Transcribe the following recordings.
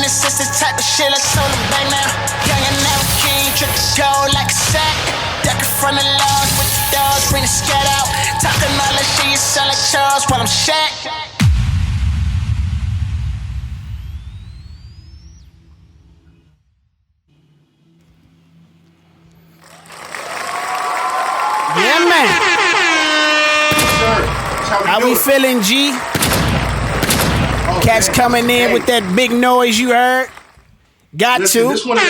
this is the type of shit I told him back now. Young and now king, trip the gold like a sack. Ducking from the laws with the dogs, bring the scat out. Talking all that shit, you sound like Charles while I'm Shaq. Yeah, man. How we feeling, G? Cats coming in with that big noise you heard. Got Listen, to. This one of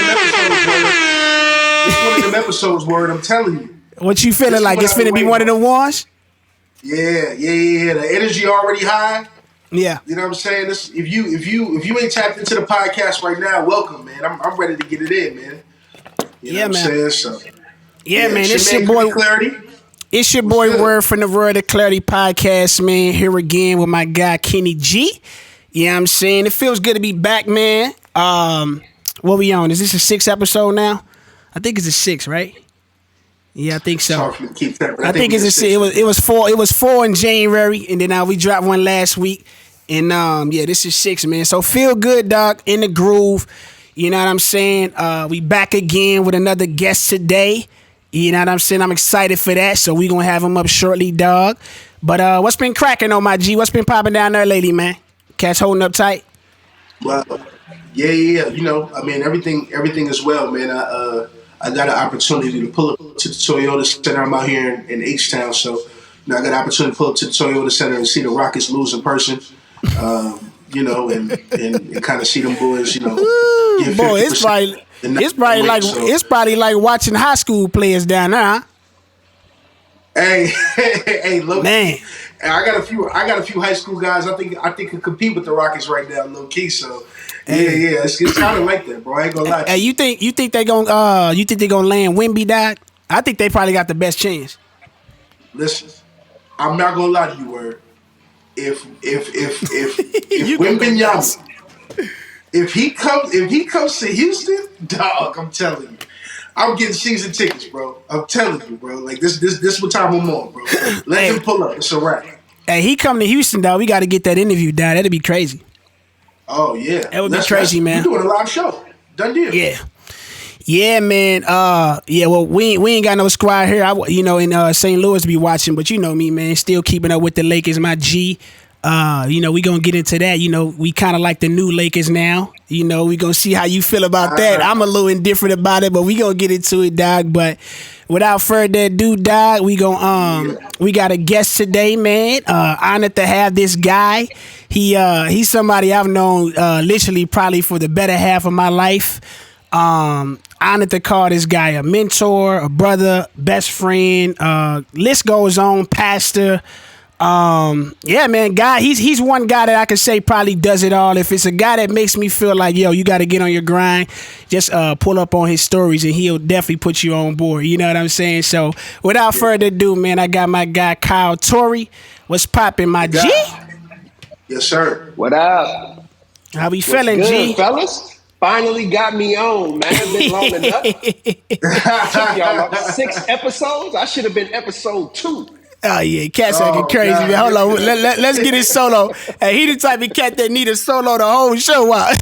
them episodes, word. I'm telling you. What you feeling like? It's finna be one of the ones? Yeah. The energy already high. Yeah. You know what I'm saying? This, if you ain't tapped into the podcast right now, welcome, man. I'm ready to get it in, man. You know what I'm saying? So. Yeah, man. It's your boy Klarity. It's your boy Word from the World of Klarity podcast, man. Here again with my guy Kenny G. You know what I'm saying? It feels good to be back, man. What we on? Is this a 6th episode now? I think it's a 6, right? Yeah, I think so. I think it's a 6. It was 4. It was 4 in January, and then we dropped one last week. And yeah, this is 6, man. So feel good, dog. In the groove. You know what I'm saying? We back again with another guest today. You know what I'm saying? I'm excited for that. So we gonna have him up shortly, dog. But what's been cracking on my G? What's been popping down there lately, man? Cats holding up tight? Well, yeah. You know, I mean, everything is well, man. I got an opportunity to pull up to the Toyota Center. I'm out here in H-Town, so you know, I got an opportunity to pull up to the Toyota Center and see the Rockets lose in person. You know, and kind of see them boys. You know, boy, it's probably like watching high school players down there. Huh? Hey, look, man. I got a few high school guys. I think can compete with the Rockets right now, low key. So yeah, it's kind of like that, bro. I ain't gonna lie. Hey, you think they gonna land Wemby, dog? I think they probably got the best chance. Listen, I'm not gonna lie to you, Word. If Wembanyama, if he comes to Houston, dog, I'm telling you, I'm getting season tickets, bro. I'm telling you, bro. Like this what time I'm on, bro. Let him pull up. It's a wrap. Hey, he come to Houston, dog. We got to get that interview, dog. That'd be crazy. Oh yeah, that would be crazy, man. We're doing a live show. Done deal. Yeah, man. Well, we ain't got no squad here. In St. Louis be watching, but you know me, man. Still keeping up with the Lakers, my G. We gonna get into that. You know, we kind of like the new Lakers now. You know, we gonna see how you feel about that. I'm a little indifferent about it, but we gonna get into it, dog. But without further ado, dog, we got a guest today, man. Honored to have this guy. He's somebody I've known literally probably for the better half of my life. Honored to call this guy a mentor, a brother, best friend. List goes on, pastor. Yeah, man, guy. He's one guy that I can say probably does it all. If it's a guy that makes me feel like, yo, you got to get on your grind, just pull up on his stories and he'll definitely put you on board. You know what I'm saying? So without further ado, man, I got my guy Kyle Tory. What's poppin', my G? Yes, sir. What up? How we feeling, good, G? Fellas? Finally got me on, man. It's been long enough. Took y'all about 6 episodes. I should have been episode 2. Oh yeah, cat's acting crazy, man. Hold on, let's get it solo. Hey, he the type of cat that need a solo the whole show out.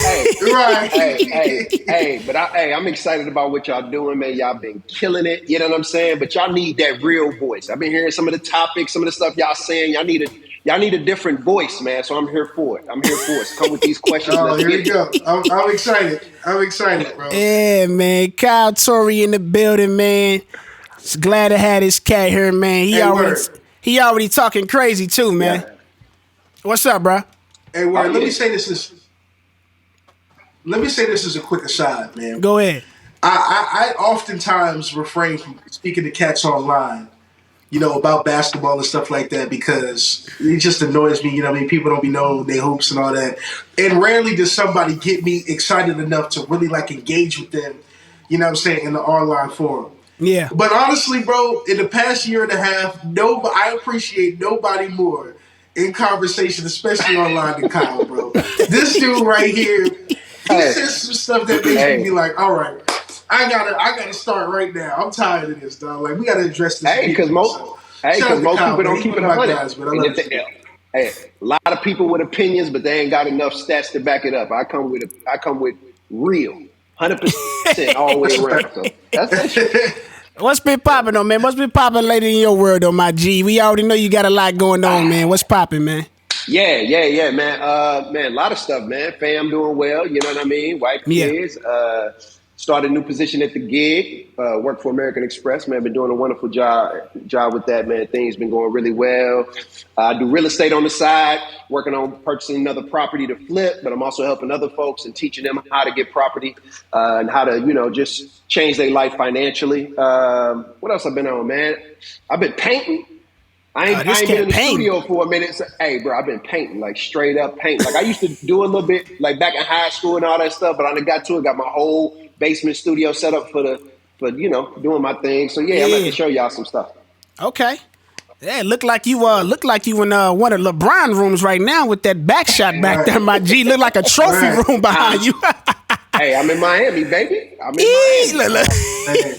But I'm excited about what y'all doing, man. Y'all been killing it. You know what I'm saying? But y'all need that real voice. I've been hearing some of the topics, some of the stuff y'all saying. Y'all need a different voice, man. So I'm here for it. So come with these questions. Here we go. I'm excited. Bro. Yeah, man. Kyle Tory in the building, man. Just glad to have this cat here, man. He already talking crazy too, man. Yeah. What's up, bro? Hey, Word. Let me say this as a quick aside, man. Go ahead. I oftentimes refrain from speaking to cats online, you know, about basketball and stuff like that because it just annoys me. You know what I mean? People don't be knowing their hoops and all that. And rarely does somebody get me excited enough to really like engage with them, you know what I'm saying, in the online forum. Yeah. But honestly, bro, in the past year and a half, I appreciate nobody more in conversation, especially online, than Kyle, bro. This dude right here, he says some stuff that makes me be like, all right, I gotta start right now. I'm tired of this, dog. Like, we gotta address this. Because most people don't keep it 100. Hey, a lot of people with opinions, but they ain't got enough stats to back it up. I come with real, 100% all the way around. So that's that shit. What's been popping though, man? What's been popping lately in your world though, my G? We already know you got a lot going on, man. What's popping, man? Yeah, man. Man, a lot of stuff, man. Fam doing well, you know what I mean? Wife, Yeah. kids. Started a new position at the gig. Work for American Express, man. Been doing a wonderful job with that, man. Things been going really well. I do real estate on the side, working on purchasing another property to flip, but I'm also helping other folks and teaching them how to get property and how to, just change their life financially. What else I've been on, man? I've been painting. I ain't been in the studio for a minute. So, hey, bro, I've been painting, like straight up paint. Like I used to do a little bit, like back in high school and all that stuff, but I got to it, got my whole basement studio set up for doing my thing. So yeah, I'm going to show y'all some stuff. Okay. Yeah, look like you in one of LeBron rooms right now with that back shot back there, my G. Look like a trophy room behind you. Hey, I'm in Miami, baby. I'm in Miami.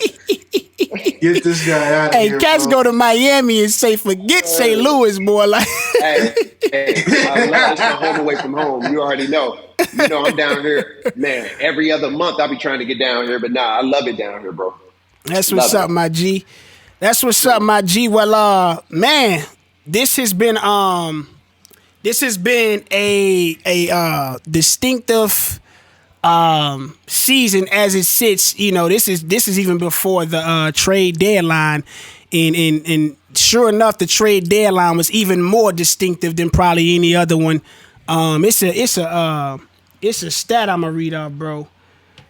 Get this guy out of hey, here. cats bro. go to Miami and say, forget St. Louis, boy. Like, hey, I love it's my home away from home. You already know. You know I'm down here, man. Every other month I'll be trying to get down here, but I love it down here, bro. That's what's up, my G. That's what's up, my G. Well, man, this has been a distinctive season as it sits. You know, this is even before the trade deadline, and sure enough, the trade deadline was even more distinctive than probably any other one. It's a stat I'm gonna read out, bro.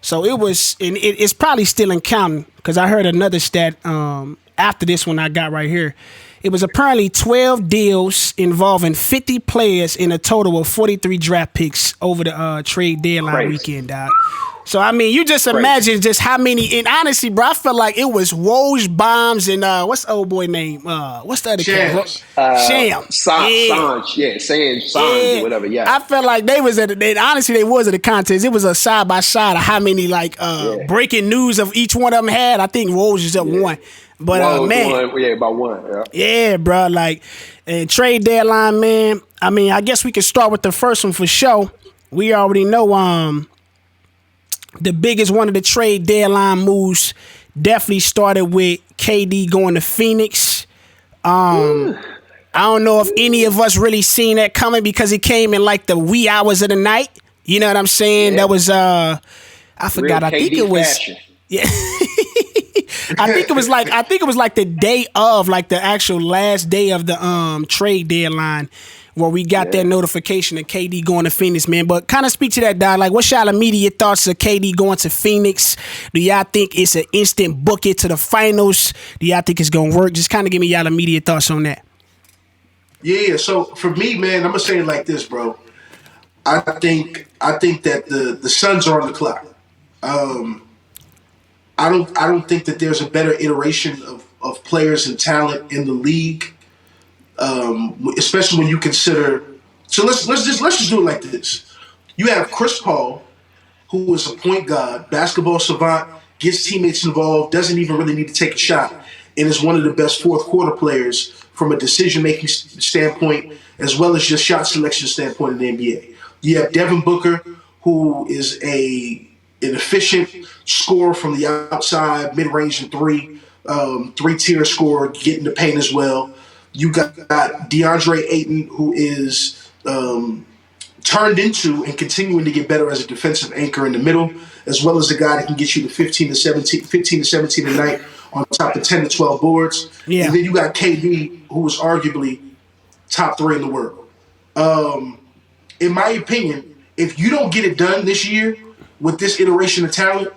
So it was, and it's probably still in counting because I heard another stat after this one I got right here. It was apparently 12 deals involving 50 players in a total of 43 draft picks over the trade deadline weekend, dog. So, I mean, you just imagine just how many. And honestly, bro, I felt like it was Woj, Bombs, and what's the old boy name? What's the other cat? Sham. Sanj, or whatever, yeah. I felt like they was at the contest. It was a side-by-side of how many, breaking news of each one of them had. I think Woj is up one. But, man. About one, yeah. Yeah, bro, and trade deadline, man. I mean, I guess we could start with the first one for sure. We already know, the biggest one of the trade deadline moves definitely started with KD going to Phoenix. I don't know if any of us really seen that coming because it came in like the wee hours of the night. You know what I'm saying? Yeah. That was I forgot. I think it was fashion. Yeah. I think it was like the day of, like the actual last day of the trade deadline where we got that notification of KD going to Phoenix, man. But kind of speak to that, dog. Like, what's y'all immediate thoughts of KD going to Phoenix? Do y'all think it's an instant bucket to the finals? Do y'all think it's going to work? Just kind of give me y'all immediate thoughts on that. Yeah, so for me, man, I'm going to say it like this, bro. I think that the Suns are on the clock. I don't think that there's a better iteration of players and talent in the league. Especially when you consider, so let's just do it like this. You have Chris Paul, who is a point guard, basketball savant, gets teammates involved, doesn't even really need to take a shot, and is one of the best fourth quarter players from a decision making standpoint as well as just shot selection standpoint in the NBA. You have Devin Booker, who is an efficient scorer from the outside, mid range and three-tier scorer, getting the paint as well. You got DeAndre Ayton, who is turned into and continuing to get better as a defensive anchor in the middle, as well as a guy that can get you to 15 to 17 a night on top of 10 to 12 boards. Yeah. And then you got KD, who is arguably top 3 in the world. In my opinion, if you don't get it done this year with this iteration of talent,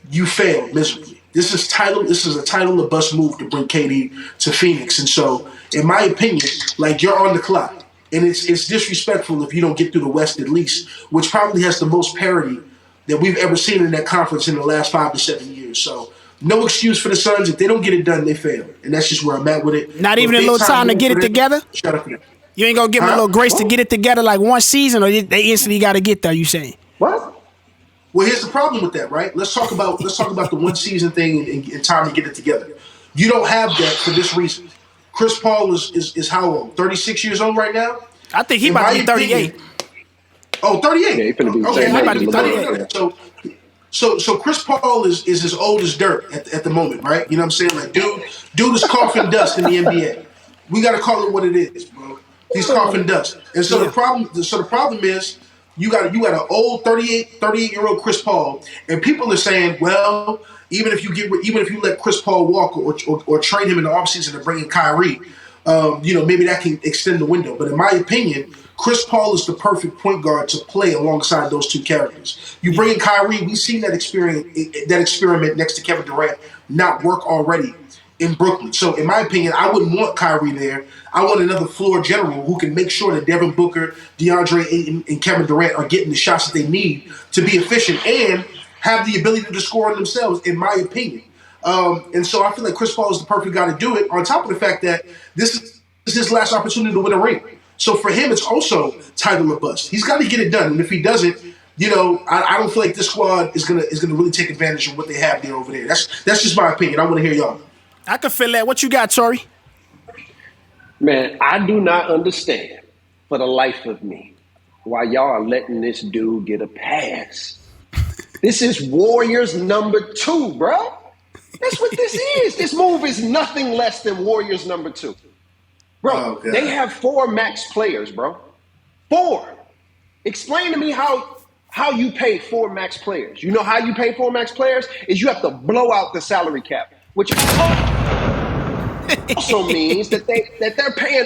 you failed miserably. This is a title or bust move to bring KD to Phoenix. And so, in my opinion, like, you're on the clock. And it's disrespectful if you don't get through the West at least, which probably has the most parity that we've ever seen in that conference in the last 5 to 7 years. So, no excuse for the Suns. If they don't get it done, they fail. And that's just where I'm at with it. Not even a little time to get it together? Shut up. You ain't going to give them a little grace to get it together like one season, or they instantly got to get there, you saying? What? Well, here's the problem with that, right? Let's talk about the one season thing and time to get it together. You don't have that for this reason. Chris Paul is how old? 36 years old right now. I think he In about my to be 38. opinion, 38. Yeah, he finna be the Okay, same He age about to as be LeBron. 38. Yeah. So Chris Paul is as old as dirt at the moment, right? You know what I'm saying? Like, dude is coughing dust in the NBA. We got to call it what it is, bro. He's coughing dust. And so Yeah. the problem is you got an old 38-year-old Chris Paul, and people are saying, well, even if you let Chris Paul walk or trade him in the offseason and bring in Kyrie, maybe that can extend the window. But in my opinion, Chris Paul is the perfect point guard to play alongside those two characters. You bring in Kyrie, we've seen that experiment next to Kevin Durant not work already in Brooklyn. So in my opinion, I wouldn't want Kyrie there. I want another floor general who can make sure that Devin Booker, DeAndre Ayton, and Kevin Durant are getting the shots that they need to be efficient and have the ability to score on themselves, in my opinion. And so I feel like Chris Paul is the perfect guy to do it, on top of the fact that this is his last opportunity to win a ring. So for him, it's also title or bust. He's got to get it done. And if he doesn't, I don't feel like this squad is gonna really take advantage of what they have there over there. That's just my opinion. I want to hear y'all. I can feel that. What you got, Tory? Man, I do not understand for the life of me why y'all are letting this dude get a pass. This is Warriors number 2, bro. That's what this is. This move is nothing less than Warriors number 2. Bro, they have 4 max players, bro. 4. Explain to me how you pay 4 max players. You know how you pay 4 max players? Is you have to blow out the salary cap, which also means that they're paying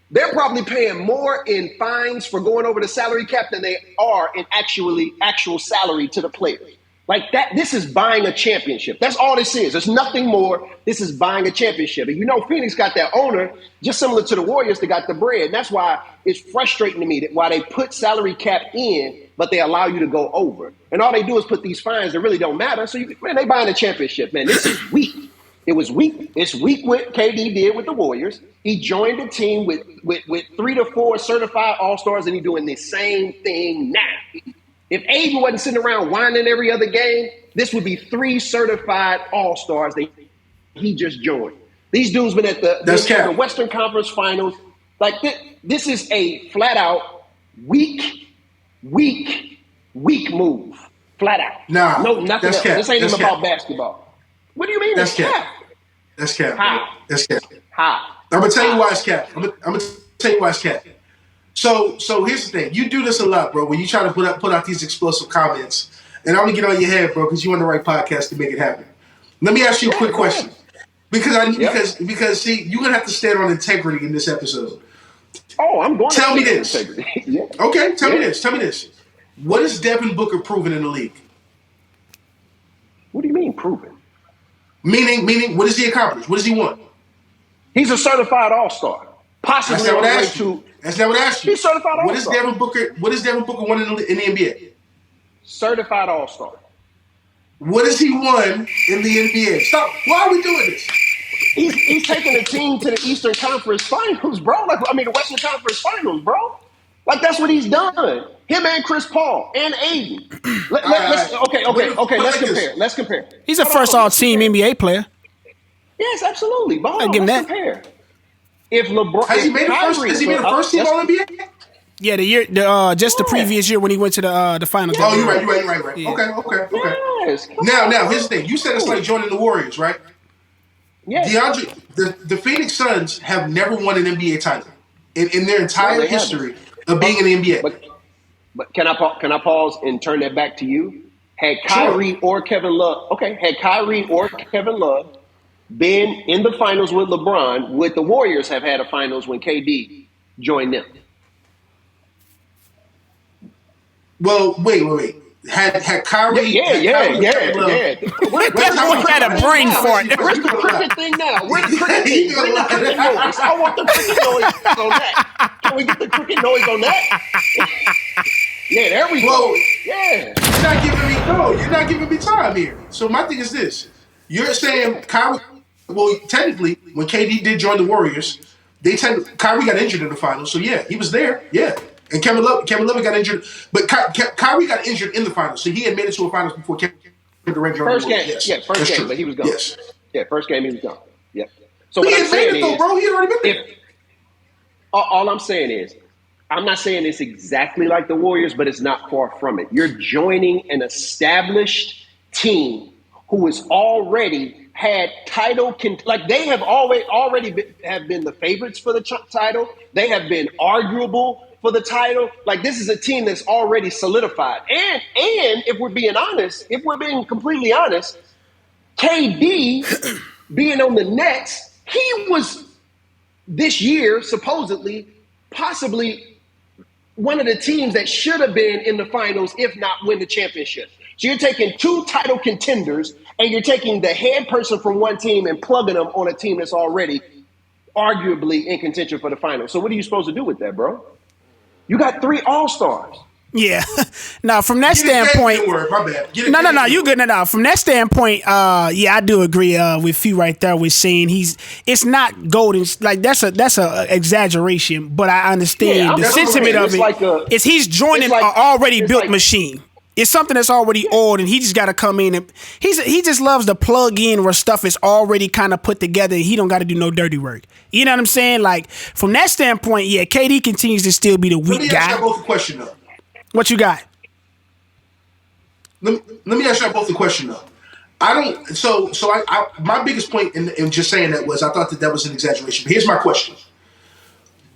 they're probably paying more in fines for going over the salary cap than they are in actual salary to the players. Like that, this is buying a championship. That's all this is. There's nothing more. This is buying a championship. And Phoenix got that owner, just similar to the Warriors that got the bread. And that's why it's frustrating to me that why they put salary cap in, but they allow you to go over. And all they do is put these fines that really don't matter. So, they buying a championship, man. This is weak. It was weak. It's weak what KD did with the Warriors. He joined the team with 3 to 4 certified All-Stars, and he's doing the same thing now. If Aiden wasn't sitting around whining every other game, this would be 3 certified All-Stars that he just joined. These dudes been at the Western Conference Finals. Like, this is a flat-out weak move. Flat out. Nah, no, nothing else. This ain't even about basketball. What do you mean that's cap? That's cap. How? That's cap. How? I'm gonna tell you why it's cap. I'm gonna tell you why it's cap. So here's the thing. You do this a lot, bro, when you try to put out these explosive comments, and I'm gonna get on your head, bro, because you on the right podcast to make it happen. Let me ask you a quick question, because see, you're gonna have to stand on integrity in this episode. Oh, I'm going. Tell me this. Yeah. Okay, tell me this. Tell me this. What is Devin Booker proven in the league? What do you mean proven? Meaning, what does he accomplish? What does he want? He's a certified All-Star. Possibly That's not on what the I way asked you. to. That's not what I asked you. He's certified What All-Star. What does Devin Booker want in the NBA? Certified All-Star. What does he won in the NBA? Stop. Why are we doing this? He's taking the team to the Eastern Conference Finals, bro. The Western Conference Finals, bro. Like, that's what he's done. Him and Chris Paul and Aiden. Let's compare. He's a first all-team NBA player. Yes, absolutely. But hold on, let's compare. If LeBron has he made a first team All NBA? Yeah, the previous year when he went to the finals. Oh, you're right. Yeah. Okay. Yes. Now here's the thing. You said it's like joining the Warriors, right? Yeah. The Phoenix Suns have never won an NBA title in their entire history of being in the NBA. But can I pause and turn that back to you? Had Kyrie or Kevin Love been in the finals with LeBron, would the Warriors have had a finals when KD joined them? Well, wait. Had Kyrie? Yeah. Where's had a brain fart. Where's the cricket thing now? Where's the cricket thing? Bring the cricket noise. I want the cricket noise on that. Can we get the cricket noise on that? Yeah, there we go. Yeah. You're not giving me time here. So my thing is this. You're saying Kyrie, well, technically, when KD did join the Warriors, Kyrie got injured in the finals. So yeah, he was there. Yeah. And Kevin Love got injured, but Kyrie got injured in the finals, so he had made it to a finals before Kevin Durant joined. First game, That's true. but he was gone. Yes. Yeah, first game he was gone. Yeah. So but what he I'm saying made it though, bro. He had already been there. all I'm saying is, I'm not saying it's exactly like the Warriors, but it's not far from it. You're joining an established team who has already had title, like they have already been the favorites for the title. They have been arguable for the title. Like, this is a team that's already solidified. And if we're being completely honest, KD being on the Nets, he was this year supposedly, possibly one of the teams that should have been in the finals, if not win the championship. So you're taking two title contenders and you're taking the head person from one team and plugging them on a team that's already arguably in contention for the finals. So what are you supposed to do with that, bro? You got 3 All-Stars. Yeah. Now, from that standpoint, my bad. No, you good. No. From that standpoint, yeah, I do agree with you right there with saying it's not golden. Like that's a exaggeration, but I understand the sentiment of it. Is he's joining an already built machine. It's something that's already old, and he just got to come in and he just loves to plug in where stuff is already kind of put together, and he don't got to do no dirty work. You know what I'm saying? Like, from that standpoint, yeah, KD continues to still be the weak guy. Let me ask you both a question though. What you got? Let me ask you both a question though. My biggest point in just saying that was I thought that was an exaggeration. But here's my question: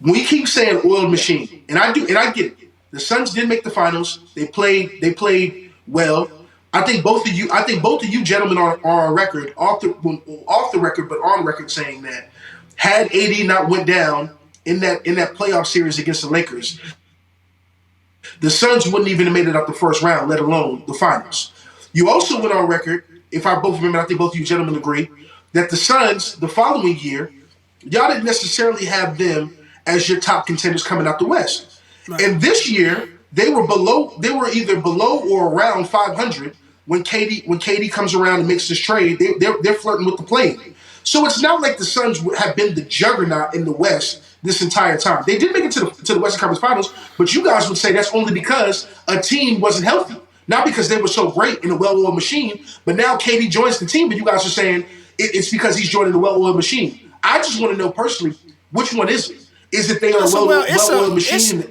we keep saying oiled machine, and I get it. The Suns did make the finals. They played well. I think both of you gentlemen are on record, off the record, but on record saying that had AD not went down in that playoff series against the Lakers, the Suns wouldn't even have made it up the first round, let alone the finals. You also went on record, if I both remember, I think both of you gentlemen agree, that the Suns, the following year, y'all didn't necessarily have them as your top contenders coming out the West. Right. And this year, they were either below or around 500 when KD comes around and makes this trade. They're flirting with the play-in. So it's not like the Suns have been the juggernaut in the West this entire time. They did make it to the Western Conference Finals, but you guys would say that's only because a team wasn't healthy. Not because they were so great in a well-oiled machine, but now KD joins the team, but you guys are saying it's because he's joining the well-oiled machine. I just want to know personally, which one is it? Is it they are a well-oiled machine?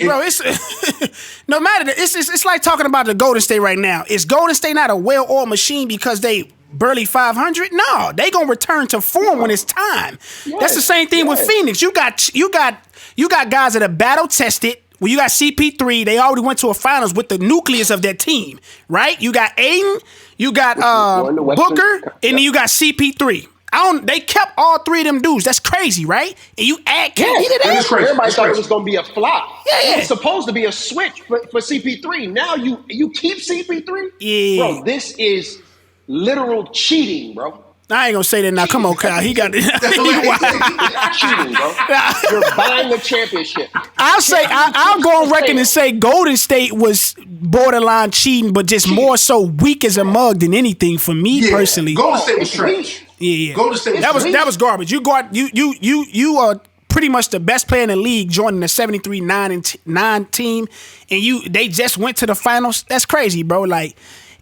No matter. It's like talking about the Golden State right now. Is Golden State not a well-oiled machine because they barely 500? No, they gonna return to form when it's time. Yes, that's the same thing with Phoenix. You got guys that are battle tested. Well, you got CP3. They already went to a finals with the nucleus of that team, right? You got Aiden, you got Booker, and then you got CP3. They kept all 3 of them dudes. That's crazy, right? And you add KD to that. Everybody thought it was going to be a flop. Yeah. It was supposed to be a switch for CP3. Now you keep CP3? Yeah. Bro, this is literal cheating, bro. I ain't gonna say that now. Come on, Kyle. He got it. Cheating, bro. You're buying a championship. I'll go on record and say Golden State was borderline cheating, but just more so weak as a mug than anything for me personally. Golden State was trash. Yeah. Golden State that was garbage. You are pretty much the best player in the league, joining the 73-9 team, and they just went to the finals. That's crazy, bro. Like,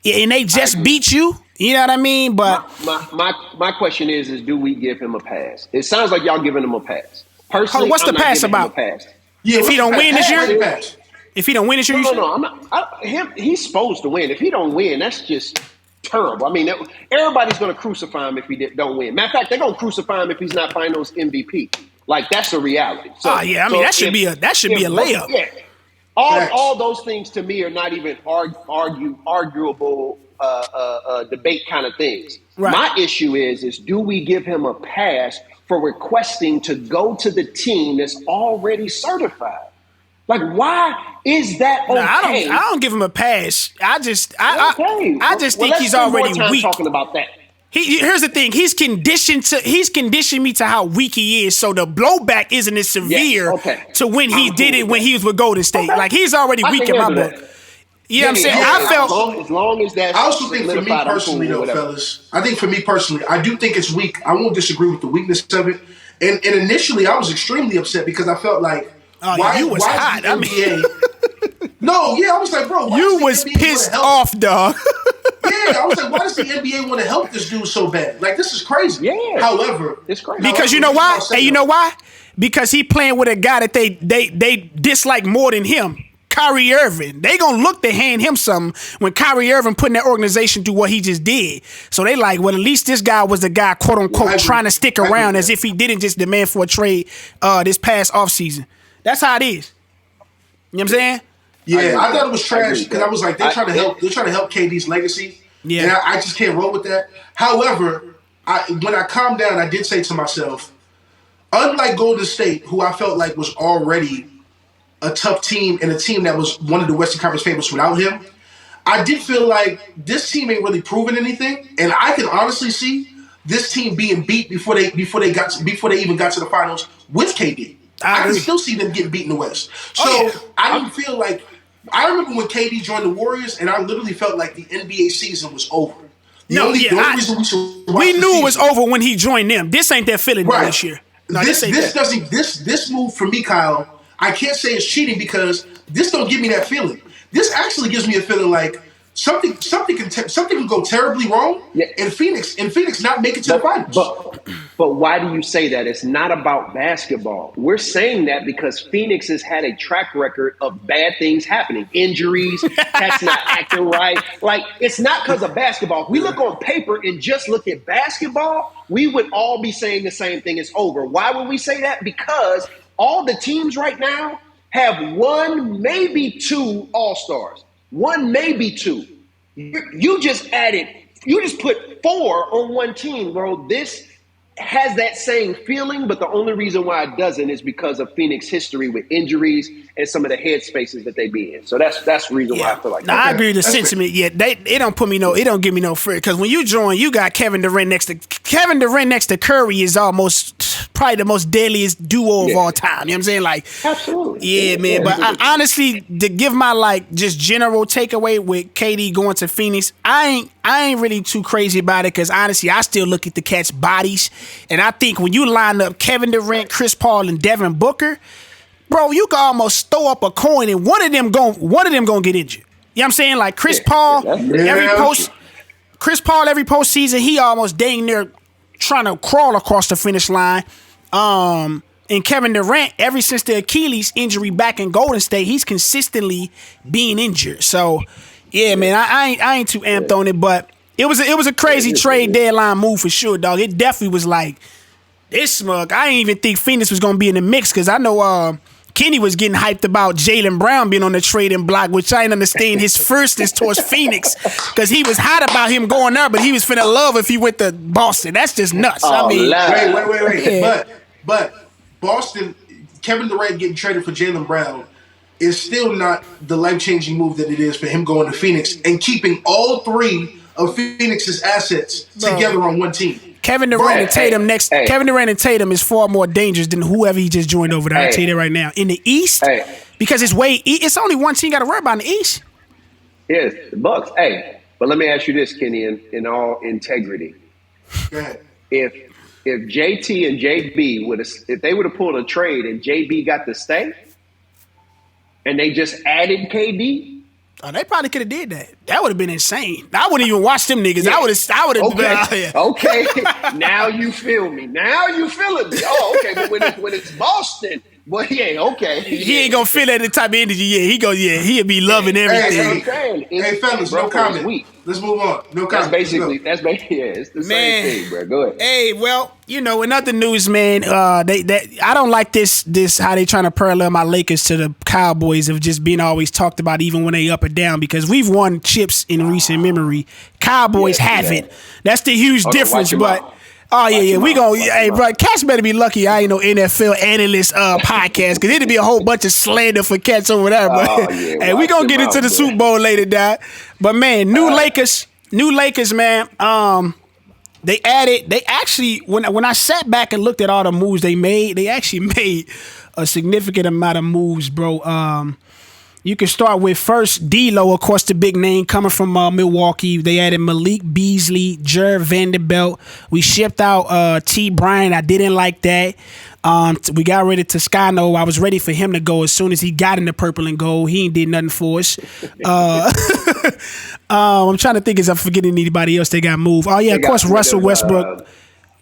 and they just beat you. You know what I mean? But my question is do we give him a pass? It sounds like y'all giving him a pass. Personally, what's the pass about? Yeah, if he don't win this year? If he don't win this year? No, I'm not. He's supposed to win. If he don't win, that's just terrible. I mean, everybody's going to crucify him if he don't win. Matter of fact, they're going to crucify him if he's not Finals MVP. Like, that's a reality. So, that should be a layup. Yeah. All those things to me are not even arguable debate kind of things. Right. My issue is do we give him a pass for requesting to go to the team that's already certified? Like, why is that okay? I don't give him a pass. I just think he's already weak. Talking about that. Here's the thing. He's conditioned me to how weak he is, so the blowback isn't as severe to when he did it when he was with Golden State. Like, he's already weak in my book. You know what I'm saying? As long as that's I also think for me personally, though, fellas, I do think it's weak. I won't disagree with the weakness of it. And initially, I was extremely upset because I felt like, you was hot. I mean, no, yeah, I was like, bro, you was pissed off, dog. Yeah, I was like, why does the NBA want to help this dude so bad? Like, this is crazy. Yeah. However, it's crazy. Because you know why? And you know why? Because he playing with a guy that they dislike more than him. Kyrie Irving. They gonna look to hand him something when Kyrie Irving putting that organization through what he just did. So they like, well, at least this guy was the guy, quote unquote, trying to stick around as if he didn't just demand for a trade this past offseason. That's how it is. You know what I'm saying? Yeah, I thought it was trash because I was like, they're trying to help KD's legacy. Yeah. And I just can't roll with that. However, when I calmed down, I did say to myself, unlike Golden State, who I felt like was already a tough team and a team that was one of the Western Conference favorites without him, I did feel like this team ain't really proven anything, and I can honestly see this team being beat before they even got to the finals with KD. I can still see them getting beat in the West. So I didn't feel like I remember when KD joined the Warriors, and I literally felt like the NBA season was over. We knew it was over when he joined them. This ain't that feeling this year. No, this move for me, Kyle, I can't say it's cheating because this don't give me that feeling. This actually gives me a feeling like something can go terribly wrong, and Phoenix not make it to the finals. But why do you say that? It's not about basketball. We're saying that because Phoenix has had a track record of bad things happening, injuries, cats not acting right. Like, it's not because of basketball. If we look on paper and just look at basketball, we would all be saying the same thing. It's over. Why would we say that? Because all the teams right now have one, maybe two All-Stars. One, maybe two. You just put four on one team, bro. This has that same feeling, but the only reason why it doesn't is because of Phoenix history with injuries and some of the head spaces that they be in. So that's the reason why I feel like that. I agree with the sentiment. Yeah, it don't give me no fear because when you join, you got Kevin Durant next to Curry is almost probably the most deadliest duo of all time. You know what I'm saying? Like, absolutely. Yeah, man. But I honestly, to give my like just general takeaway with KD going to Phoenix, I ain't really too crazy about it because honestly, I still look at the cats' bodies, and I think when you line up Kevin Durant, Chris Paul, and Devin Booker, bro, you can almost throw up a coin and one of them gonna get injured. You know what I'm saying? Like Chris Paul, every postseason, he almost dang near trying to crawl across the finish line. And Kevin Durant, ever since the Achilles injury back in Golden State, he's consistently being injured. So, yeah, man, I ain't too amped on it, but it was a crazy trade deadline move for sure, dog. It definitely was like this smug. I didn't even think Phoenix was gonna be in the mix because I know Kenny was getting hyped about Jaylen Brown being on the trading block, which I didn't understand his firstness towards Phoenix because he was hot about him going there, but he was finna love if he went to Boston. That's just nuts. Wait. Yeah. But Boston, Kevin Durant getting traded for Jaylen Brown is still not the life-changing move that it is for him going to Phoenix and keeping all three of Phoenix's assets together on one team. Kevin Durant and Tatum is far more dangerous than whoever he just joined over there. I'll tell you that right now. In the East, because it's only one team got to worry about in the East. Yes, the Bucks. But let me ask you this, Kenny, in all integrity. Go ahead. If JT and JB if they would have pulled a trade and JB got to stay, and they just added KD. Oh, they probably could have did that. That would have been insane. I wouldn't even watch them niggas. Yeah. I would have. Okay. Now you feel me. Now you feeling me. Oh, okay. But when it's Boston, well, okay. He ain't gonna feel that the type of energy. Yeah, he'll be loving everything. Hey, fellas, no comment. Let's move on. No comment. It's the same thing, bro. Go ahead. Hey, well, in other news, man, I don't like this how they trying to parallel my Lakers to the Cowboys of just being always talked about even when they up or down because we've won chips in recent memory. Cowboys haven't. That's the huge difference, but. We gonna. Hey, bro, Cats better be lucky I ain't no NFL analyst podcast because it'd be a whole bunch of slander for Cats over there. But hey, we gonna get into the Super Bowl later, dog. But man, new Lakers, man. They actually when I sat back and looked at all the moves they actually made a significant amount of moves, bro. You can start with first D'Lo, of course, the big name coming from Milwaukee. They added Malik Beasley, Jared Vanderbilt. We shipped out T. Bryant. I didn't like that. We got rid of Toscano. I was ready for him to go as soon as he got in the purple and gold. He ain't did nothing for us. I'm trying to think as I'm forgetting anybody else they got moved. Oh yeah, They of course got rid Russell of, Westbrook,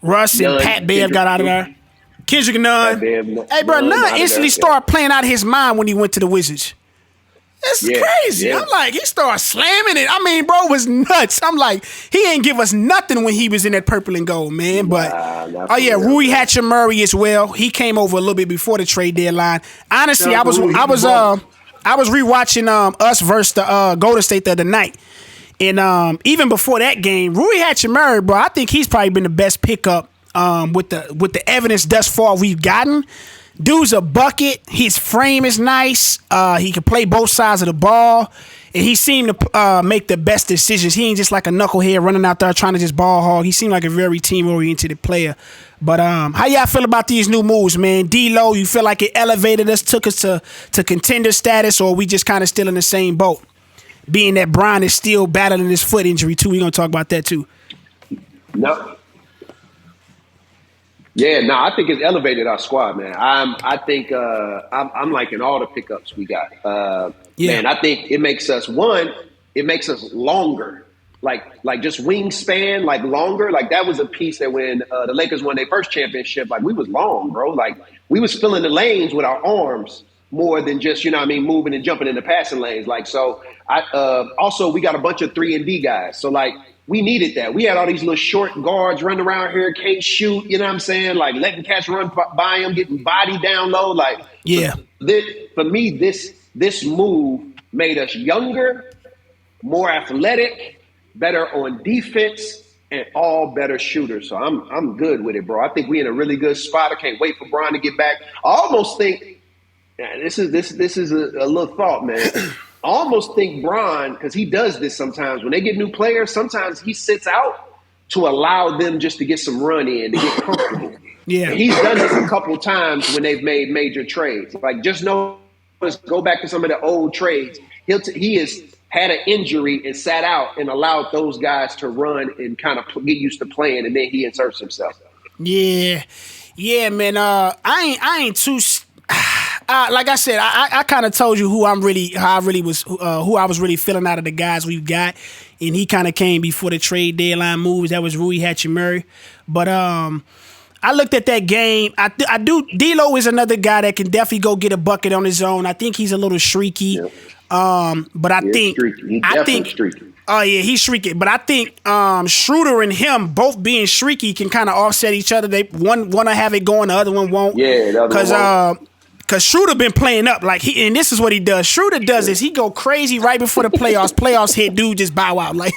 Russ and Nunn, Pat Bev got out of there. Kendrick Nunn. Hey, bro, Nunn instantly started playing out of his mind when he went to the Wizards. It's crazy. Yeah. I'm like, he started slamming it. I mean, bro, it was nuts. I'm like, he ain't give us nothing when he was in that purple and gold, man. But Rui Hachimura as well. He came over a little bit before the trade deadline. Honestly, I was rewatching us versus the Golden State the other night. And even before that game, Rui Hachimura, bro, I think he's probably been the best pickup with the evidence thus far we've gotten. Dude's a bucket. His frame is nice. He can play both sides of the ball. And he seemed to make the best decisions. He ain't just like a knucklehead running out there trying to just ball hog. He seemed like a very team-oriented player. But how y'all feel about these new moves, man? D-Lo, you feel like it elevated us, took us to contender status, or we just kind of still in the same boat? Being that Bron is still battling his foot injury, too. We're going to talk about that, too. No. Yeah, no, I think it's elevated our squad, man. I think I'm liking all the pickups we got. Man, I think it makes us longer. Like just wingspan, like longer. Like that was a piece that when the Lakers won their first championship, like we was long, bro. Like we was filling the lanes with our arms more than just, moving and jumping in the passing lanes. Like, so also we got a bunch of 3-and-D guys. So like, we needed that. We had all these little short guards running around here, can't shoot, you know what I'm saying? Like letting cats run by them, getting body down low. Like, for me, this move made us younger, more athletic, better on defense, and all better shooters. So I'm good with it, bro. I think we in a really good spot. I can't wait for Bron to get back. I almost think this is a little thought, man. I almost think Bron, because he does this sometimes, when they get new players, sometimes he sits out to allow them just to get some run in, to get comfortable. Yeah. And he's done this a couple times when they've made major trades. Like, just go back to some of the old trades. He has had an injury and sat out and allowed those guys to run and kind of get used to playing, and then he inserts himself. Yeah, man. I ain't too. Like I said, I kind of told you who I was really feeling out of the guys we've got, and he kind of came before the trade deadline moves. That was Rui Hachimura. But I looked at that game. I do. D-Lo is another guy that can definitely go get a bucket on his own. I think he's a little streaky. Yep. But I think streaky. Oh yeah, he's streaky. But I think Schroeder and him both being streaky can kind of offset each other. They one to have it going, the other one won't. Yeah, the other one won't. Cause Schroeder been playing up and this is what he does. Schroeder does this. He go crazy right before the playoffs. Playoffs hit, dude just bow out. Like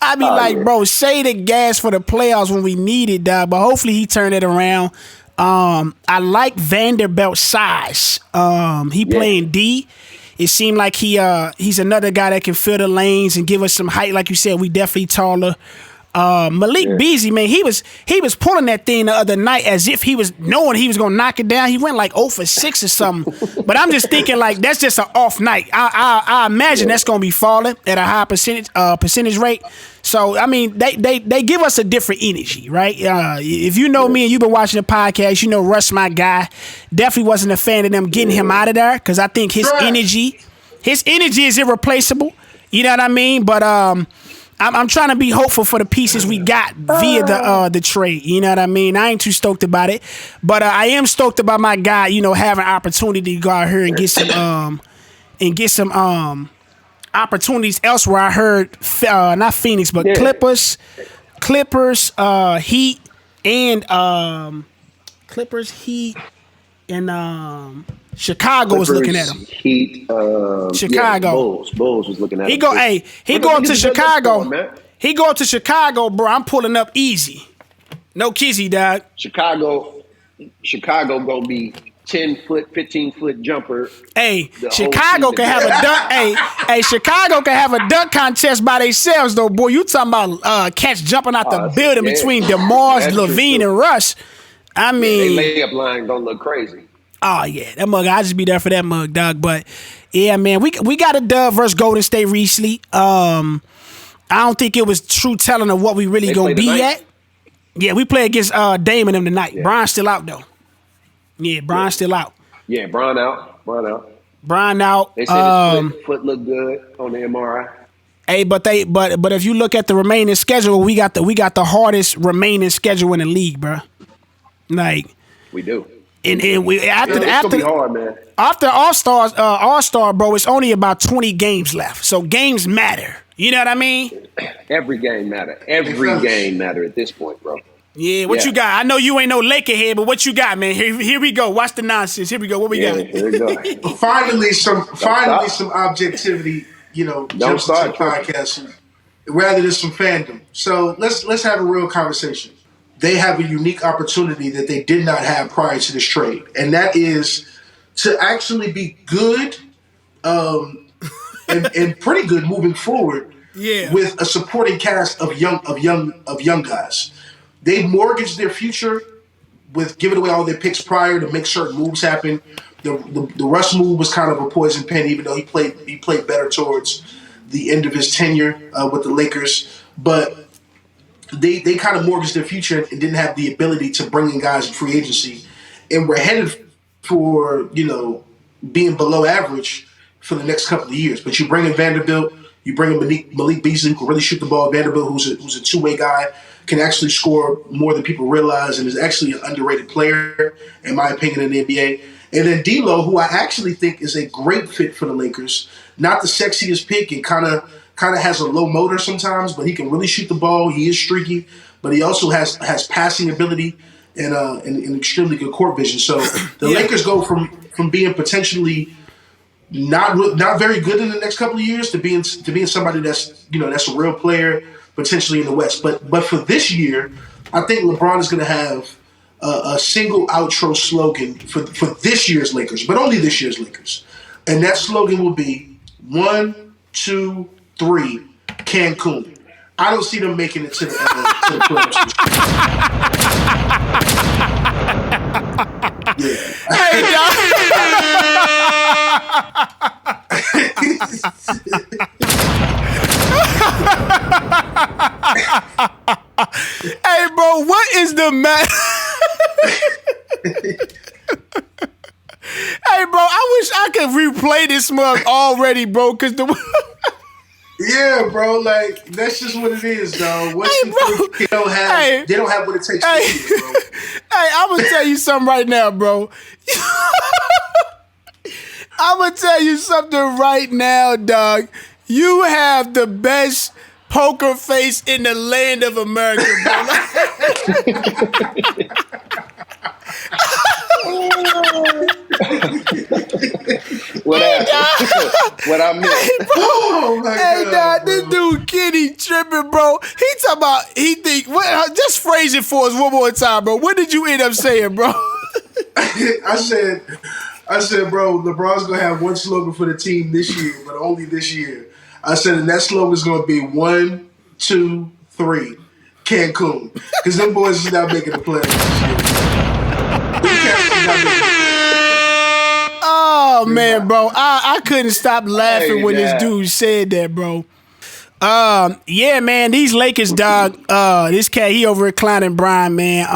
I be bro, say the gas for the playoffs when we need it, dog. But hopefully he turned it around. I like Vanderbilt's size. He playing D. It seemed like he's another guy that can fill the lanes and give us some height. Like you said, we definitely taller. Malik Beasley, man, he was pulling that thing the other night as if he was knowing he was gonna knock it down. He went like 0 for 6 or something. But I'm just thinking like that's just an off night. I imagine that's gonna be falling at a high percentage rate. So I mean they give us a different energy, right? If you know me and you've been watching the podcast, you know Russ, my guy, definitely wasn't a fan of them getting him out of there because I think his energy is irreplaceable. You know what I mean? But I'm trying to be hopeful for the pieces we got via the trade. You know what I mean? I ain't too stoked about it, but I am stoked about my guy. Having opportunity to go out here and get some opportunities elsewhere. I heard not Phoenix, but Clippers, Heat, and Chicago was looking at him. Heat, Chicago. Bulls was looking at him. He go up to Chicago. He go up to Chicago, bro. I'm pulling up easy. No kizzy, dog. Chicago gonna be 10-foot, 15-foot jumper. Hey, Chicago can have a dunk. hey, Chicago can have a dunk contest by themselves, though, boy. You talking about cats jumping out the building between DeMars, Levine, and Russ. I mean, their layup line gonna look crazy. Oh yeah, that mug. I'll just be there for that mug, dog. But yeah, man, we got a dub versus Golden State recently. I don't think it was true telling of what we really gonna be yet. Yeah, we play against Dame and them tonight. Yeah. Bron's still out though. Yeah, Bron's still out. Yeah, Bron out. Bron out. They said his foot looked good on the MRI. Hey, but if you look at the remaining schedule, we got the hardest remaining schedule in the league, bro. Like We do. and we It's gonna be hard, man. after All-Star, bro, it's only about 20 games left. So games matter. You know what I mean? Every game matter. Every game matter at this point, bro. Yeah, what you got? I know you ain't no Laker head, but what you got, man? Here we go. Watch the nonsense. Here we go. What we got? Here we go. Finally, some objectivity. Jumps into the podcast rather than some fandom. So let's have a real conversation. They have a unique opportunity that they did not have prior to this trade, and that is to actually be good and pretty good moving forward. Yeah. With a supporting cast of young guys. They mortgaged their future with giving away all their picks prior to make certain moves happen. The Russ move was kind of a poison pen, even though he played better towards the end of his tenure with the Lakers. But they kind of mortgaged their future and didn't have the ability to bring in guys in free agency. And we're headed for, being below average for the next couple of years. But you bring in Vanderbilt, you bring in Malik Beasley, who can really shoot the ball. Vanderbilt, who's a two-way guy, can actually score more than people realize and is actually an underrated player, in my opinion, in the NBA. And then D'Lo, who I actually think is a great fit for the Lakers. Not the sexiest pick and kind of has a low motor sometimes, but he can really shoot the ball. He is streaky, but he also has passing ability and an extremely good court vision. So the Lakers go from being potentially not very good in the next couple of years to being somebody that's a real player potentially in the West. But for this year, I think LeBron is going to have a single outro slogan for this year's Lakers, but only this year's Lakers, and that slogan will be 1, 2, 3, Cancun. I don't see them making it to the playoffs. Hey, hey, bro, what is the matter? Hey, bro, I wish I could replay this mug already, bro, because Yeah, bro, like that's just what it is, dog. They don't have what it takes to beat it, bro. Hey, I'm gonna tell you something right now, bro. I'm gonna tell you something right now, dog. You have the best poker face in the land of America, bro. What happened? What I missed? Hey, bro. Oh my God, dog, this dude Kenny tripping, bro. He think. Just phrase it for us one more time, bro. What did you end up saying, bro? I said, bro, LeBron's gonna have one slogan for the team this year, but only this year. I said, and that slogan's gonna be 1, 2, 3, Cancun, because them boys is not making the playoffs this year. Oh man, bro, I couldn't stop laughing when this dude said that, bro. Yeah, man, these Lakers, dog. This cat, he over at Klein and Brian, man.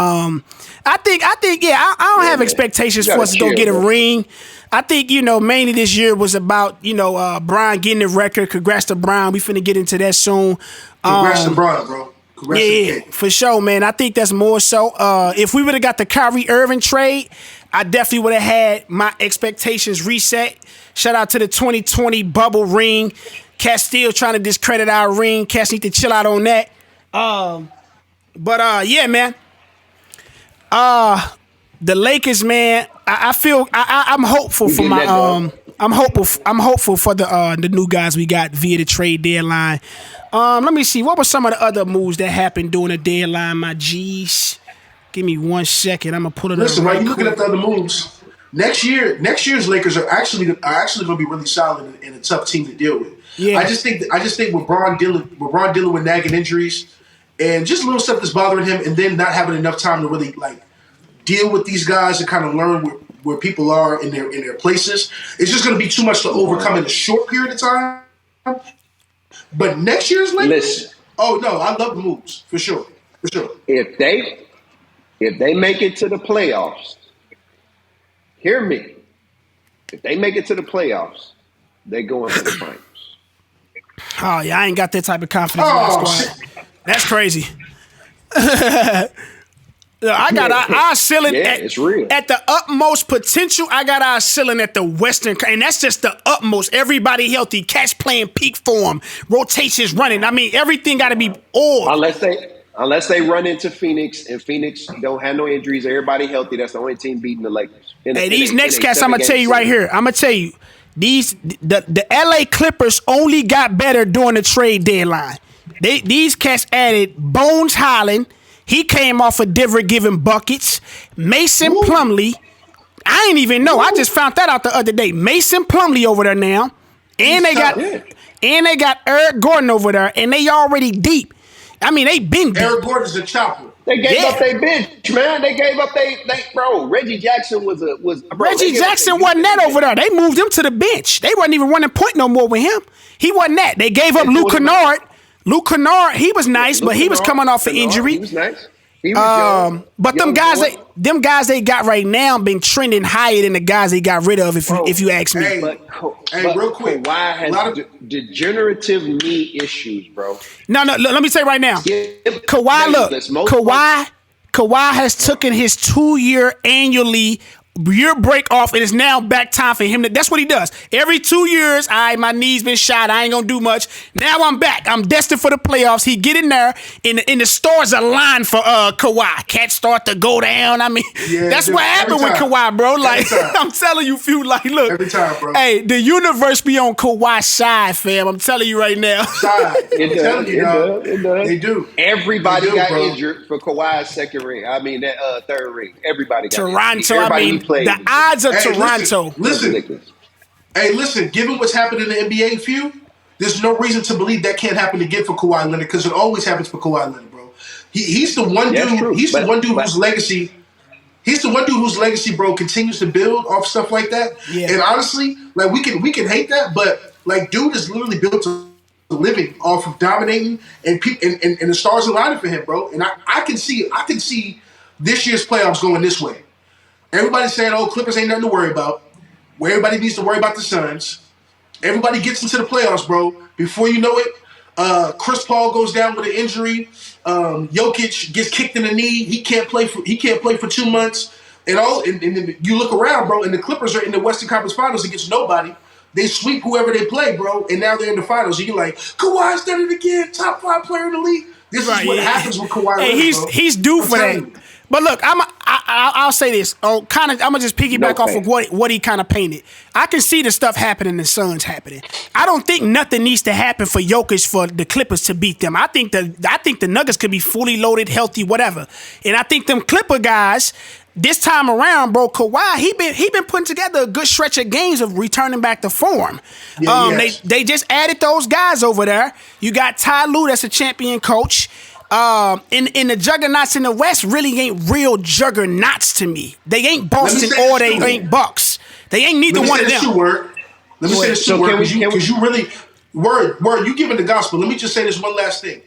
I think, yeah, I don't have expectations for us to go get a ring. I think, mainly this year was about, Brian getting the record. Congrats to Brian. We finna get into that soon. Congrats to Brian, bro. Congrats yeah, for sure, man. I think that's more so. If we would have got the Kyrie Irving trade, I definitely would have had my expectations reset. Shout out to the 2020 bubble ring. Cat still trying to discredit our ring. Cats need to chill out on that. Yeah, man. The Lakers, man. I feel I'm hopeful for my I'm hopeful for the new guys we got via the trade deadline. Let me see. What were some of the other moves that happened during the deadline, my G's? Give me 1 second. I'm gonna pull it up. Listen, right, you looking at the other moves. Next year's Lakers are actually going to be really solid and a tough team to deal with. Yeah. I just think with LeBron dealing with nagging injuries and just little stuff that's bothering him, and then not having enough time to really deal with these guys and kind of learn where people are in their places. It's just going to be too much to overcome in a short period of time. But next year's Lakers, oh no, I love the moves for sure. If they make it to the playoffs, hear me. If they make it to the playoffs, they go into the finals. Oh yeah, I ain't got that type of confidence in my Oh squad. shit. That's crazy. Our ceiling it's real. at the utmost potential. I got our ceiling at the Western, and that's just the utmost. Everybody healthy, catch playing peak form, rotations running. I mean, everything got to be all. Unless they run into Phoenix and Phoenix don't have no injuries, everybody healthy. That's the only team beating the Lakers. These next cats, I'm gonna tell you right here. I'm gonna tell you, the LA Clippers only got better during the trade deadline. These cats added Bones Highland. He came off of Denver giving buckets. Mason Plumlee. I ain't even know. I just found that out the other day. Mason Plumlee over there now. And they got Eric Gordon over there. And they already deep. I mean, they been deep. Eric Gordon's a chopper. They gave up their bench, man. They gave up bro. Reggie Jackson was. Reggie Jackson wasn't that over there. They moved him to the bench. They wasn't even running point no more with him. He wasn't that. They gave up Luke Kennard. Luke Kennard, he was nice, but he was coming off an injury. He was nice. He was young. But them guys they got right now been trending higher than the guys they got rid of. If you ask me. But real quick, Kawhi has degenerative knee issues, bro. No. Let me say right now, Kawhi has taken his 2-year annually year break off, and it's now back time for him. That's what he does. Every 2 years, my knee's been shot. I ain't gonna do much. Now I'm back. I'm destined for the playoffs. He get in there, and the stars align for Kawhi. Cats start to go down. I mean, that's what happened with Kawhi, bro. Like I'm telling you, look. Every time, bro. Hey, the universe be on Kawhi's side, fam. I'm telling you right now. It does. They do. Everybody got injured for Kawhi's second ring. I mean, that third ring. Everybody got Toronto. Everybody I mean, the odds of Toronto. Listen. Given what's happened in the NBA feud, there's no reason to believe that can't happen again for Kawhi Leonard, because it always happens for Kawhi Leonard, bro. He's the one dude. He's the one dude whose legacy. He's the one dude whose legacy, bro, continues to build off stuff like that. Yeah. And honestly, like we can hate that, but like dude is literally built a living off of dominating, and the stars aligning for him, bro. And I can see this year's playoffs going this way. Everybody's saying, "Oh, Clippers ain't nothing to worry about." Where everybody needs to worry about the Suns. Everybody gets into the playoffs, bro. Before you know it, Chris Paul goes down with an injury. Jokic gets kicked in the knee. He can't play for 2 months. And then you look around, bro, and the Clippers are in the Western Conference Finals against nobody. They sweep whoever they play, bro, and now they're in the finals. And you're like, Kawhi's done it again. Top 5 player in the league. This is what happens with Kawhi. Hey, he's due for that. But look, I'll say this. I'm gonna just piggyback off of what he kind of painted. I can see the stuff happening, the Suns happening. I don't think nothing needs to happen for Jokic for the Clippers to beat them. I think the Nuggets could be fully loaded, healthy, whatever. And I think them Clipper guys this time around, bro, Kawhi, he been putting together a good stretch of games of returning back to form. They just added those guys over there. You got Ty Lue, that's a champion coach. In the juggernauts in the West really ain't real juggernauts to me. They ain't Boston or they ain't Bucks. They ain't neither one of them. Let me say this to word, because you really word you giving the gospel. Let me just say this one last thing.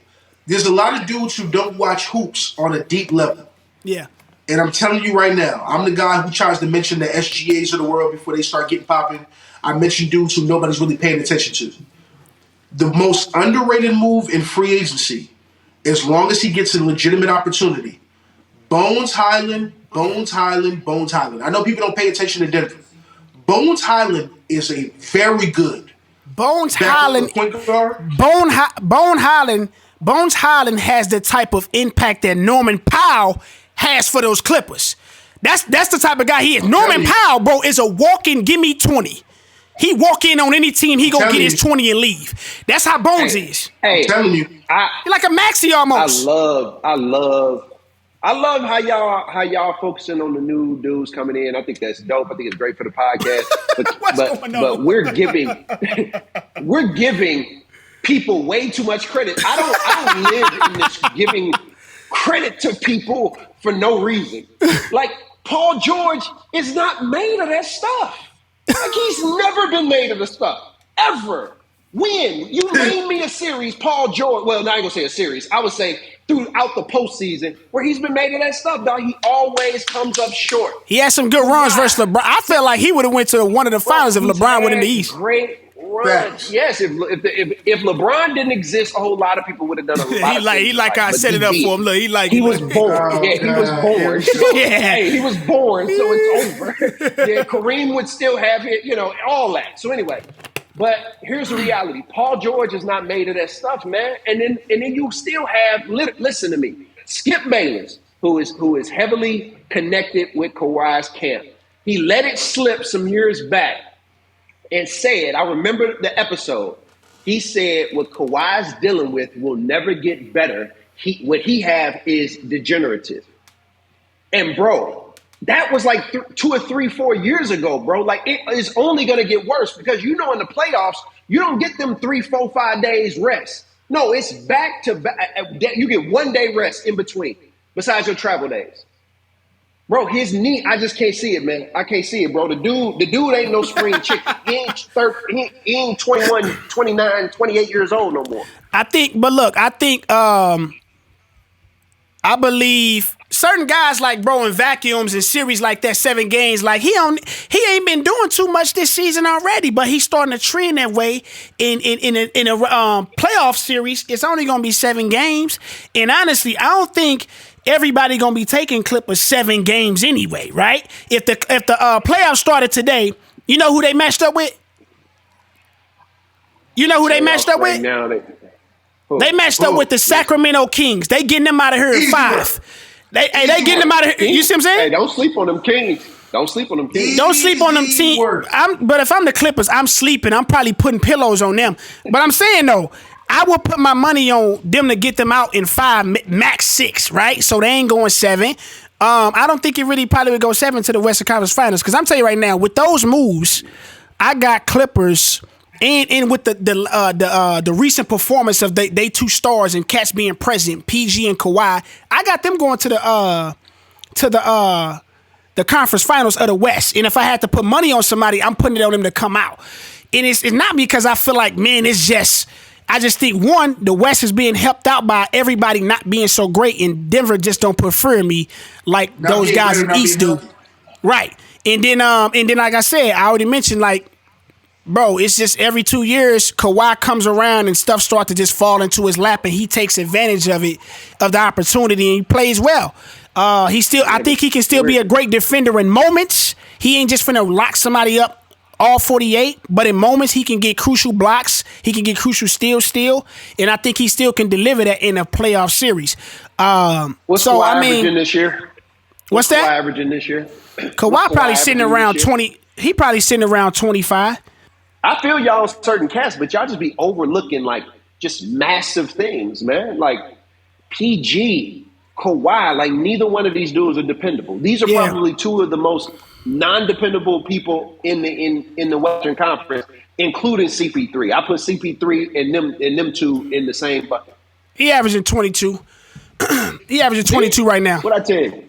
There's a lot of dudes who don't watch hoops on a deep level. Yeah. And I'm telling you right now, I'm the guy who tries to mention the SGAs of the world before they start getting popping. I mention dudes who nobody's really paying attention to. The most underrated move in free agency, as long as he gets a legitimate opportunity, Bones Highland. I know people don't pay attention to Denver. Bones Highland is a very good Bones Highland has the type of impact that Norman Powell has for those Clippers. That's the type of guy he is. Norman Powell, bro, is a walk-in, give me 20. He walk in on any team, he gonna get his 20 and leave. That's how Bones is. Hey, I'm telling you. He's like a Maxey almost. I love how y'all focusing on the new dudes coming in. I think that's dope. I think it's great for the podcast. But we're giving people way too much credit. I don't live in this giving credit to people for no reason. Like Paul George is not made of that stuff. Like he's never been made of the stuff ever. When you name me a series, Paul George. Well, not gonna say a series. I would say throughout the postseason where he's been made of that stuff, dog. He always comes up short. He had some good runs versus LeBron. I felt like he would have went to one of the finals if LeBron went in the East. Great Facts. Yes, if LeBron didn't exist, a whole lot of people would have done a lot of things. He like I but set it up for him. Look, he like he it. was born. Oh, Yeah, he was God. born. So, Yeah. hey, he was born, so it's over. Yeah, Kareem would still have it, all that. So anyway, but here's the reality: Paul George is not made of that stuff, man. And then you still have. Listen to me, Skip Bayless, who is heavily connected with Kawhi's camp. He let it slip some years back and said, I remember the episode, he said what Kawhi's dealing with will never get better. What he have is degenerative. And bro, that was like 2 or 3, 4 years ago, bro. Like it is only going to get worse because in the playoffs, you don't get them 3, 4, 5 days rest. No, it's back to back. You get 1 day rest in between besides your travel days. Bro, his knee, I just can't see it, man. I can't see it, bro. The dude ain't no spring chicken. He ain't 21, 29, 28 years old no more. I believe certain guys like bro in vacuums and series like that 7 games, like he ain't been doing too much this season already, but he's starting to trend that way in a playoff series. It's only gonna be 7 games, and honestly, I don't think everybody gonna be taking Clippers 7 games anyway, right? If the playoffs started today, you know who they matched up with? You know who they matched up with? Now They matched up with the Sacramento Kings. They getting them out of here in 5. They getting them out of here. You see what I'm saying? Hey, don't sleep on them Kings. Don't sleep on them Kings. Don't sleep on them teams. But if I'm the Clippers, I'm sleeping. I'm probably putting pillows on them. But I'm saying though, I would put my money on them to get them out in 5, max 6, right? So they ain't going 7. I don't think it really probably would go 7 to the Western Conference Finals. Because I'm telling you right now, with those moves, I got Clippers and with the recent performance of they 2 stars and cats being present, PG and Kawhi, I got them going to the conference finals of the West. And if I had to put money on somebody, I'm putting it on them to come out. And it's not because I feel like, man, I just think, one, the West is being helped out by everybody not being so great, and Denver just don't prefer me like those guys in East do. Right. And then like I said, I already mentioned, like, bro, it's just every 2 years, Kawhi comes around and stuff starts to just fall into his lap, and he takes advantage of it, of the opportunity, and he plays well. I think he can still be a great defender in moments. He ain't just finna lock somebody up all 48, but in moments he can get crucial blocks. He can get crucial steals, and I think he still can deliver that in a playoff series. What's Kawhi averaging this year? What's that? Kawhi averaging this year? Kawhi probably sitting around 20. He probably sitting around 25. I feel y'all on certain cats, but y'all just be overlooking like just massive things, man. Like PG, Kawhi, like neither one of these dudes are dependable. These are probably 2 of the most non-dependable people in the Western Conference, including CP3. I put CP3 and them 2 in the same bucket. He averaging 22. He averaging 22 right now. What I tell you?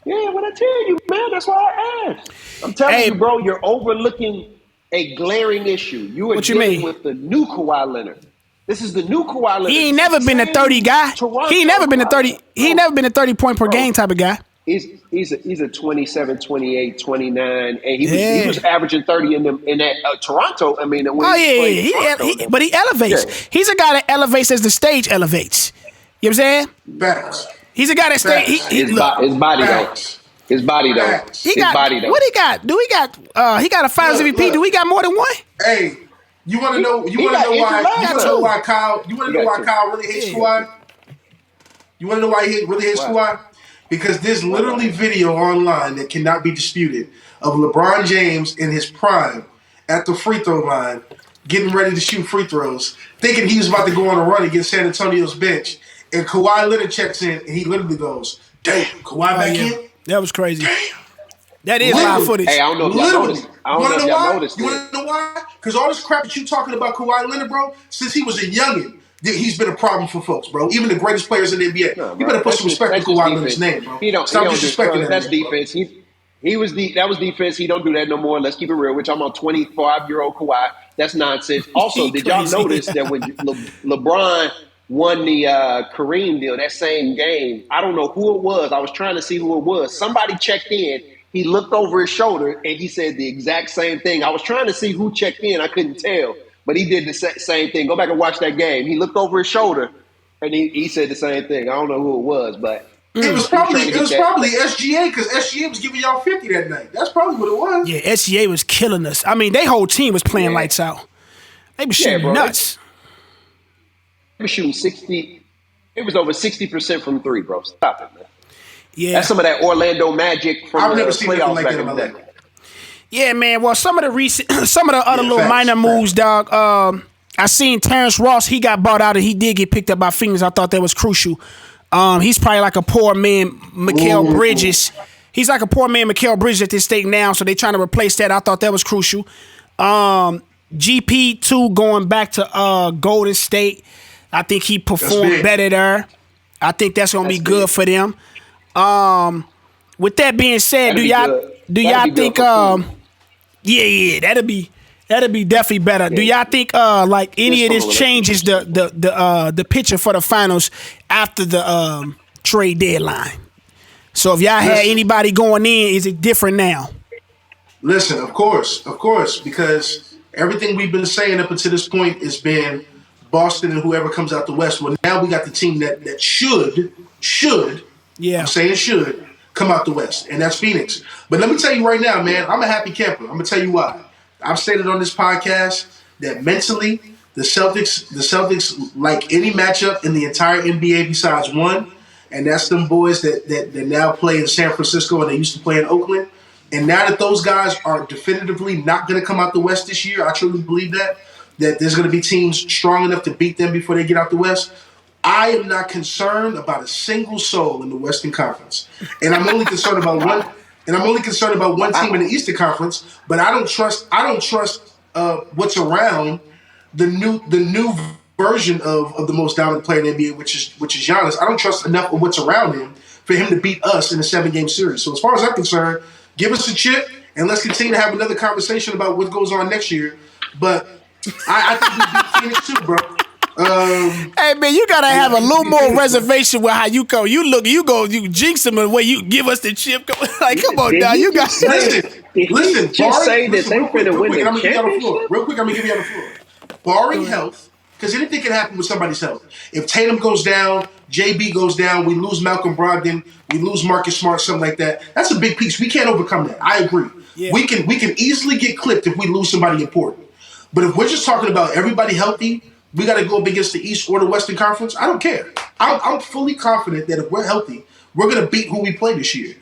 Yeah, what I tell you, man. That's why I asked. I'm telling you, bro. You're overlooking a glaring issue. You are dealing with the new Kawhi Leonard. This is the new Kawhi Leonard. He ain't never been a 30 guy. He ain't never been a 30. He ain't never been a 30 point per game type of guy. He's a 27, 28, 29, and he was averaging 30 in that Toronto. I mean, but he elevates. Yeah. He's a guy that elevates as the stage elevates. You know what I'm saying? Facts. He's a guy that stays. His body though. His body though. What he got? He got a Finals MVP. Do we got more than one? Hey, you want to know? Why Kyle? You want to know why Kyle really hates Kawhi? You want to know why he really hates Kawhi? Because there's literally video online that cannot be disputed of LeBron James in his prime at the free throw line, getting ready to shoot free throws, thinking he was about to go on a run against San Antonio's bench, and Kawhi Leonard checks in, and he literally goes, "Damn, Kawhi back in." That was crazy. Damn. That is live footage. Hey, I don't know if y'all noticed. I don't know if y'all noticed. You want to know why? Because all this crap that you talking about Kawhi Leonard, bro, since he was a youngin', he's been a problem for folks, bro. Even the greatest players in the NBA. No, you better put some respect on Kawhi Leonard's name, bro. Stop disrespecting that. That's defense. That was defense. He don't do that no more. Let's keep it real. We're talking about 25-year-old Kawhi. That's nonsense. Also, did y'all notice that when LeBron won the Kareem deal that same game, I don't know who it was. I was trying to see who it was. Somebody checked in. He looked over his shoulder and he said the exact same thing. I was trying to see who checked in. I couldn't tell. But he did the same thing. Go back and watch that game. He looked over his shoulder and he said the same thing. I don't know who it was, but it was probably SGA because SGA was giving y'all 50 that night. That's probably what it was. Yeah, SGA was killing us. I mean, their whole team was playing lights out. They were shooting nuts. They were shooting 60. It was over 60% from three, bro. Stop it, man. Yeah, that's some of that Orlando Magic from I've the never seen playoffs like back that in the day. Yeah, man. Well, some of the other little minor moves, dog. I seen Terrence Ross. He got bought out and he did get picked up by Phoenix. I thought that was crucial. He's probably like a poor man, Mikal Bridges. He's like a poor man, Mikal Bridges at this state now. So they trying to replace that. I thought that was crucial. GP2 going back to Golden State. I think he performed better there. I think that's gonna be good for them. With that being said, do y'all think? Yeah, that'd be definitely better. Yeah. Do y'all think like any of this changes the picture for the finals after the trade deadline? So if y'all had anybody going in, is it different now? Listen, of course, because everything we've been saying up until this point has been Boston and whoever comes out the West. Well, now we got the team that should, I'm saying should, come out the West, and that's Phoenix. But let me tell you right now, man, I'm a happy camper. I'm going to tell you why. I've stated on this podcast that mentally, the Celtics, like any matchup in the entire NBA besides one, and that's them boys that now play in San Francisco and they used to play in Oakland. And now that those guys are definitively not going to come out the West this year, I truly believe that there's going to be teams strong enough to beat them before they get out the West. I am not concerned about a single soul in the Western Conference, and I'm only concerned about one. And I'm only concerned about one team in the Eastern Conference. But I don't trust what's around the new version of the most dominant player in the NBA, which is Giannis. I don't trust enough of what's around him for him to beat us in a 7-game series. So as far as I'm concerned, give us a chip and let's continue to have another conversation about what goes on next year. But I think we beat Phoenix too, bro. Hey man, you gotta have a little more reservation with how you go. You jinx them the way you give us the chip. Like, come on, dog. You got listen. Just say that they finna win the championship. Real quick, I'm gonna give you on the floor. Barring health, because anything can happen with somebody's health. If Tatum goes down, JB goes down, we lose Malcolm Brogdon, we lose Marcus Smart, something like that. That's a big piece. We can't overcome that. I agree. Yeah. We can easily get clipped if we lose somebody important. But if we're just talking about everybody healthy, we got to go up against the East or the Western Conference. I don't care. I'm fully confident that if we're healthy, we're going to beat who we play this year.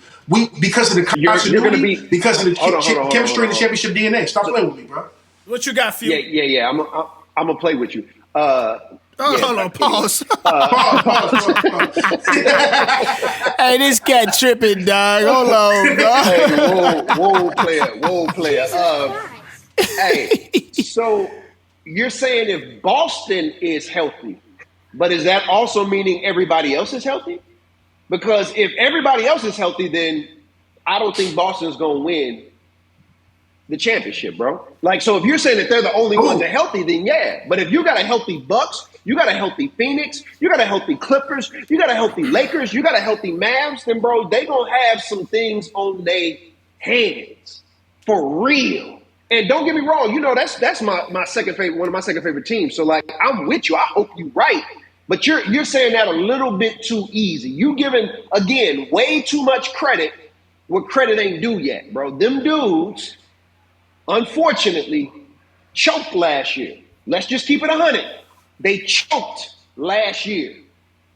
Because of the continuity, because of the chemistry and the championship DNA. Stop playing with me, bro. What you got, Phil? Yeah. I'm gonna play with you. Hold on, pause. Pause. Hey, this cat tripping, dog. Hold on, dog. Hey, whoa, player. Hey, so. You're saying if Boston is healthy, but is that also meaning everybody else is healthy? Because if everybody else is healthy, then I don't think Boston's going to win the championship, bro. Like, so if you're saying that they're the only ones that are healthy, then yeah. But if you got a healthy Bucks, you got a healthy Phoenix, you got a healthy Clippers, you got a healthy Lakers, you got a healthy Mavs, then, bro, they going to have some things on their hands for real. And don't get me wrong, you know, that's my second favorite, one of my second favorite teams. So, like, I'm with you. I hope you're right. But you're saying that a little bit too easy. You giving, again, way too much credit where credit ain't due yet, bro. Them dudes, unfortunately, choked last year. Let's just keep it 100. They choked last year.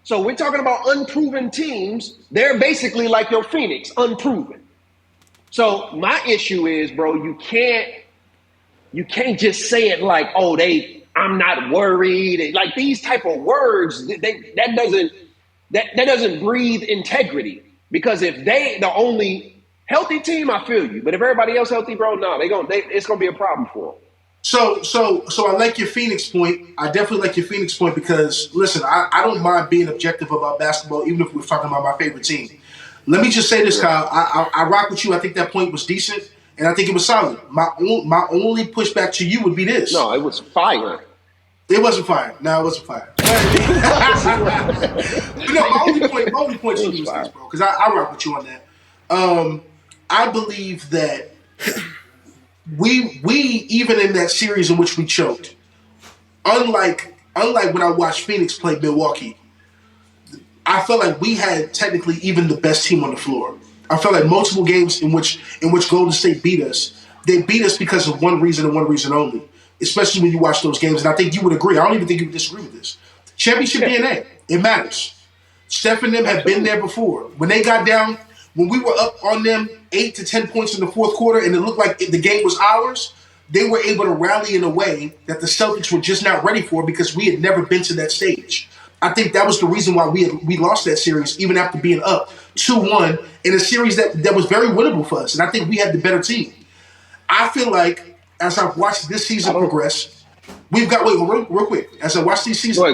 So we're talking about unproven teams. They're basically like your Phoenix, unproven. So my issue is, bro, you can't just say it like, oh, I'm not worried. Like these type of words, that doesn't breathe integrity. Because if they the only healthy team, I feel you. But if everybody else healthy, bro, no, it's gonna be a problem for them. So I like your Phoenix point. I definitely like your Phoenix point because listen, I don't mind being objective about basketball, even if we're talking about my favorite team. Let me just say this, Kyle. I rock with you. I think that point was decent, and I think it was solid. My only pushback to you would be this. No, it was fire. It wasn't fire. No, it wasn't fire. But no, my only point to you was this, bro, because I rock with you on that. I believe that we even in that series in which we choked, unlike when I watched Phoenix play Milwaukee, I felt like we had technically even the best team on the floor. I felt like multiple games in which Golden State beat us, they beat us because of one reason and one reason only. Especially when you watch those games, and I think you would agree. I don't even think you would disagree with this. Championship DNA, it matters. Steph and them have been there before. When they got down, when we were up on them 8 to 10 points in the fourth quarter, and it looked like the game was ours, they were able to rally in a way that the Celtics were just not ready for because we had never been to that stage. I think that was the reason why we lost that series, even after being up 2-1 in a series that was very winnable for us. And I think we had the better team. I feel like as I've watched this season progress, we've got real quick. As I watch this season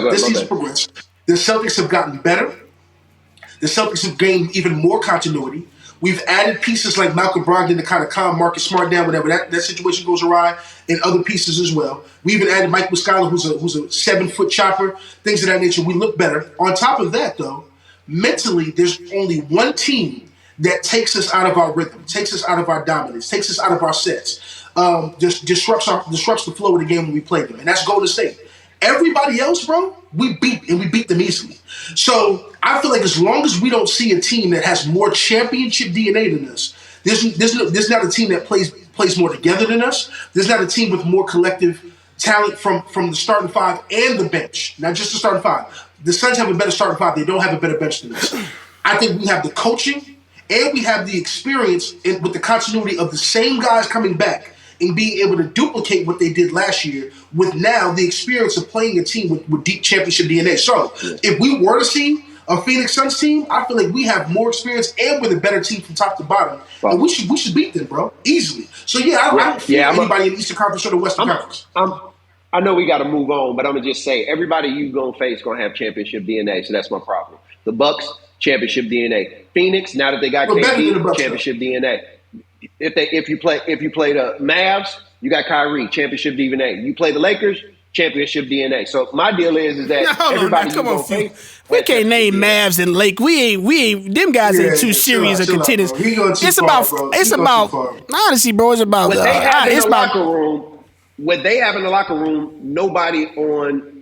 progress, the Celtics have gotten better. The Celtics have gained even more continuity. We've added pieces like Malcolm Brogdon to kind of calm Marcus Smart down whenever that situation goes awry, and other pieces as well. We even added Mike Muscala, who's a 7-foot chopper, things of that nature. We look better. On top of that, though, mentally, there's only one team that takes us out of our rhythm, takes us out of our dominance, takes us out of our sets, just disrupts the flow of the game when we play them, and that's Golden State. Everybody else, bro, we beat them easily. So I feel like as long as we don't see a team that has more championship DNA than us, there's not a team that plays more together than us. There's not a team with more collective talent from the starting five and the bench, not just the starting five. The Suns have a better starting five. They don't have a better bench than us. I think we have the coaching and we have the experience with the continuity of the same guys coming back and being able to duplicate what they did last year with now the experience of playing a team with deep championship DNA. So if we were to see a Phoenix Suns team, I feel like we have more experience and we're the better team from top to bottom. And we should beat them, bro, easily. So I don't fear anybody in the Eastern Conference or the Western Conference. I know we got to move on, but I'm going to just say everybody you going to face going to have championship DNA, so that's my problem. The Bucks, championship DNA. Phoenix, now that they got KD, championship DNA. If you play the Mavs, you got Kyrie, championship DNA. You play the Lakers, championship DNA. So my deal is that everybody come on, we can't name Mavs and Lake. We ain't them guys ain't too serious of contenders. It's about honestly, bro. It's about what they have in the locker room, nobody on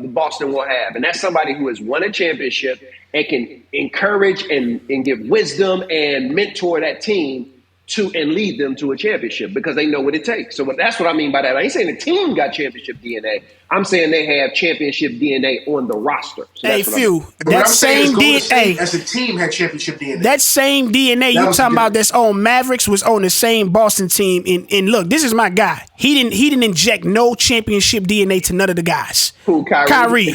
the Boston will have. And that's somebody who has won a championship and can encourage and give wisdom and mentor that team and lead them to a championship because they know what it takes. So that's what I mean by that. I ain't saying the team got championship DNA. I'm saying they have championship DNA on the roster. So hey, Phil, that same DNA as a team had championship DNA. That same DNA you talking about that's on Mavericks was on the same Boston team. And look, this is my guy. He didn't inject no championship DNA to none of the guys. Who, Kyrie?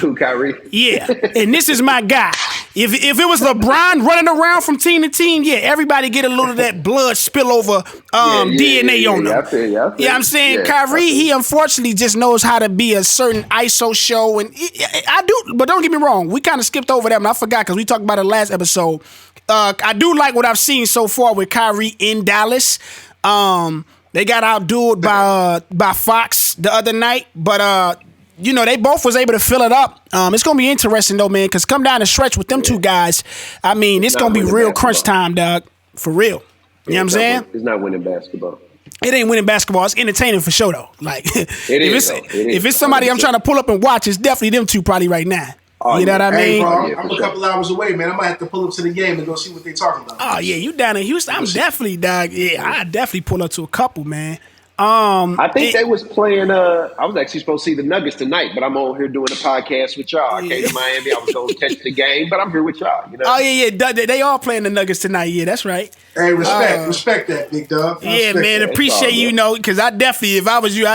Yeah, and this is my guy. If it was LeBron running around from team to team, everybody get a little of that blood spillover DNA on them. I feel you. I'm saying Kyrie, he unfortunately just knows how to be a certain ISO show, and I do. But don't get me wrong, we kind of skipped over that, and I forgot because we talked about it last episode. I do like what I've seen so far with Kyrie in Dallas. They got outdueled by Fox the other night, but they both was able to fill it up. It's going to be interesting, though, man, because come down the stretch with them two guys, I mean, it's going to be real crunch time, dog, for real. You know what I'm saying? It's not winning basketball. It ain't winning basketball. It's entertaining for sure, though. Like, if it's somebody 100%. I'm trying to pull up and watch, it's definitely them two probably right now. You know what I mean? Hey, bro, I'm a couple hours away, man. I might have to pull up to the game and go see what they talking about. Oh, yeah, you down in Houston? I'm definitely, dog. Yeah, I definitely pull up to a couple, man. I think they was playing. I was actually supposed to see the Nuggets tonight, but I'm on here doing a podcast with y'all. I came to Miami. I was going to catch the game, but I'm here with y'all. You know? Oh yeah. They all playing the Nuggets tonight. Yeah, that's right. Hey, respect that, big dog. Yeah, man. Appreciate because I definitely, if I was you,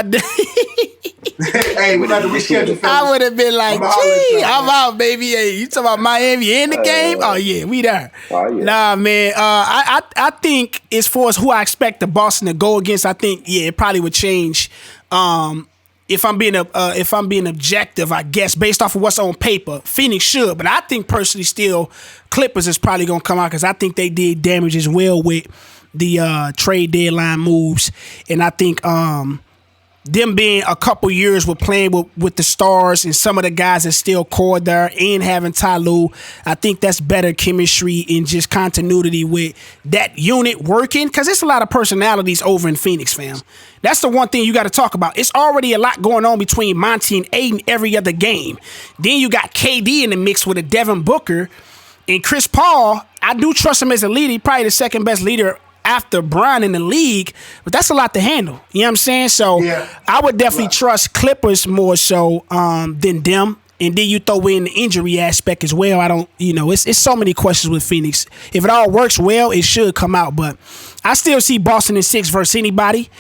hey, we got to reschedule. I would have been like, gee, I'm out, baby. Hey, you talking about Miami in the game? Oh yeah, we there. Nah, man. I think as far as who I expect the Boston to go against, I think it probably would change. If I'm being objective, I guess based off of what's on paper, Phoenix should, but I think personally, still Clippers is probably gonna come out because I think they did damage as well with the trade deadline moves, and I think them being a couple years with playing with the stars and some of the guys that still core there and having Ty Lue, I think that's better chemistry and just continuity with that unit working, because it's a lot of personalities over in Phoenix, fam. That's the one thing you got to talk about. It's already a lot going on between Monty and Aiden every other game. Then you got KD in the mix with a Devin Booker and Chris Paul. I do trust him as a leader. He's probably the second best leader after Bron in the league, but that's a lot to handle. You know what I'm saying? So I would definitely trust Clippers more so than them. And then you throw in the injury aspect as well. I don't, it's so many questions with Phoenix. If it all works well, it should come out. But I still see Boston in 6 versus anybody.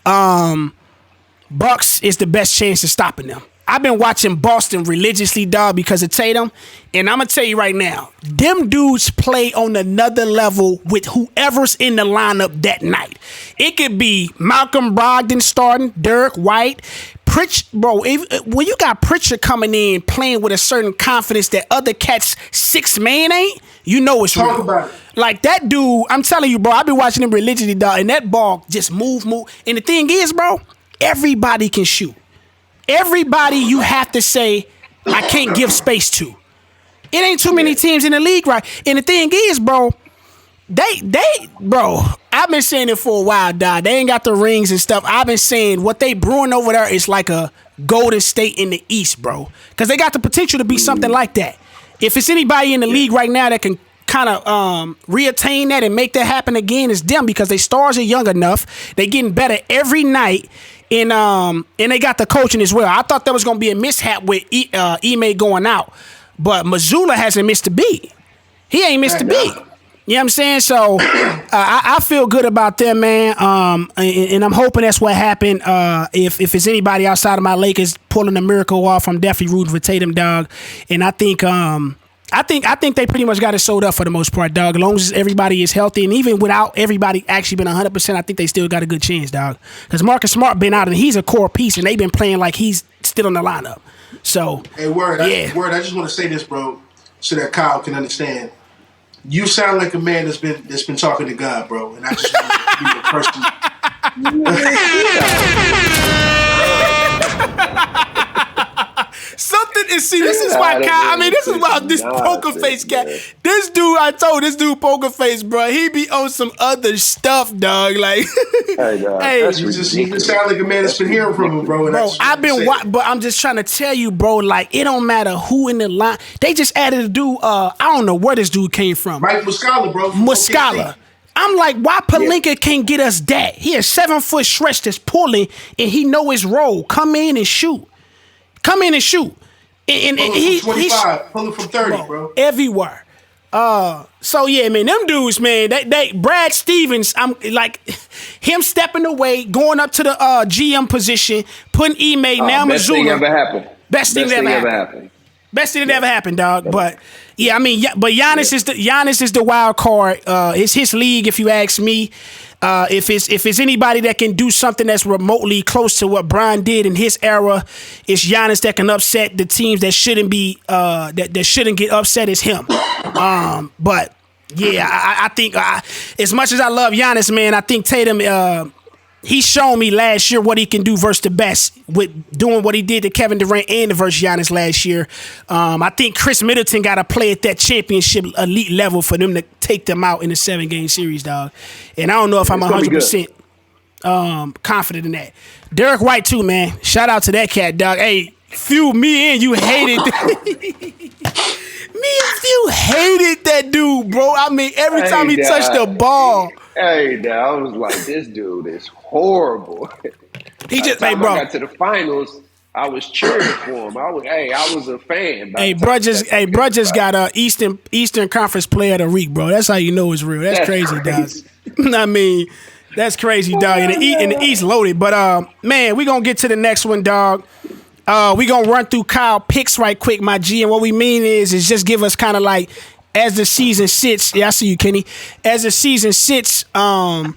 Bucks is the best chance of stopping them. I've been watching Boston religiously, dog, because of Tatum. And I'm going to tell you right now, them dudes play on another level with whoever's in the lineup that night. It could be Malcolm Brogdon starting, Derek White, when you got Pritchard coming in playing with a certain confidence that other cats 6-man ain't, you know it's Talk real. about it. Like that dude, I'm telling you, bro, I've been watching him religiously, dog, and that ball just move. And the thing is, bro, everybody can shoot. Everybody you have to say, I can't give space to. It ain't too many teams in the league, right? And the thing is, bro, bro, I've been saying it for a while, dog. They ain't got the rings and stuff. I've been saying what they brewing over there is like a Golden State in the East, bro. Because they got the potential to be something like that. If it's anybody in the league right now that can kind of reattain that and make that happen again, it's them, because they stars are young enough. They getting better every night. And they got the coaching as well. I thought there was going to be a mishap with Ime going out. But Mazzulla hasn't missed a beat. He ain't missed a beat. You know what I'm saying? So I feel good about them, man. And I'm hoping that's what happened. If it's anybody outside of my Lakers pulling a miracle off, I'm definitely rooting for Tatum, dog. And I think they pretty much got it sold up for the most part, dog. As long as everybody is healthy, and even without everybody actually been 100%, I think they still got a good chance, dog. Because Marcus Smart been out, and he's a core piece, and they've been playing like he's still in the lineup. So, hey, Word, I just want to say this, bro, so that Kyle can understand. You sound like a man that's been talking to God, bro, and I just want to be a person. Something is, see, this is why Kyle, this is why this poker face cat, this dude poker face, bro, he be on some other stuff, dog. Like, hey, you just sound like a man that's been hearing from him, bro. And bro, but I'm just trying to tell you, bro, like, it don't matter who in the line. They just added a dude, I don't know where this dude came from. Mike Muscala, bro. Muscala. I'm like, why Pelinka can't get us that? He a 7-foot stretch that's pulling, and he know his role. Come in and shoot. And he's 25, pulling from 30, bro. Everywhere. So yeah, man, them dudes, man, they Brad Stevens, I'm like him stepping away, going up to the GM position, putting Ime now Mazzulla. Best thing ever happened. Best thing that ever happened. Best thing that ever happened, dog. But yeah, but Giannis is the wild card. It's his league, if you ask me. If it's anybody that can do something that's remotely close to what Brian did in his era, it's Giannis that can upset the teams that shouldn't be that shouldn't get upset. Is him. But yeah, I think as much as I love Giannis, man, I think Tatum. He's shown me last year what he can do versus the best with doing what he did to Kevin Durant and versus Giannis last year. I think Chris Middleton got to play at that championship elite level for them to take them out in a 7-game series, dog. And I don't know if I'm 100% confident in that. Derek White too, man. Shout out to that cat, dog. Hey, me and you hated that dude, bro. Every time he touched the ball. Hey, I was like, this dude is horrible. He just, I got to the finals, I was cheering for him. I was a fan. Bro just got a Eastern Conference Player of the Week, bro. That's how you know it's real. That's crazy, dog. That's crazy, dog. In the East loaded. But man, we gonna get to the next one, dog. We gonna run through Kyle picks right quick, my G. And what we mean is just give us kind of like, as the season sits, I see you, Kenny. As the season sits, kind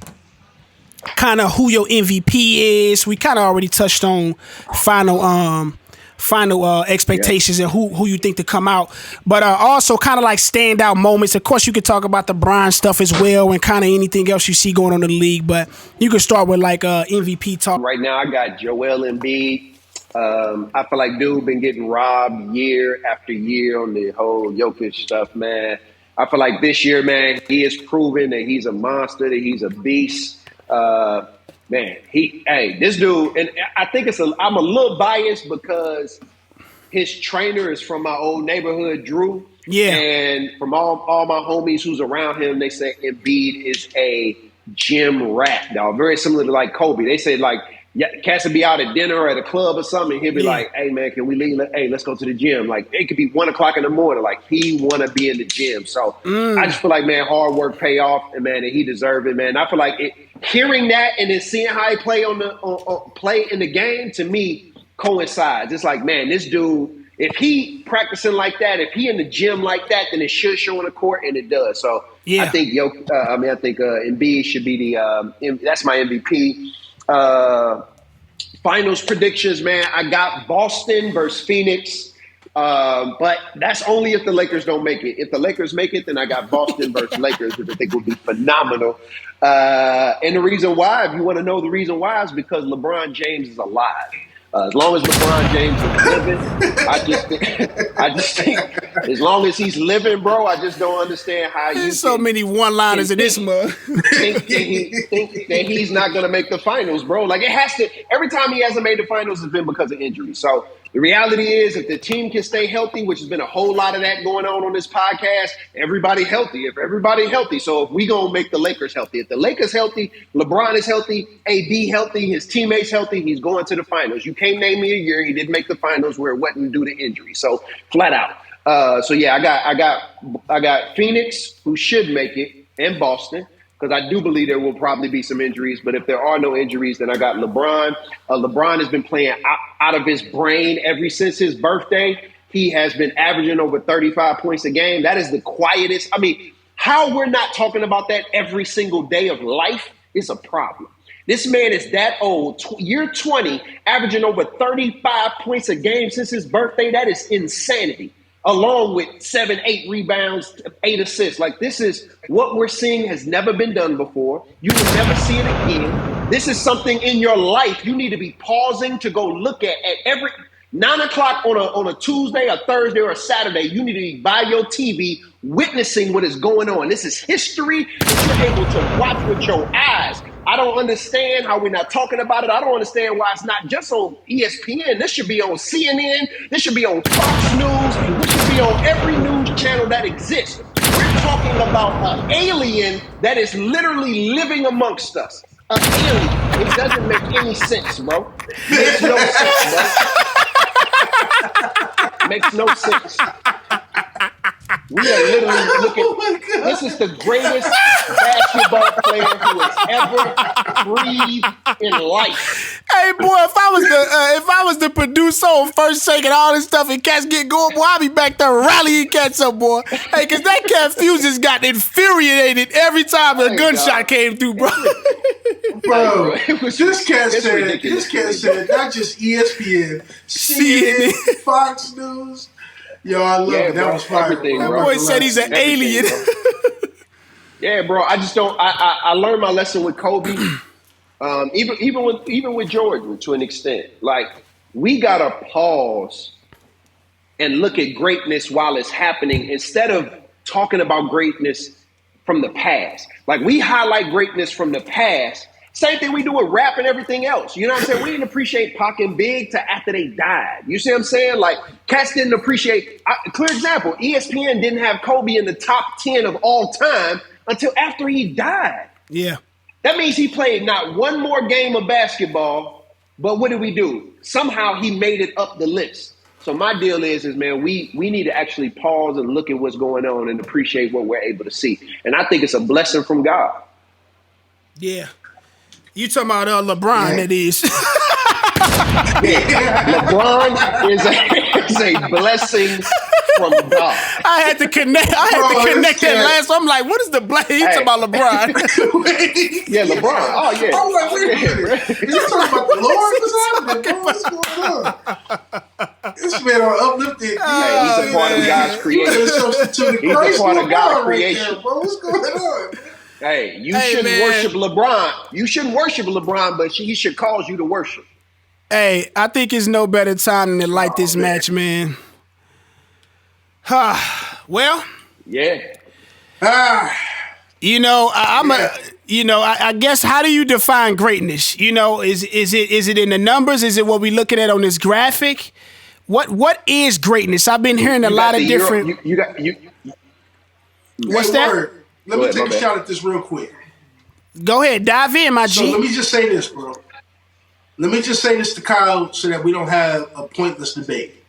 of who your MVP is. We kind of already touched on final final expectations and who you think to come out. But also kind of like standout moments. Of course, you could talk about the Bron stuff as well and kind of anything else you see going on in the league. But you could start with like MVP talk. Right now, I got Joel Embiid. I feel like dude been getting robbed year after year on the whole Jokic stuff, man. I feel like this year, man, he has proven that he's a monster, that he's a beast. Man, this dude, and I think I'm a little biased because his trainer is from my old neighborhood, Drew. Yeah. And from all my homies who's around him, they say Embiid is a gym rat, dog. Very similar to like Kobe. They say like, yeah, cats would be out at dinner or at a club or something. And he'll be like, hey, man, can we leave? Hey, let's go to the gym. Like, it could be 1 o'clock in the morning. Like, he want to be in the gym. So I just feel like, man, hard work pay off. And, man, that he deserve it, man. I feel like hearing that and then seeing how he play play in the game, to me, coincides. It's like, man, this dude, if he practicing like that, if he in the gym like that, then it should show on the court, and it does. So I think Embiid should be that's my MVP. Finals predictions, man. I got Boston versus Phoenix, but that's only if the Lakers don't make it. If the Lakers make it, then I got Boston versus Lakers, which I think will be phenomenal. And the reason why, if you want to know the reason why, is because LeBron James is alive. As long as LeBron James is living, I just think as long as he's living, bro, I just don't understand how There's so many one-liners in this mug. think that he's not going to make the finals, bro. Like, it has to. Every time he hasn't made the finals, it's been because of injury. So the reality is, if the team can stay healthy, which has been a whole lot of that going on this podcast, everybody healthy. If everybody healthy, so if we gonna make the Lakers healthy, if the Lakers healthy, LeBron is healthy, AD healthy, his teammates healthy, he's going to the finals. You can't name me a year he didn't make the finals where it wasn't due to injury. So flat out. So yeah, I got Phoenix, who should make it, and Boston, because I do believe there will probably be some injuries. But if there are no injuries, then I got LeBron. LeBron has been playing out of his brain ever since his birthday. He has been averaging over 35 points a game. That is the quietest. I mean, how we're not talking about that every single day of life is a problem. This man is that old, year 20, averaging over 35 points a game since his birthday. That is insanity. Along with 7, 8 rebounds, 8 assists. Like, this is what we're seeing has never been done before. You will never see it again. This is something in your life you need to be pausing to go look at every 9 o'clock on a Tuesday, a Thursday, or a Saturday. You need to be by your TV witnessing what is going on. This is history that you're able to watch with your eyes. I don't understand how we're not talking about it. I don't understand why it's not just on ESPN. This should be on CNN. This should be on Fox News. This should be on every news channel that exists. We're talking about an alien that is literally living amongst us. An alien. It doesn't make any sense, bro. Makes no sense, bro. Makes no sense. We are literally looking. This is the greatest basketball player who has ever breathed in life. Hey, boy, if I was the producer on First Take and all this stuff and cats get going, boy, I'll be back there rallying cats up, boy. Hey, because that cat Fuse just got infuriated every time a gunshot came through, bro. Bro, this cat said not just ESPN, CNN, Fox News. Yo, I love it. That was fire. That boy said he's an alien. Yeah, bro. I just don't. I learned my lesson with Kobe. Even with Jordan to an extent. Like, we gotta pause and look at greatness while it's happening instead of talking about greatness from the past. Like, we highlight greatness from the past. Same thing we do with rap and everything else. You know what I'm saying? We didn't appreciate Pac and Big till after they died. You see what I'm saying? Like, cats didn't appreciate. Clear example, ESPN didn't have Kobe in the top 10 of all time until after he died. Yeah. That means he played not one more game of basketball, but what did we do? Somehow he made it up the list. So my deal is man, we need to actually pause and look at what's going on and appreciate what we're able to see. And I think it's a blessing from God. Yeah. You talking about LeBron, that is. LeBron is a blessing from God. I had to connect that last one. I'm like, what is the blessing? You talking about LeBron. Yeah, LeBron. Oh, yeah. I'm like, wait a minute. You talking about the Lord? What's happening? What's going on? This man on uplifting. Hey, he's a part of God's creation. Substituted He's Christ a part of God's right creation. there, bro. What's going on? Hey, you shouldn't worship LeBron. You shouldn't worship LeBron, but he should cause you to worship. Hey, I think it's no better time than to light this match, man. Well, yeah. You know, I guess, how do you define greatness? You know, is it in the numbers? Is it what we looking at on this graphic? What is greatness? I've been hearing a lot of different. What's that? Word. Let me take a shot at this real quick. Go ahead, dive in, my G. So let me just say this, bro. Let me just say this to Kyle so that we don't have a pointless debate.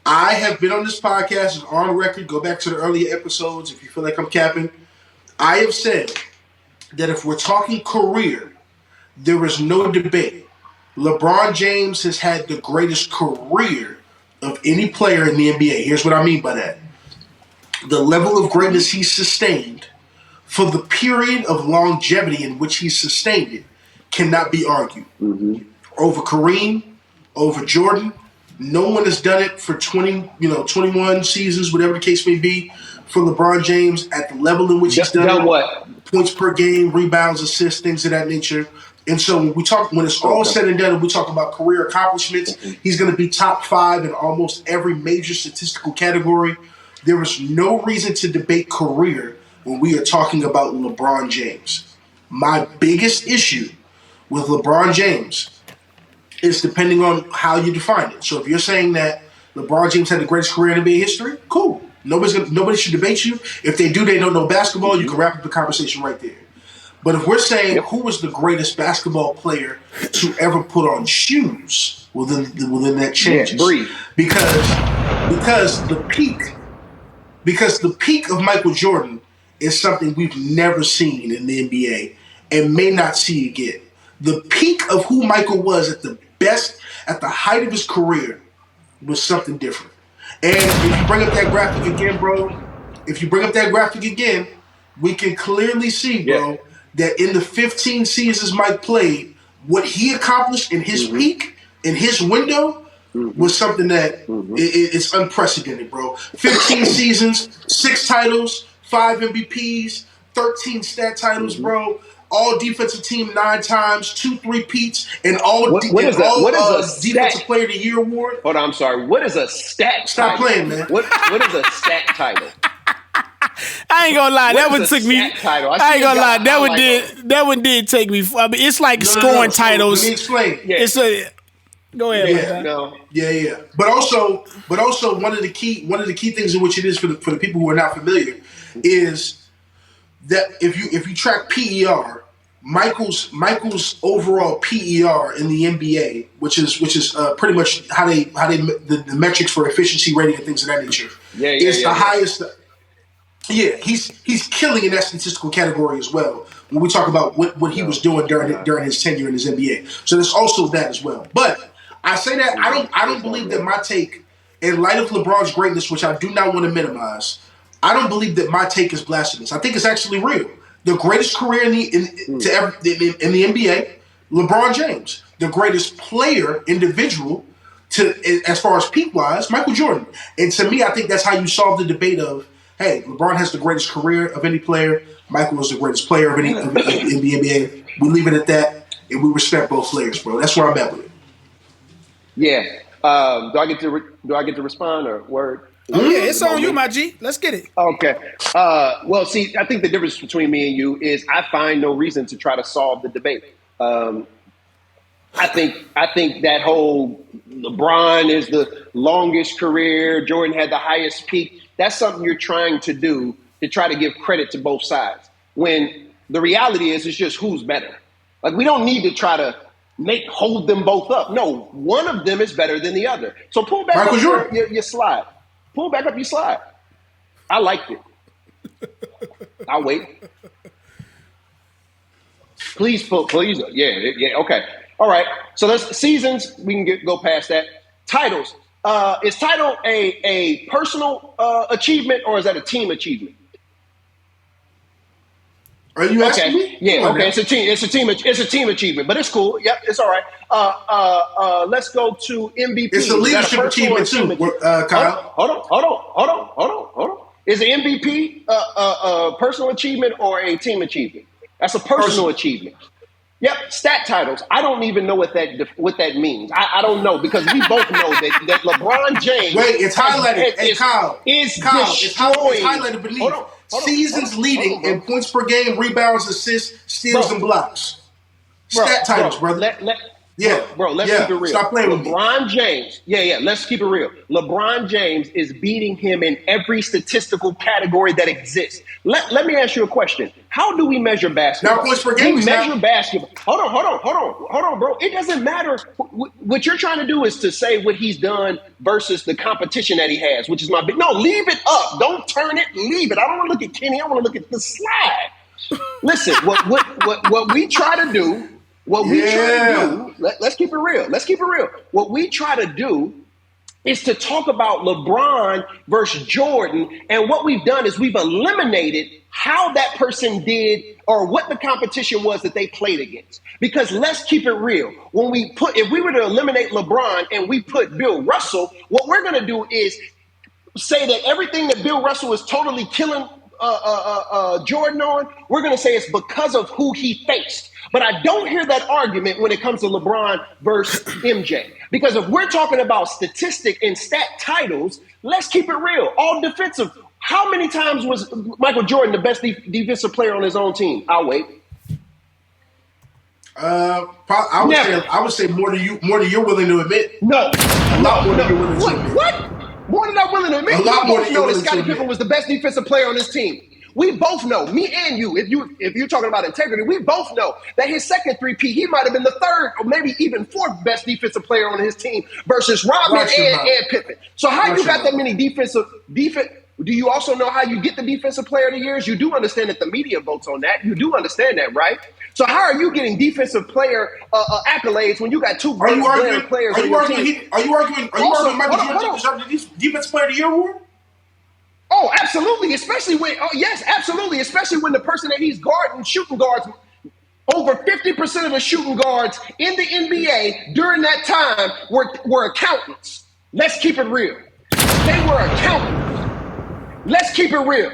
I have been on this podcast, it's on record. Go back to the earlier episodes if you feel like I'm capping. I have said that if we're talking career, there is no debate. LeBron James has had the greatest career of any player in the NBA. Here's what I mean by that. The level of greatness he sustained for the period of longevity in which he sustained it cannot be argued. Mm-hmm. Over Kareem, over Jordan, no one has done it for 21 seasons, whatever the case may be, for LeBron James at the level in which he's done it. What? Points per game, rebounds, assists, things of that nature. And so when it's all said and done and we talk about career accomplishments, he's going to be top 5 in almost every major statistical category. There is no reason to debate career when we are talking about LeBron James. My biggest issue with LeBron James is depending on how you define it. So if you're saying that LeBron James had the greatest career in NBA history, cool. Nobody should debate you. If they do, they don't know basketball. You can wrap up the conversation right there. But if we're saying who was the greatest basketball player to ever put on shoes, well then that changes. Because the peak of Michael Jordan is something we've never seen in the NBA and may not see again. The peak of who Michael was at the best, at the height of his career, was something different. And if you bring up that graphic again, bro, we can clearly see, bro, that in the 15 seasons Mike played, what he accomplished in his peak, in his window, was something that it's unprecedented, bro. 15 seasons, 6 titles, 5 MVPs, 13 stat titles, bro. All defensive team 9 times, 2 3-peats, and all defensive player of the year award. Hold on, I'm sorry. What is a stat? Stop playing, man. What is a stat title? I ain't gonna lie, that one took me. I ain't gonna lie, that one did take me. I mean, it's like scoring titles. Let me explain. Yeah. It's a. Go ahead. Yeah. But also, one of the key things in which it is for the people who are not familiar is that if you track PER, Michael's overall PER in the NBA, which is pretty much how they the metrics for efficiency rating and things of that nature, is the highest. Yeah, he's killing in that statistical category as well. When we talk about what he was doing during his tenure in his NBA, so there's also that as well. But I say that I don't believe that my take, in light of LeBron's greatness, which I do not want to minimize, I don't believe that my take is blasphemous. I think it's actually real. The greatest career in the NBA, LeBron James. The greatest player, individual, as far as peak wise, Michael Jordan. And to me, I think that's how you solve the debate of, hey, LeBron has the greatest career of any player. Michael is the greatest player of in the NBA. We leave it at that, and we respect both players, bro. That's where I'm at with it. Yeah. Do I get to respond or word? Oh yeah, it's on you, my G. Let's get it. Okay. Well, see, I think the difference between me and you is I find no reason to try to solve the debate. I think that whole LeBron is the longest career, Jordan had the highest peak. That's something you're trying to do to try to give credit to both sides. When the reality is, it's just who's better. Like, we don't need to try to hold them both up. No, one of them is better than the other. So pull back up your slide. Pull back up your slide. I liked it. I'll wait. Please. Yeah. Okay. All right. So there's seasons. We can go past that. Titles. Is title a personal achievement or is that a team achievement? Are you asking me? Yeah, okay. It's a team. It's a team achievement, but it's cool. Yep, it's all right. Let's go to MVP. It's a leadership achievement too, Kyle. Hold on. Is an MVP a personal achievement or a team achievement? That's a personal achievement. Yep, stat titles. I don't even know what that means. I don't know because we both know that LeBron James. Wait, it's highlighted. Kyle, it's highlighted beneath. Seasons leading in points per game, rebounds, assists, steals, and blocks. Stat titles, brother. Bro, let's keep it real. Stop playing with LeBron James. Let's keep it real. LeBron James is beating him in every statistical category that exists. Let me ask you a question. How do we measure basketball? Now points per game. We measure basketball. Hold on, bro. It doesn't matter. What you're trying to do is to say what he's done versus the competition that he has, which is my big. No, leave it up. Don't turn it. Leave it. I don't want to look at Kenny. I want to look at the slide. Listen, what we try to do. Let's keep it real. What we try to do is to talk about LeBron versus Jordan. And what we've done is we've eliminated how that person did or what the competition was that they played against. Because let's keep it real. If we were to eliminate LeBron and we put Bill Russell, what we're going to do is say that everything that Bill Russell is totally killing Jordan on, we're going to say it's because of who he faced. But I don't hear that argument when it comes to LeBron versus MJ. Because if we're talking about statistic and stat titles, let's keep it real. All defensive. How many times was Michael Jordan the best defensive player on his own team? I'll wait. I would say more than you're willing to admit. No. A lot more than you're willing to admit. What? More than I'm willing to admit. A lot more than you're willing to Scottie admit. Pippen was the best defensive player on his team. We both know, me and you, if you're talking about integrity, we both know that his second three-peat, he might have been the third or maybe even fourth best defensive player on his team versus Rodman and Pippen. So how you got that many defense? Do you also know how you get the defensive player of the years? You do understand that the media votes on that. You do understand that, right? So how are you getting defensive player accolades when you got two great players on your team? Are you arguing Michael Jordan deserved the defensive player of the year award? Oh, absolutely. Especially when the person that he's guarding, shooting guards, over 50% of the shooting guards in the NBA during that time were accountants. Let's keep it real. They were accountants. Let's keep it real.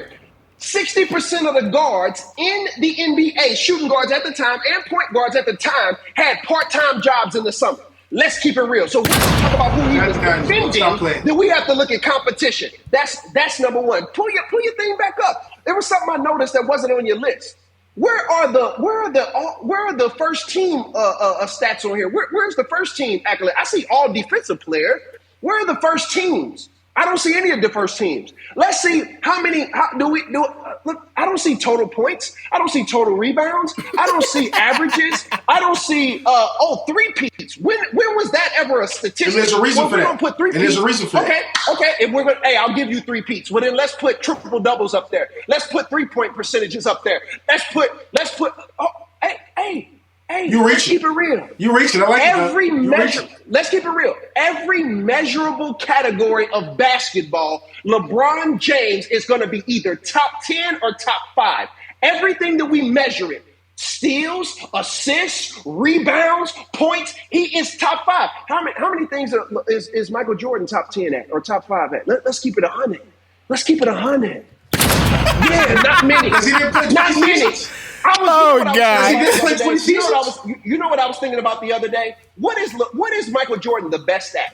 60% of the guards in the NBA, shooting guards at the time and point guards at the time, had part-time jobs in the summer. Let's keep it real. So when we talk about who he was defending, then we have to look at competition. That's number one. Pull your thing back up. There was something I noticed that wasn't on your list. Where are the first team stats on here? Where's the first team accolade? I see all defensive players. Where are the first teams? I don't see any of the first teams. Let's see look, I don't see total points. I don't see total rebounds. I don't see averages. I don't see three-peats. When was that ever a statistic? And there's a reason for that. And there's a reason for that. Okay. If we're I'll give you three-peats. Well, then let's put triple doubles up there. Let's put 3-point percentages up there. Let's put. Hey. You reaching? Let's keep it real. You reaching? I like it. Let's keep it real. Every measurable category of basketball, LeBron James is going to be either top 10 or top 5. Everything that we measure it, steals, assists, rebounds, points, he is top 5. How many things is Michael Jordan top 10 at or top 5 at? Let's keep it 100. Let's keep it 100. Yeah, not many. Not many. You know what I was thinking about the other day? What is Michael Jordan the best at?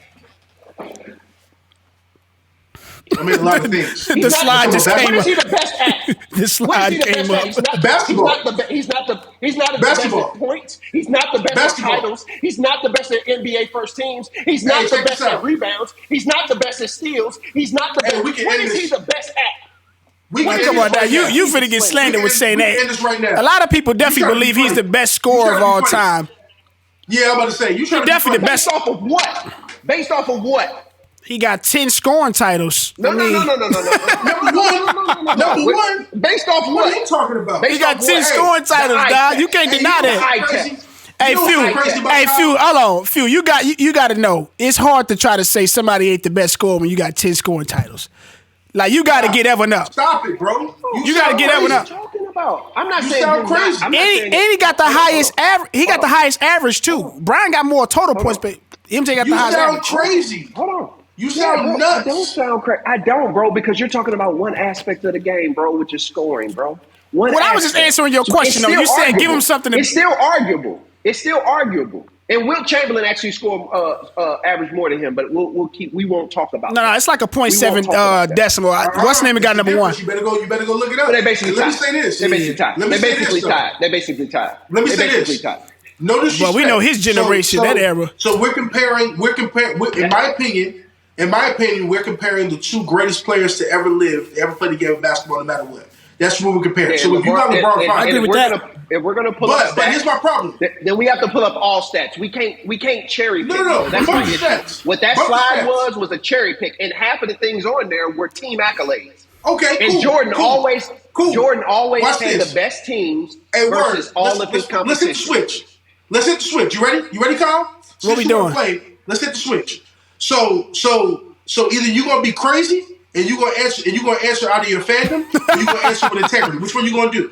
I mean, a lot of things. The slide just came up. What is he the best at? The slide came up. Basketball. He's not the best at points. He's not the best at titles. He's not the best at NBA first teams. He's not the best at rebounds. He's not the best at steals. He's not the best. What is he the best at? Come on now, you finna get slandered with saying that. Right now. A lot of people definitely believe he's the best scorer of all time. Yeah, I'm about to say he's definitely the best. Based off of what? Based off of what? He got 10 scoring titles. No. Number one. Based off what? What are you talking about? He got 10 scoring titles, dog. You can't deny that. Hey, Few, hold on. Few, you got to know. It's hard to try to say somebody ain't the best scorer when you got 10 scoring titles. Like you got to get Evan up. Stop it, bro. You got to get Evan up. Talking about? I'm not You saying sound crazy. And he got the highest average. He got the highest average too. Brian got more total points, but MJ got the You highest sound average. crazy. Hold on. You sound bro, nuts. I don't sound crazy. I don't, bro, because you're talking about one aspect of the game, bro, which is scoring, bro. Well, I was just answering your question, though. You said give him something to. It's still arguable. It's still arguable. And Wilt Chamberlain actually scored average more than him, but we won't talk about No, it's like a 0.7 decimal. What's the name? Got number one. You better go look it up. But they basically Let tied. me say this. They basically tied. Let me They say basically this, tied. They basically tied. Let me They say basically this. tied. No disrespect. Well, we know his generation, that era. So we're comparing. In my opinion, we're comparing the two greatest players to ever live, to ever play the game of basketball, no matter what. That's what we're comparing. So if you got LeBron, fine. I agree with that. If we're gonna pull up stats, but here's my problem. Then we have to pull up all stats. We can't cherry pick. No. That's my issue. Stats. What that Bunch of slide stats. was a cherry pick, and half of the things on there were team accolades. Okay, cool. And Jordan always Watch had this. the best teams Hey, versus all of his competition. Let's hit the switch. You ready? You ready, Kyle? What we doing? Let's hit the switch. So either you gonna be crazy and you gonna answer out of your fandom, or you gonna answer with integrity. Which one you gonna do?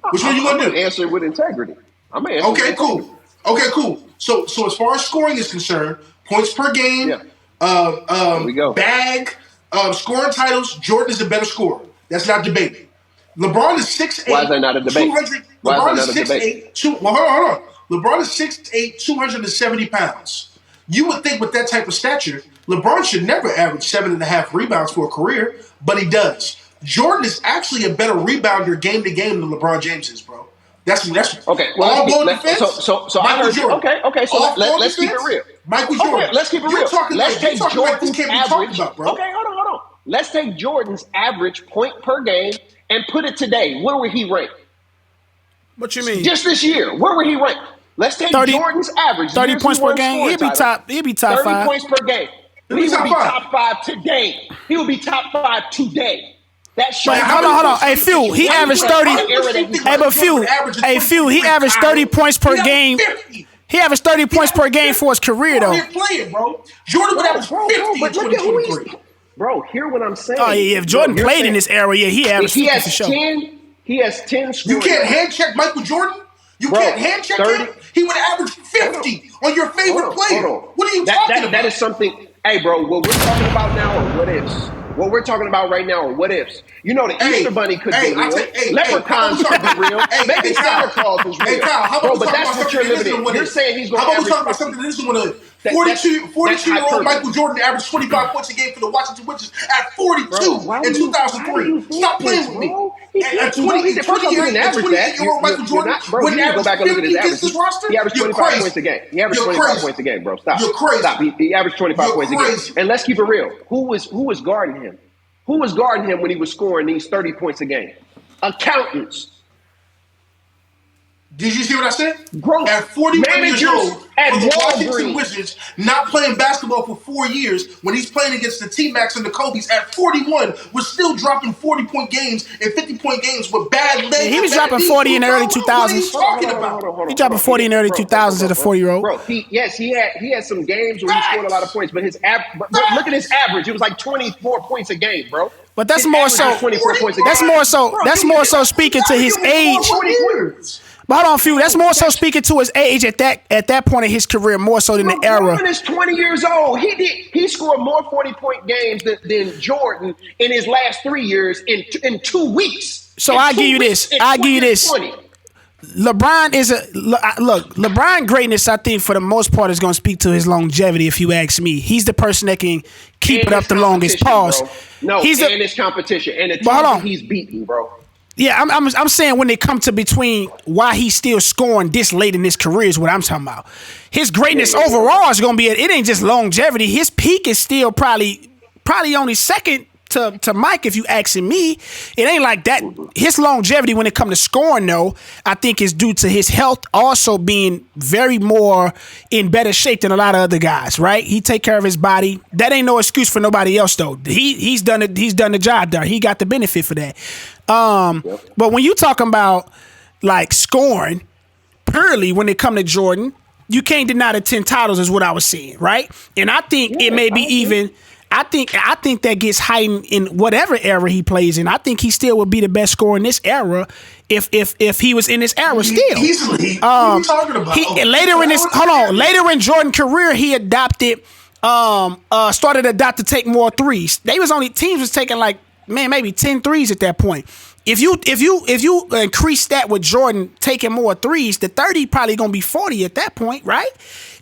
I'm gonna answer with integrity. I'm gonna answer. Okay, cool. Okay, cool. So as far as scoring is concerned, points per game, Here we go. bag, scoring titles, Jordan is a better scorer. That's not debated. LeBron is 6'8". Why is that not a debate? LeBron is 6'8". Hold on. LeBron is 6'8", 270 pounds. You would think with that type of stature, LeBron should never average 7.5 rebounds for a career, but he does. Jordan is actually a better rebounder game to game than LeBron James is, bro. That's okay. Well, all ball defense. So Michael I heard Jordan. Okay. So let's keep it defense, real. Michael Jordan. Okay, let's keep it real. Let's take Jordan's average. About, bro. Okay, hold on. Let's take Jordan's average point per game and put it today. Where would he rank? What you mean? Just this year, where would he rank? Let's take 30 Jordan's average. 30 points per game. He'd be top 30 5. points per game. He would be top 5 today. He would be top 5 today. That shows. Hold on. Hey, Phil, he averaged 30. Hey, but Phil, he averaged 30 points per game. He averaged 30 points per game for his career, though. Playing, bro. Jordan would average 50 in 2023. Bro, hear what I'm saying. Oh, yeah, if Jordan played in this era, yeah, he averaged 50 for sure. He has 10 scoring. You can't hand check Michael Jordan? You can't hand check him? He would average 50 on your favorite player. What are you talking about? That is something. Hey, bro, what we're talking about now are what ifs. What we're talking about right now are what ifs. You know, the Easter Bunny could be real. Leprechauns could be real. Maybe Santa Claus is real. Hey, Kyle, how bro, about but that's what you're limiting. You're saying he's going to average. How about we talk about something this is when a 42-year-old Michael Jordan averaged 25 points a game for the Washington Wizards at 42 in 2003. Stop playing with me. At 20-year-old Michael Jordan wouldn't average 50 against this roster? He averaged 25 points a game. He averaged 25 points a game, bro. Stop. You're crazy. Stop. He averaged 25 points a game. And let's keep it real. Who was guarding him? Who was guarding him when he was scoring these 30 points a game? Accountants. Did you see what I said? Bro, at 41 years old, at for the Washington Walgreens. Wizards, not playing basketball for 4 years, when he's playing against the T-Macs and the Kobe's at 41, was still dropping 40-point games and 50-point games with bad legs. Yeah, he was dropping 40 in the early 2000s. What are you talking about? He dropping 40 in the early 2000s as a 40-year-old. Bro, he had some games where he scored a lot of points, but but look at his average. It was like 24 points a game, bro. But that's more so. 24 points a game. That's more so speaking to his age. But hold on, Few. That's more so speaking to his age at that point in his career, more so than the era. Jordan is 20 years old. He scored more 40-point games than Jordan in his last 3 years in 2 weeks. So I give you this. LeBron is LeBron greatness, I think, for the most part, is going to speak to his longevity. If you ask me, he's the person that can keep it up the longest. Pause. Bro. No, he's his competition and the team that he's beaten, bro. Yeah, I'm saying when they come to between why he's still scoring this late in his career is what I'm talking about. His greatness overall is going to be it ain't just longevity. His peak is still probably only second to Mike, if you asking me. It ain't like that. His longevity when it comes to scoring, though, I think is due to his health also being very more in better shape than a lot of other guys, right? He take care of his body. That ain't no excuse for nobody else, though. He's done it. He's done the job there. He got the benefit for that. But when you talking about like scoring purely when it come to Jordan, you can't deny the 10 titles is what I was saying, right? And I think it may be even. I think that gets heightened in whatever era he plays in. I think he still would be the best scorer in this era if he was in this era still. Easily. What are you talking about? Later in Jordan's career, he started to take more threes. Teams was taking like, man, maybe 10 threes at that point. If you increase that with Jordan taking more threes, the 30 probably gonna be 40 at that point, right?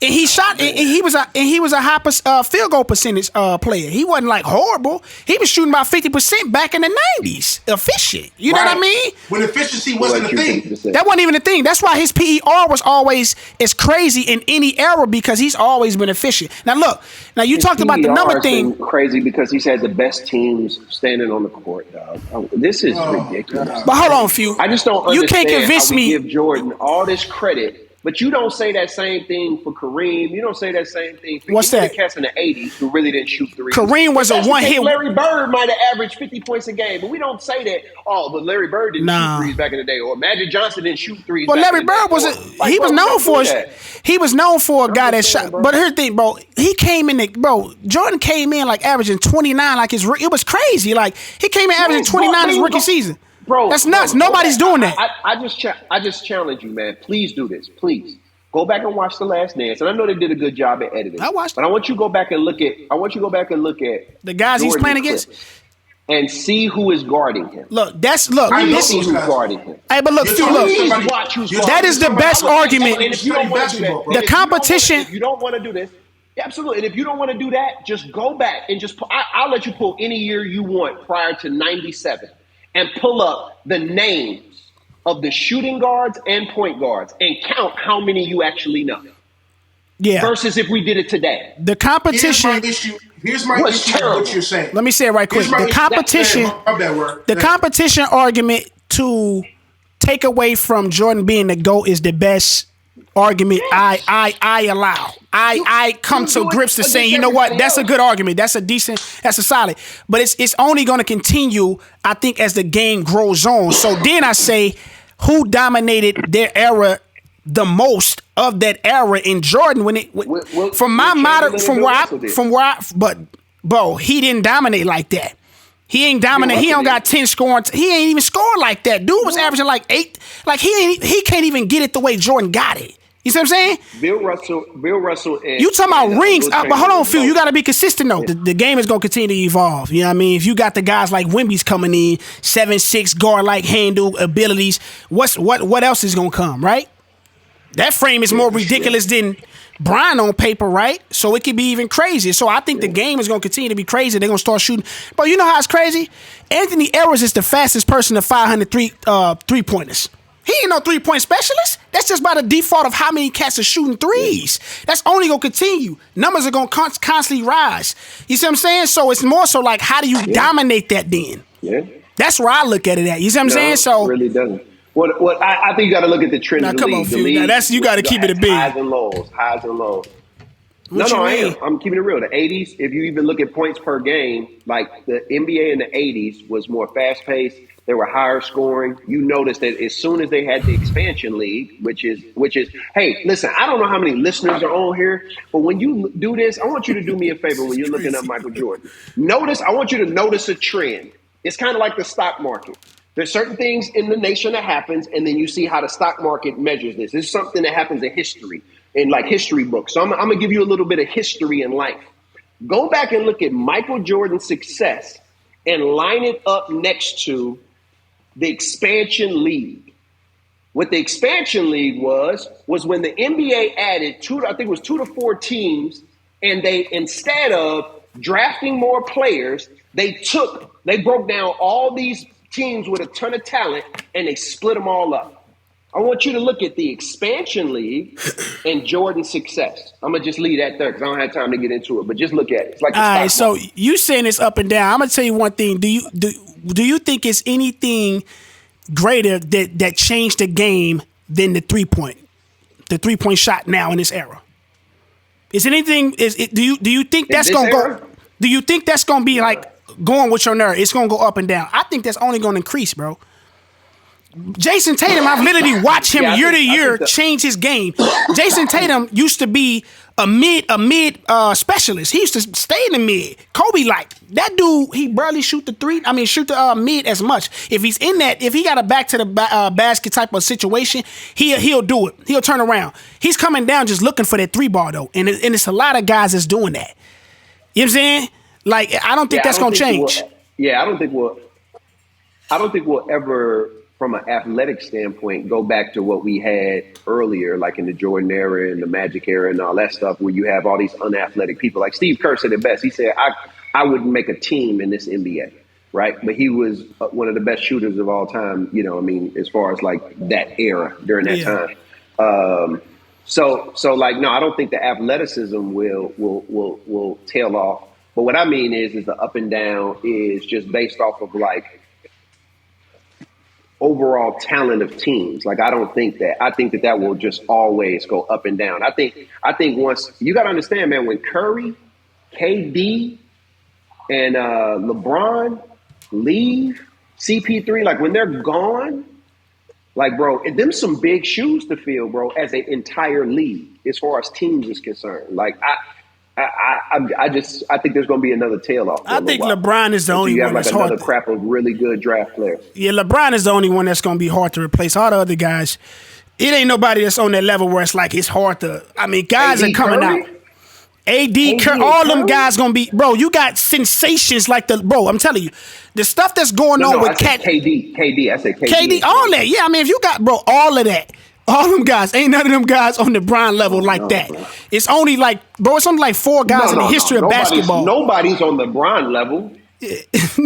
And he shot, and he was a high field goal percentage player. He wasn't like horrible. He was shooting about 50% back in the 90s, efficient. You know what I mean? When efficiency wasn't a thing. That wasn't even a thing. That's why his PER was always as crazy in any era because he's always been efficient. Now look, you talked about the number thing. Crazy because he's had the best teams standing on the court, dog. This is ridiculous. But hold on, Few. I just don't understand. You can't convince how we me. Give Jordan all this credit. But you don't say that same thing for Kareem. You don't say that same thing for the cats in the 80s who really didn't shoot threes. Kareem was a one-hit. Larry Bird might have averaged 50 points a game, but we don't say that, but Larry Bird didn't shoot threes back in the day, or Magic Johnson didn't shoot threes back Larry in the Bird day. He was known for a guy that shot. But here's the thing, bro. Jordan came in like averaging 29 like it was crazy. Like he came in averaging 29 his rookie season. Bro, that's nuts. Nobody's doing that. I just challenge you, man. Please do this. Please. Go back and watch The Last Dance, and I know they did a good job at editing. I watched, but I want you to go back and look at. The guys he's playing against, and see who is guarding him. This who's guarding him. Hey, but look. That is the best argument. And if you don't want to do that, the competition. If you don't want to do this, absolutely. And if you don't want to do that, just go back and I'll let you pull any year you want prior to '97, and pull up the names of the shooting guards and point guards and count how many you actually know. Yeah. Versus if we did it today. The competition. Here's my issue with what you're saying. Let me say it right quick. The competition argument to take away from Jordan being the GOAT is the best argument I allow. I come to grips to saying, you know what, that's a good argument. That's a solid. But it's only going to continue, I think, as the game grows on. So then I say, who dominated their era the most of that era in Jordan bro, he didn't dominate like that. He ain't dominate. He don't got 10 scoring. He ain't even scored like that. Dude was averaging like 8. Like he can't even get it the way Jordan got it. You see what I'm saying? Bill Russell. You talking about rings? But hold on, Phil. You got to be consistent though. The game is gonna continue to evolve. You know what I mean? If you got the guys like Wemby's coming in, 7'6" guard like handle abilities, what else is gonna come? Right? That frame is more ridiculous than Brian on paper, right? So it could be even crazier. So I think the game is going to continue to be crazy. They're going to start shooting. But you know how it's crazy? Anthony Edwards is the fastest person to 500 three-pointers. He ain't no three-point specialist. That's just by the default of how many cats are shooting threes. That's only going to continue. Numbers are going to constantly rise. You see what I'm saying? So it's more so like, how do you dominate that then? Yeah. That's where I look at it at. You see what I'm saying? So it really doesn't. What I think you got to look at the trend of the league. The league, now you got to keep it a big. Highs and lows. I am. I'm keeping it real. The 80s, if you even look at points per game, like the NBA in the 80s was more fast-paced. They were higher scoring. You notice that as soon as they had the expansion league, which is, hey, listen, I don't know how many listeners are on here, but when you do this, I want you to do me a favor when you're looking up Michael Jordan. I want you to notice a trend. It's kind of like the stock market. There's certain things in the nation that happens, and then you see how the stock market measures this. This is something that happens in history, in like history books. So I'm going to give you a little bit of history in life. Go back and look at Michael Jordan's success and line it up next to the expansion league. What the expansion league was when the NBA added 2 to 4 teams, and they, instead of drafting more players, they broke down all these teams with a ton of talent, and they split them all up. I want you to look at the expansion league and Jordan's success. I'm going to just leave that there because I don't have time to get into it, but just look at it. It's like all right, so you saying it's up and down. I'm going to tell you one thing. Do you think it's anything greater that changed the game than the three-point shot now in this era? Is anything do you think that's going to go? Do you think that's going to be like going with your nerve? It's going to go up and down. I think that's only going to increase, bro. Jason Tatum, I've literally watched him year to year change his game. Jason Tatum used to be a mid specialist. He used to stay in the mid. Kobe, like that dude, he barely shoot the mid as much. If he's in that, if he got a back to the basket type of situation, he'll do it. He'll turn around. He's coming down just looking for that 3-ball though, and it's a lot of guys that's doing that. You know what I'm saying? Like I don't think that's gonna change. I don't think we'll ever, from an athletic standpoint, go back to what we had earlier, like in the Jordan era and the Magic era and all that stuff, where you have all these unathletic people. Like Steve Kerr said it best. He said, I wouldn't make a team in this NBA, right? But he was one of the best shooters of all time, as far as like that era during that time. So like, no, I don't think the athleticism will tail off. But what I mean is the up and down is just based off of like overall talent of teams. Like, I don't think that. I think that will just always go up and down. I think once you got to understand, man, when Curry, KD, and LeBron leave, CP3, like when they're gone, like, bro, them some big shoes to fill, bro, as an entire league, as far as teams is concerned. Like, I think there's going to be another tail off. I think LeBron is the only one that's hard. You have like another crap of really good draft players. Yeah, LeBron is the only one that's going to be hard to replace. All the other guys, it ain't nobody that's on that level where it's like it's hard to. I mean, guys are coming out. AD, Curry, all them guys going to be, bro. You got sensations like I'm telling you, the stuff that's going on with KD. I said KD. All that. Yeah, I mean, if you got, bro, all of that. All them guys, ain't none of them guys on the Bron level like that. Bro. It's only like 4 guys in the history of basketball. Nobody's on the Bron level.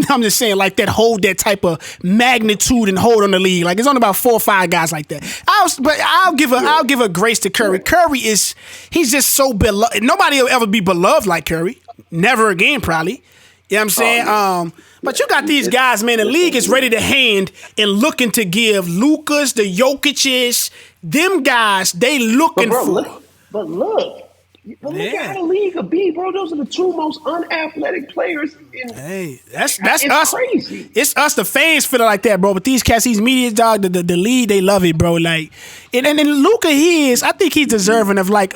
I'm just saying, like, that hold that type of magnitude and hold on the league. Like, it's only about 4 or 5 guys like that. I'll give a grace to Curry. Curry he's just so beloved. Nobody will ever be beloved like Curry. Never again, probably. You know what I'm saying? But you got these guys, man. The league is ready to hand and looking to give Lukas, the Jokic's, them guys. They looking for. But look at how the league will be, bro. Those are the 2 most unathletic players. That's us. Crazy. It's us, the fans, feeling like that, bro. But these cats, these media dog, the league, they love it, bro. Like, and then Luka, I think he's deserving of like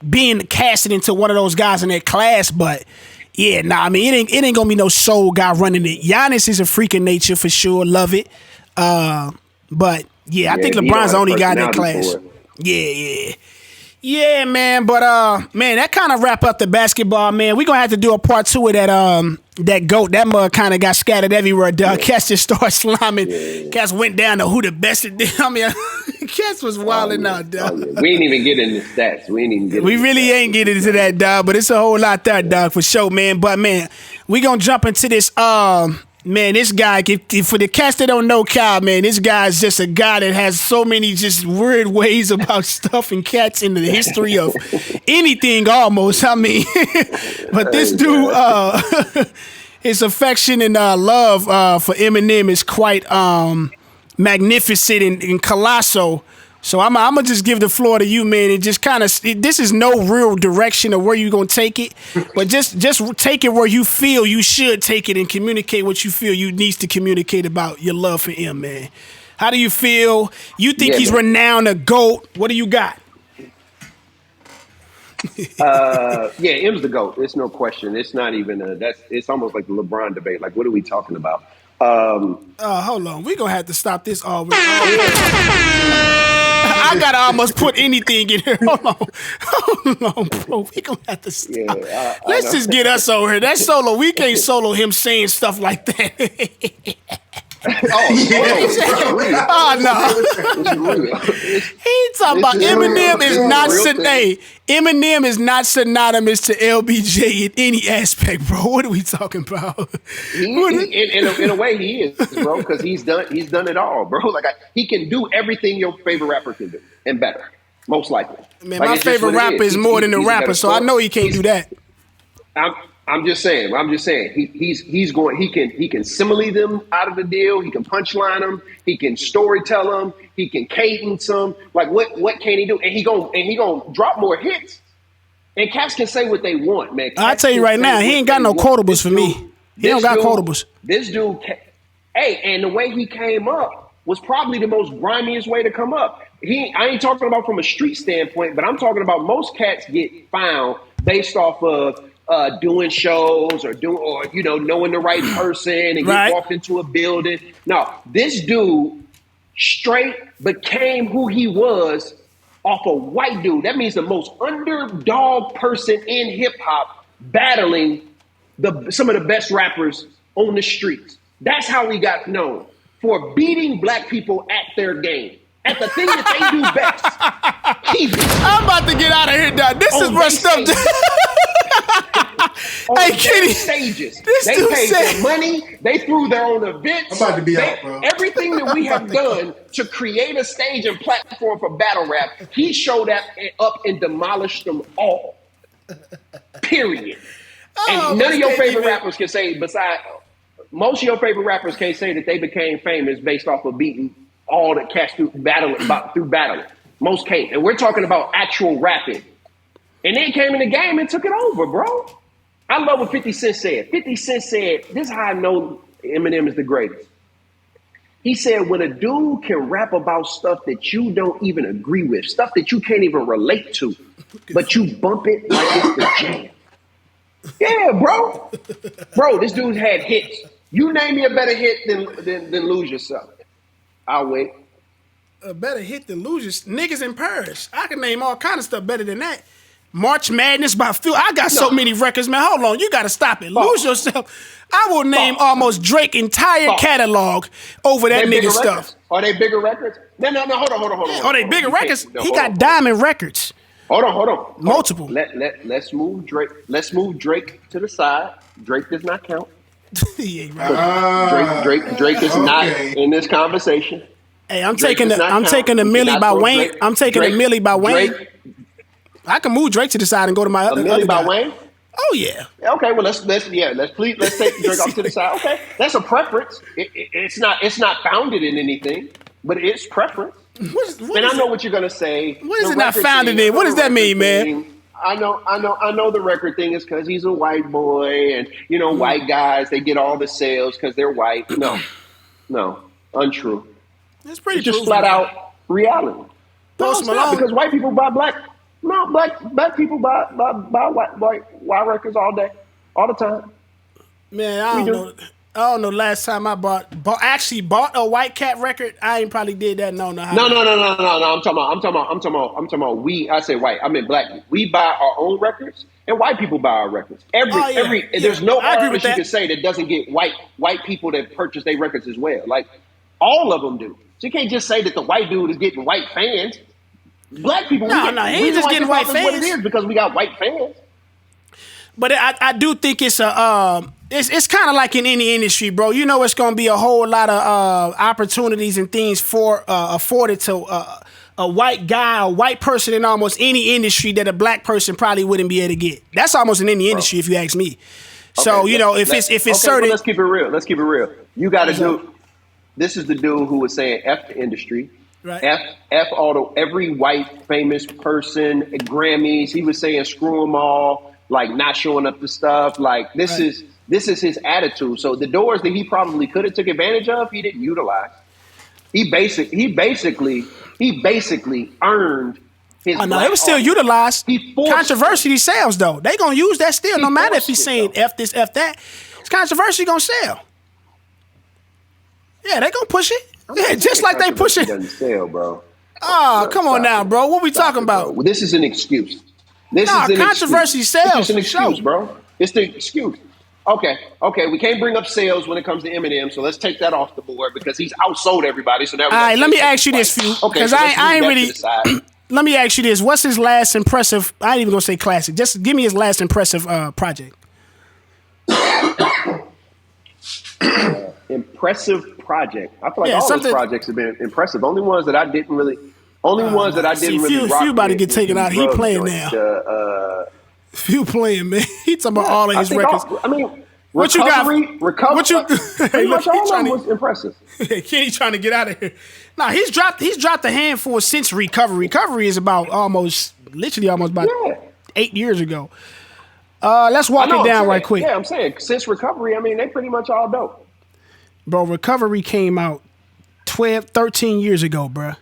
being casted into one of those guys in that class, but. Yeah, I mean, it ain't gonna be no soul guy running it. Giannis is a freak of nature for sure. Love it. But yeah, I think LeBron's the only guy in that class. Yeah, man. But man, that kind of wrap up the basketball, man. We're gonna have to do a part 2 of that GOAT. That mug kind of got scattered everywhere, dog. Cats just started slamming. Cats went down to who the best. I mean, Cats was wilding out, dog. We ain't even get into stats. We really ain't getting into that, dog. But it's a whole lot there, dog, for sure, man. But man, we gonna jump into this. Man, this guy, for the cats that don't know Kyle, man, this guy is just a guy that has so many just weird ways about stuff and cats in the history of anything almost. I mean, but this dude, his affection and love for Eminem is quite magnificent and colossal. So I'm gonna just give the floor to you, man, and just kind of, this is no real direction of where you're gonna take it, but just take it where you feel you should take it and communicate what you feel you needs to communicate about your love for him, man. How do you feel? You think he's renowned a GOAT? What do you got? M's the GOAT. It's no question. It's not even it's almost like the LeBron debate. Like, what are we talking about? Hold on. We're gonna have to stop this all with I gotta almost put anything in here. Hold on, bro. We gonna have to stop. Let's just get us over here. That solo, we can't solo him saying stuff like that. No. He talking about Eminem is not Eminem is not synonymous to LBJ in any aspect, bro. What are we talking about? In a way, he is, bro, because he's done it all, bro. Like, he can do everything your favorite rapper can do and better, most likely. Man, like, my favorite rapper is more than a rapper, so I know he can't do that. I'm just saying. He can simile them out of the deal. He can punchline them. He can story tell them. He can cadence them. Like, what can he do? And he gonna drop more hits. And cats can say what they want, man. I tell you right now, he ain't got no quotables for me. He don't got quotables. This dude, and the way he came up, was probably the most grimiest way to come up. I ain't talking about from a street standpoint, but I'm talking about most cats get found based off of doing shows or knowing the right person and get walked into a building. No, this dude straight became who he was off a white dude. That means the most underdog person in hip hop battling some of the best rappers on the streets. That's how he got known, for beating black people at their game, at the thing that they do best. I'm about to get out of here, dog. This is my stuff. Hey, Kenny. Stages. They paid their money. They threw their own events. I'm about to be out, bro. Everything that we have done to create a stage and platform for battle rap, he showed up and demolished them all. Period. And none of your favorite rappers can say, most of your favorite rappers can't say that they became famous based off of beating all the cats through battling. Most can't. And we're talking about actual rapping. And then came in the game and took it over, bro. I love what 50 Cent said. 50 Cent said, this is how I know Eminem is the greatest. He said, when a dude can rap about stuff that you don't even agree with, stuff that you can't even relate to, but you bump it like it's the jam. Yeah, bro. Bro, this dude had hits. You name me a better hit than Lose Yourself. I'll wait. A better hit than Lose Yourself? Niggas in Paris. I can name all kind of stuff better than that. March Madness by Phil. I got so many records, man. Hold on. You got to stop it. Lose Yourself. I will name almost Drake's entire catalog over that nigga stuff. Records? Are they bigger records? No. Hold on. Are they bigger records? He got diamond records. Hold on. Multiple. Let's move Drake. Let's move Drake to the side. Drake does not count. Drake is not in this conversation. Hey, I'm taking the Millie by Wayne. I'm taking the Millie by Wayne. I can move Drake to the side and go to my other Millie by guy. Wayne. Oh yeah. Okay, well let's take Drake off to the side. Okay, that's a preference. It's not founded in anything, but it's preference. I know what you're gonna say. What is it not founded in? What does that mean, man? I know the record thing is because he's a white boy, and white guys, they get all the sales because they're white. No, untrue. That's pretty. It's just flat out reality. No, it's not, because white people buy black. No, black people buy white records all day, all the time. Man, I don't know. Last time I bought a White Cat record, I ain't probably did that. No. I'm talking about we. I say white. I mean black. We buy our own records, and white people buy our records. There's no artist you can say that doesn't get white people that purchase their records as well. Like all of them do. So you can't just say that the white dude is getting white fans. Black people, he ain't just getting white fans. What it is because we got white fans. But I do think it's it's kind of like in any industry, bro. It's going to be a whole lot of opportunities and things afforded to a white guy, a white person in almost any industry that a black person probably wouldn't be able to get. That's almost in any industry, if you ask me. So if it's certain, let's keep it real. You got to do. This is the dude who was saying F the industry. Right. F every white famous person, Grammys. He was saying screw them all, like not showing up to stuff. Like this is his attitude. So the doors that he probably could have took advantage of, he didn't utilize. He basically earned his. Oh, no, it was still utilized. Controversy sells though. They gonna use that still, no matter if he's saying F this, F that. It's controversy gonna sell. Yeah, they gonna push it. Yeah, just like they push it. Doesn't sell, bro. Oh, come on now, bro. What we talking about? Well, this is an excuse. Controversy sells. It's an excuse, bro. It's the excuse. Okay. We can't bring up sales when it comes to Eminem, so let's take that off the board because he's outsold everybody. So now, all right, let me ask you this, Few. Because I ain't really. Let me ask you this: what's his last impressive? I ain't even gonna say classic. Just give me his last impressive project. Impressive project. I feel like all those projects have been impressive. Only ones that I didn't really rock. Few about to get taken out. He playing now. Few playing, man. He talking about all of his records. What you got? Recovery. Pretty much all of them was impressive. Kenny trying to get out of here. Nah, he's dropped a handful since Recovery. Recovery is about literally almost about 8 years ago. Let's walk it down right quick. Yeah, I'm saying since Recovery, they pretty much all dope. Bro, Recovery came out 12, 13 years ago, bruh.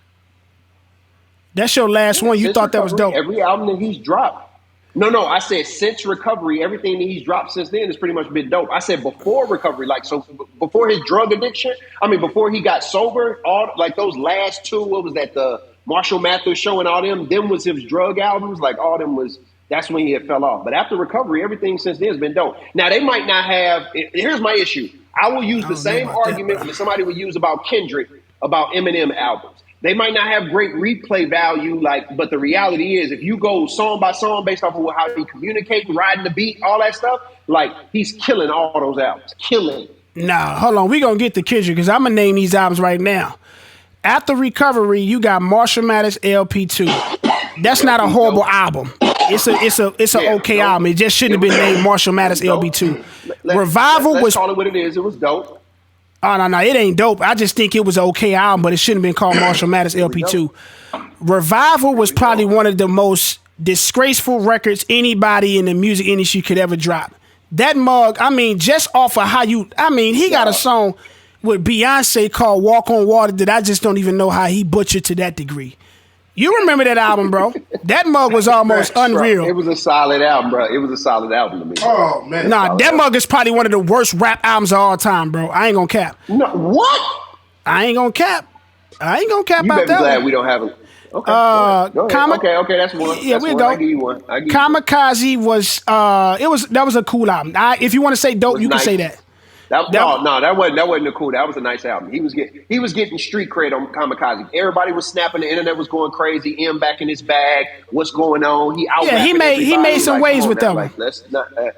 That's your last one. You thought that was dope. Every album that he's dropped. No, I said since Recovery, everything that he's dropped since then has pretty much been dope. I said before Recovery, like, so before his drug addiction, before he got sober, all like those last two, what was that, the Marshall Mathers show and all them was his drug albums, like all them that's when he had fell off. But after Recovery, everything since then has been dope. Now, they might not have, here's my issue. I will use the same argument that somebody would use about Kendrick, about Eminem albums. They might not have great replay value, but the reality is, if you go song by song based off of how he communicates, riding the beat, all that stuff, he's killing all those albums. Killing. Nah, hold on. We gonna get to Kendrick because I'm gonna name these albums right now. After Recovery, you got Marshall Mathers LP2. That's not a horrible album. It's an okay album. It just shouldn't have been named Marshall Mathers LP2. Revival let's was call it what it is. It was dope. Oh, no, it ain't dope. I just think it was an okay album, but it shouldn't have been called Marshall Mathers LP2. Revival was probably one of the most disgraceful records anybody in the music industry could ever drop. That mug, just off of how he got a song with Beyonce called Walk on Water that I just don't even know how he butchered to that degree. You remember that album, bro? That mug was almost unreal. It was a solid album, bro. It was a solid album to me. Oh, man. Nah, that mug is probably one of the worst rap albums of all time, bro. I ain't gonna cap. No, what? I ain't gonna cap You about better be that glad one. we don't have it. Okay. Go ahead. Okay, that's one. Yeah, that's we'll one. go. I give you one. Kamikaze was that was a cool album. If you want to say dope, you nice. can say that. That wasn't a cool. That was a nice album. He was getting street cred on Kamikaze. Everybody was snapping. The internet was going crazy. M back in his bag. What's going on? He made some waves with that one.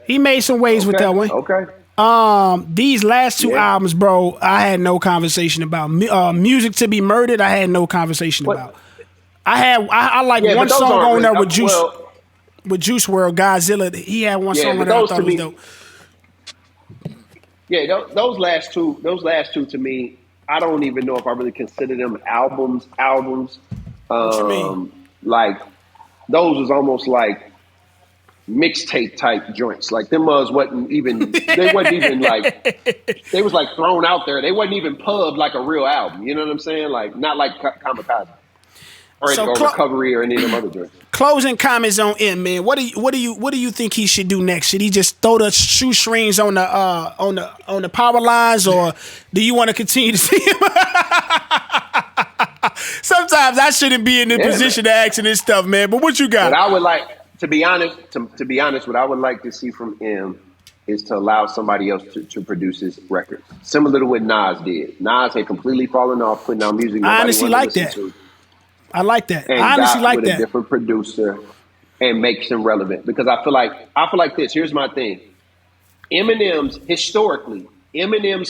He made some waves with that one. Okay. These last two albums, bro, I had no conversation about. Music to Be Murdered, I had no conversation about. I like one song on there with Juice WRLD, Godzilla. He had one song on there I thought was dope. Yeah, those last two to me, I don't even know if I really consider them albums. What you mean? Those was almost like mixtape type joints. Like them wasn't even they was like thrown out there. They wasn't even pubbed like a real album. You know what I'm saying? Like not like Kamikaze or Recovery or any of them other joints. Closing comments on M, man. What do you think he should do next? Should he just throw the shoestrings on the power lines, or do you want to continue to see him? Sometimes I shouldn't be in the position to ask this stuff, man. But what you got? What I would like to be honest, what I would like to see from M is to allow somebody else to produce his record, similar to what Nas did. Nas had completely fallen off putting out music. I honestly like that. I like that. I honestly like that. A different producer and makes him relevant, because I feel like this. Here's my thing. Eminem's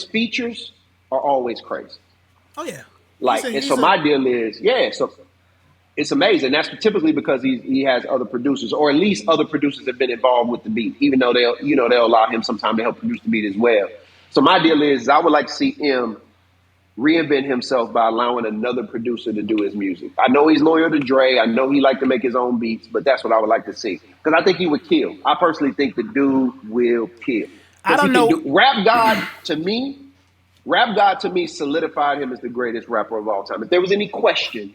features are always crazy. Oh yeah. My deal is, so it's amazing. That's typically because he has other producers, or at least other producers have been involved with the beat, even though they'll allow him sometime to help produce the beat as well. So my deal is, I would like to see M reinvent himself by allowing another producer to do his music. I know he's loyal to Dre. I know he like to make his own beats, but that's what I would like to see, because I think he would kill. I personally think the dude will kill. I don't know. Rap God to me solidified him as the greatest rapper of all time. If there was any question,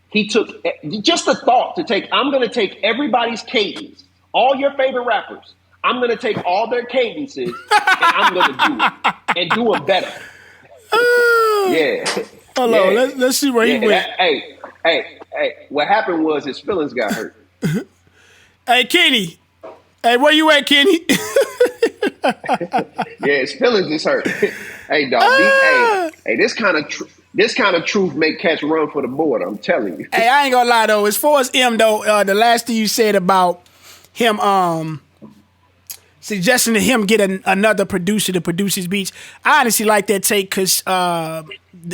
he took just a thought to take. I'm going to take everybody's cadence, all your favorite rappers. I'm going to take all their cadences and I'm going to do it and do them better. Hold on, let's see where he went. Hey, what happened was his feelings got hurt. Hey, Kenny. Hey, where you at, Kenny? His feelings is hurt. Hey, dog. This kind of truth make cats run for the border. I'm telling you. Hey, I ain't gonna lie though. As far as M though, the last thing you said about him, suggesting to him get another producer to produce his beats, I honestly like that take, because,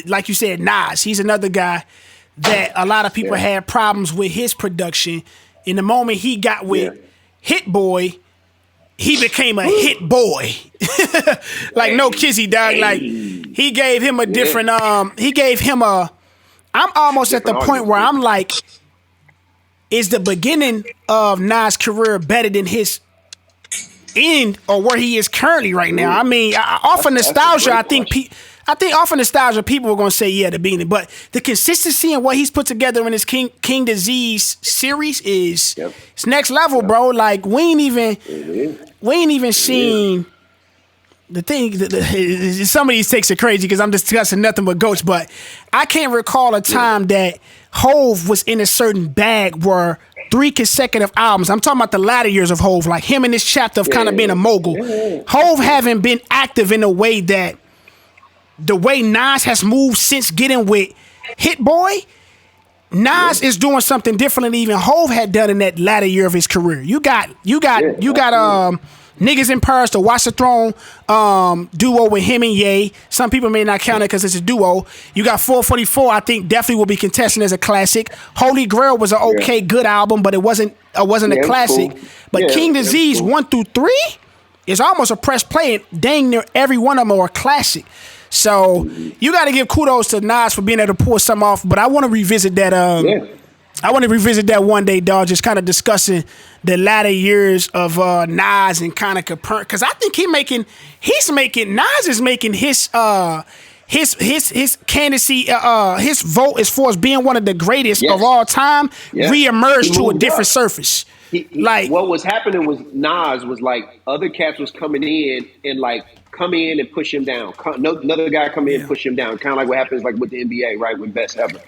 like you said, Nas, he's another guy that a lot of people had problems with his production. In the moment he got with Hit Boy, he became a hit boy. No kizzy, dog. Like, he gave him a different, I'm almost at the point where I'm like, is the beginning of Nas' career better than his end, or where he is currently right now? I mean, off of nostalgia, I think I think off of nostalgia, people were gonna say yeah at the beginning, but the consistency and what he's put together in his King Disease series is it's next level, bro. Like we ain't even seen. The thing, some of these takes are crazy because I'm discussing nothing but goats, but I can't recall a time that Hove was in a certain bag where 3 consecutive albums, I'm talking about the latter years of Hove, like him in this chapter of kind of being a mogul. Hove haven't been active in a way that the way Nas has moved since getting with Hit Boy. Nas is doing something different than even Hove had done in that latter year of his career. You got Niggas in Paris, the Watch the Throne duo with him and Ye. Some people may not count it because it's a duo. You got 444, I think definitely will be contesting as a classic. Holy Grail was an okay, good album, but it wasn't a classic. Cool. But King Disease 1 through 3 is almost a press play, and dang near every one of them are a classic. So you got to give kudos to Nas for being able to pull something off. But I want to revisit that. I want to revisit that one day, dog. Just kind of discussing the latter years of Nas and kind of compare, because I think Nas is making his candidacy, his vote as far as being one of the greatest of all time, reemerge to a different surface. Like what was happening was Nas was like other cats was coming in and push him down. Another guy come in and push him down. Kind of like what happens like with the NBA, right? With Best Ever.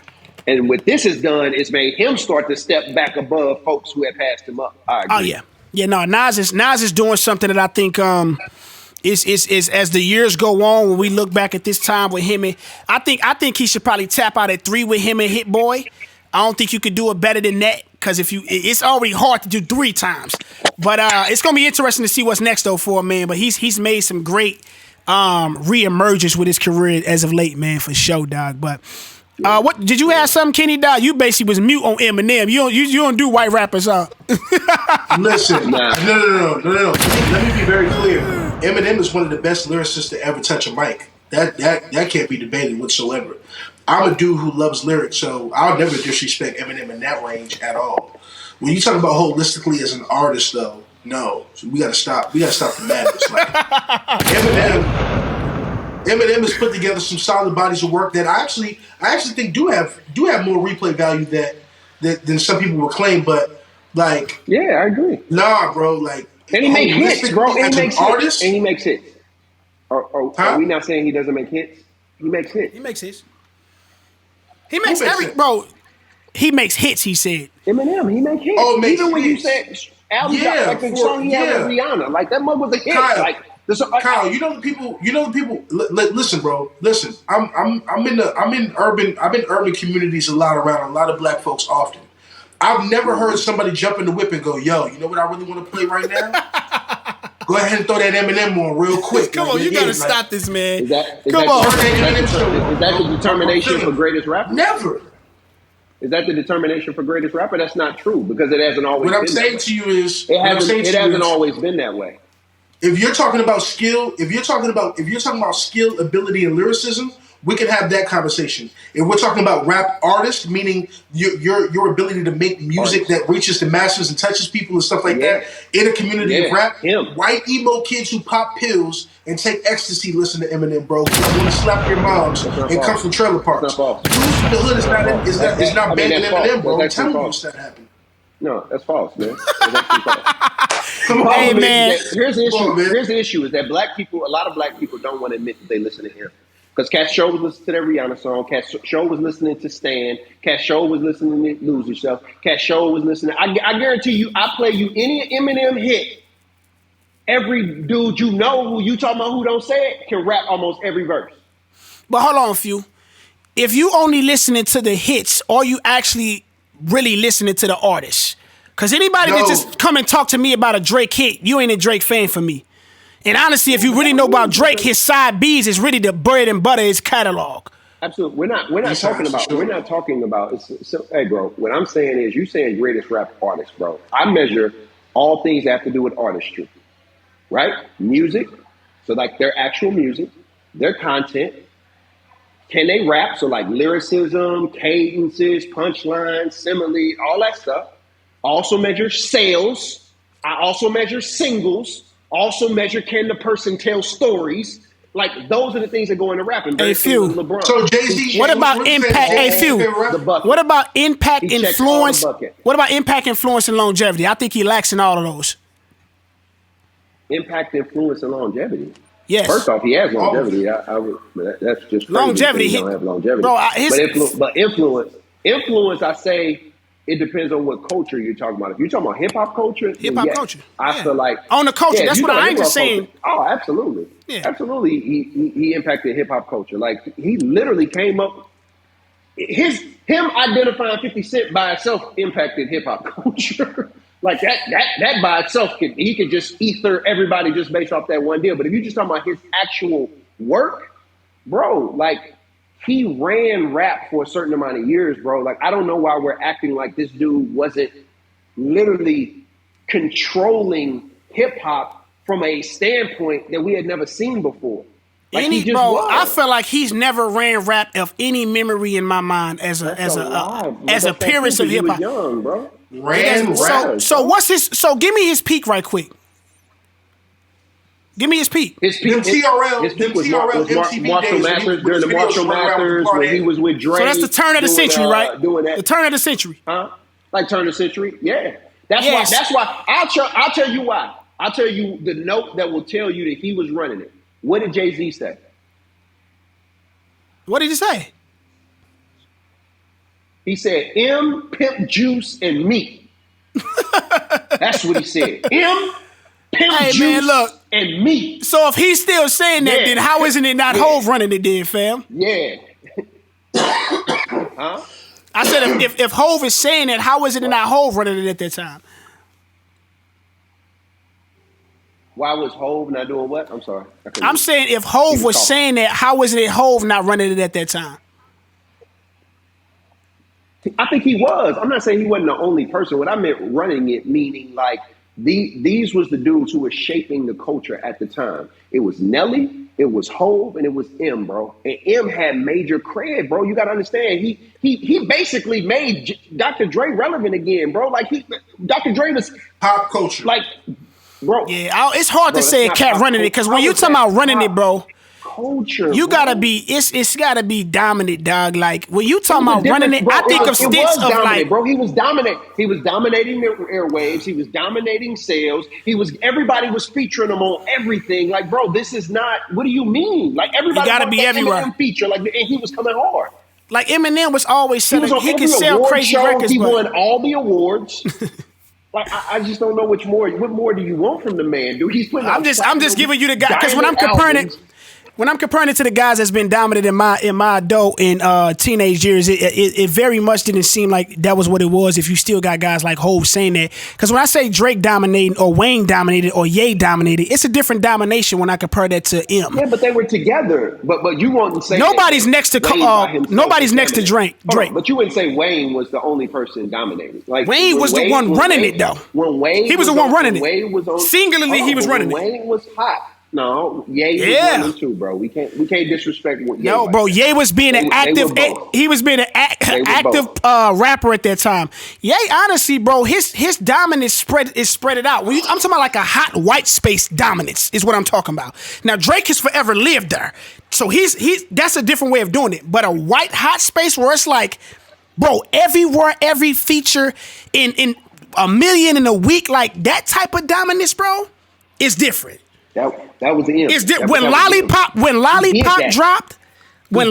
And what this has done is made him start to step back above folks who had passed him up. I agree. Oh yeah. No, Nas is doing something that I think is as the years go on. When we look back at this time with him, and I think he should probably tap out at 3 with him and Hit Boy. I don't think you could do it better than that because it's already hard to do 3 times. But it's gonna be interesting to see what's next though for him, man. But he's made some great reemergence with his career as of late, man, for sure, dog. But. What did you have something, Kenny? Dog, you basically was mute on Eminem. You don't do white rappers, huh? Listen, no. Let me be very clear. Eminem is one of the best lyricists to ever touch a mic. That can't be debated whatsoever. I'm a dude who loves lyrics, so I'll never disrespect Eminem in that range at all. When you talk about holistically as an artist, though, no, so we gotta stop. We gotta stop the madness. Like Eminem has put together some solid bodies of work that I actually think do have more replay value than some people will claim. But like, yeah, I agree. Nah, bro. Like, and he makes hits, bro. And he makes hits. Are we not saying he doesn't make hits? He makes hits. He makes hits. He makes bro. He makes hits. He said. Eminem, he makes hits. Oh, even when you said album, like the song he had with Rihanna, like that mug was a hit. Kyle, Kyle, you know the people. Listen, bro. Listen, I'm in urban communities a lot around a lot of black folks often. I've never heard somebody jump in the whip and go, "Yo, you know what I really want to play right now? Go ahead and throw that Eminem on real quick." Come on, you gotta stop this, man. Is that the determination for greatest rapper? Never. Is that the determination for greatest rapper? That's not true because it hasn't always. What I'm saying to you is, it hasn't always been that way. If you're talking about skill, if you're talking about skill, ability, and lyricism, we can have that conversation. If we're talking about rap artist, meaning your ability to make music that reaches the masses and touches people and stuff like that in a community of rap, white emo kids who pop pills and take ecstasy listen to Eminem, bro. You want to slap your moms and come from trailer parks. Dudes from the hood is not banging Eminem, bro. I'm telling you, that happened. No, that's false, man. That's actually false. Come on, hey, man. Here's the issue. Here's the issue: is that a lot of black people don't want to admit that they listen to him. Because Cat Show was listening to that Rihanna song. Cat Show was listening to Stan. Cat Show was listening to Lose Yourself. Cat Show was listening. I guarantee you, I play you any Eminem hit. Every dude you know who you talking about who don't say it can rap almost every verse. But hold on, few. If you only listening to the hits, or you actually really listening to the artist? Because anybody that just come and talk to me about a Drake hit, you ain't a Drake fan for me. And honestly, if you really know about Drake, his side B's is really the bread and butter of his catalog. Absolutely. We're not talking about hey bro, what I'm saying is you saying greatest rap artist, bro. I measure all things that have to do with artistry. Right? Music. So like their actual music, their content. Can they rap? So like lyricism, cadences, punchlines, simile, all that stuff. Also measure sales. I also measure singles. Also measure can the person tell stories. Like those are the things that go into rapping. Hey, Few. LeBron. So Jay-Z. What about impact? Hey, Few. The bucket. What about impact, He checks all the influence? bucket. What about impact, influence, and longevity? I think he lacks in all of those. Impact, influence, and longevity. Yes. First off, he has longevity. That's just crazy. Longevity. He don't have longevity. Bro, but influence. I say it depends on what culture you're talking about. If you're talking about hip hop culture, culture. I feel like on the culture. That's what I ain't just saying. Culture. Oh, absolutely. Yeah. Absolutely. He impacted hip hop culture. Like he literally came up. Him identifying 50 Cent by itself impacted hip hop culture. Like that by itself he could just ether everybody just based off that one deal. But if you're just talking about his actual work, bro, like he ran rap for a certain amount of years, bro. Like I don't know why we're acting like this dude wasn't literally controlling hip hop from a standpoint that we had never seen before. Like I feel like he's never ran rap of any memory in my mind as a purist of hip hop. Young, bro. So what's his? So give me his peak right quick. Give me his peak. His peak was Marshall Mathers during the Marshall Mathers when he was with Dre. So that's the turn of the century, right? Doing that. The turn of the century. Huh? Like turn of the century? Yeah. That's why. I'll tell you why. I'll tell you the note that will tell you that he was running it. What did Jay-Z say? What did he say? He said, M, Pimp Juice, and me. That's what he said. M, Pimp Juice, and me. So if he's still saying that, then how isn't it not Hov running it then, fam? Yeah. Huh? I said if Hov is saying that, how is it not Hov running it at that time? Why was Hov not doing what? I'm sorry. I'm saying if Hov was saying that, how is it Hov not running it at that time? I think he was. I'm not saying he wasn't the only person. What I meant running it, meaning like these was the dudes who were shaping the culture at the time. It was Nelly, it was Hov, and it was M, bro. And M had major cred, bro. You got to understand. He basically made Dr. Dre relevant again, bro. Like Dr. Dre was pop culture. Like, bro. Yeah, it's hard to say a cat running it because when you talking about running it, bro. Culture, you gotta be it's gotta be dominant, dog. Like when you talking about running it, bro, I think of stints of like, bro. He was dominant. He was dominating the airwaves. He was dominating sales. Everybody was featuring him on everything. Like, bro, this is not. What do you mean? Like everybody gotta be everywhere. Feature, like, and he was coming hard. Like Eminem was always selling. He can sell crazy show. records. He won all the awards. Like I just don't know what more do you want from the man, dude? He's putting. I'm just giving you the guy because when I'm comparing it. When I'm comparing it to the guys that's been dominant in my adult and teenage years, it very much didn't seem like that was what it was. If you still got guys like Hov saying that, because when I say Drake dominating or Wayne dominated or Ye dominated, it's a different domination when I compare that to M. Yeah, but they were together. But you wouldn't say nobody's next to Drake. But you wouldn't say Wayne was the only person dominating. Like Wayne was the one running it though. When Wayne he was the one running it. Wayne was on, singularly, he was running it. Wayne was hot. No, Ye was running too, bro. We can't disrespect what Ye was. Bro, Ye was being an active. He was being an active rapper at that time. Ye, honestly, bro, his dominance spread it out. I'm talking about like a hot white space dominance is what I'm talking about. Now Drake has forever lived there, so he's that's a different way of doing it. But a white hot space where it's like, bro, everywhere, every feature in a million in a week, like that type of dominance, bro, is different. That was the end. When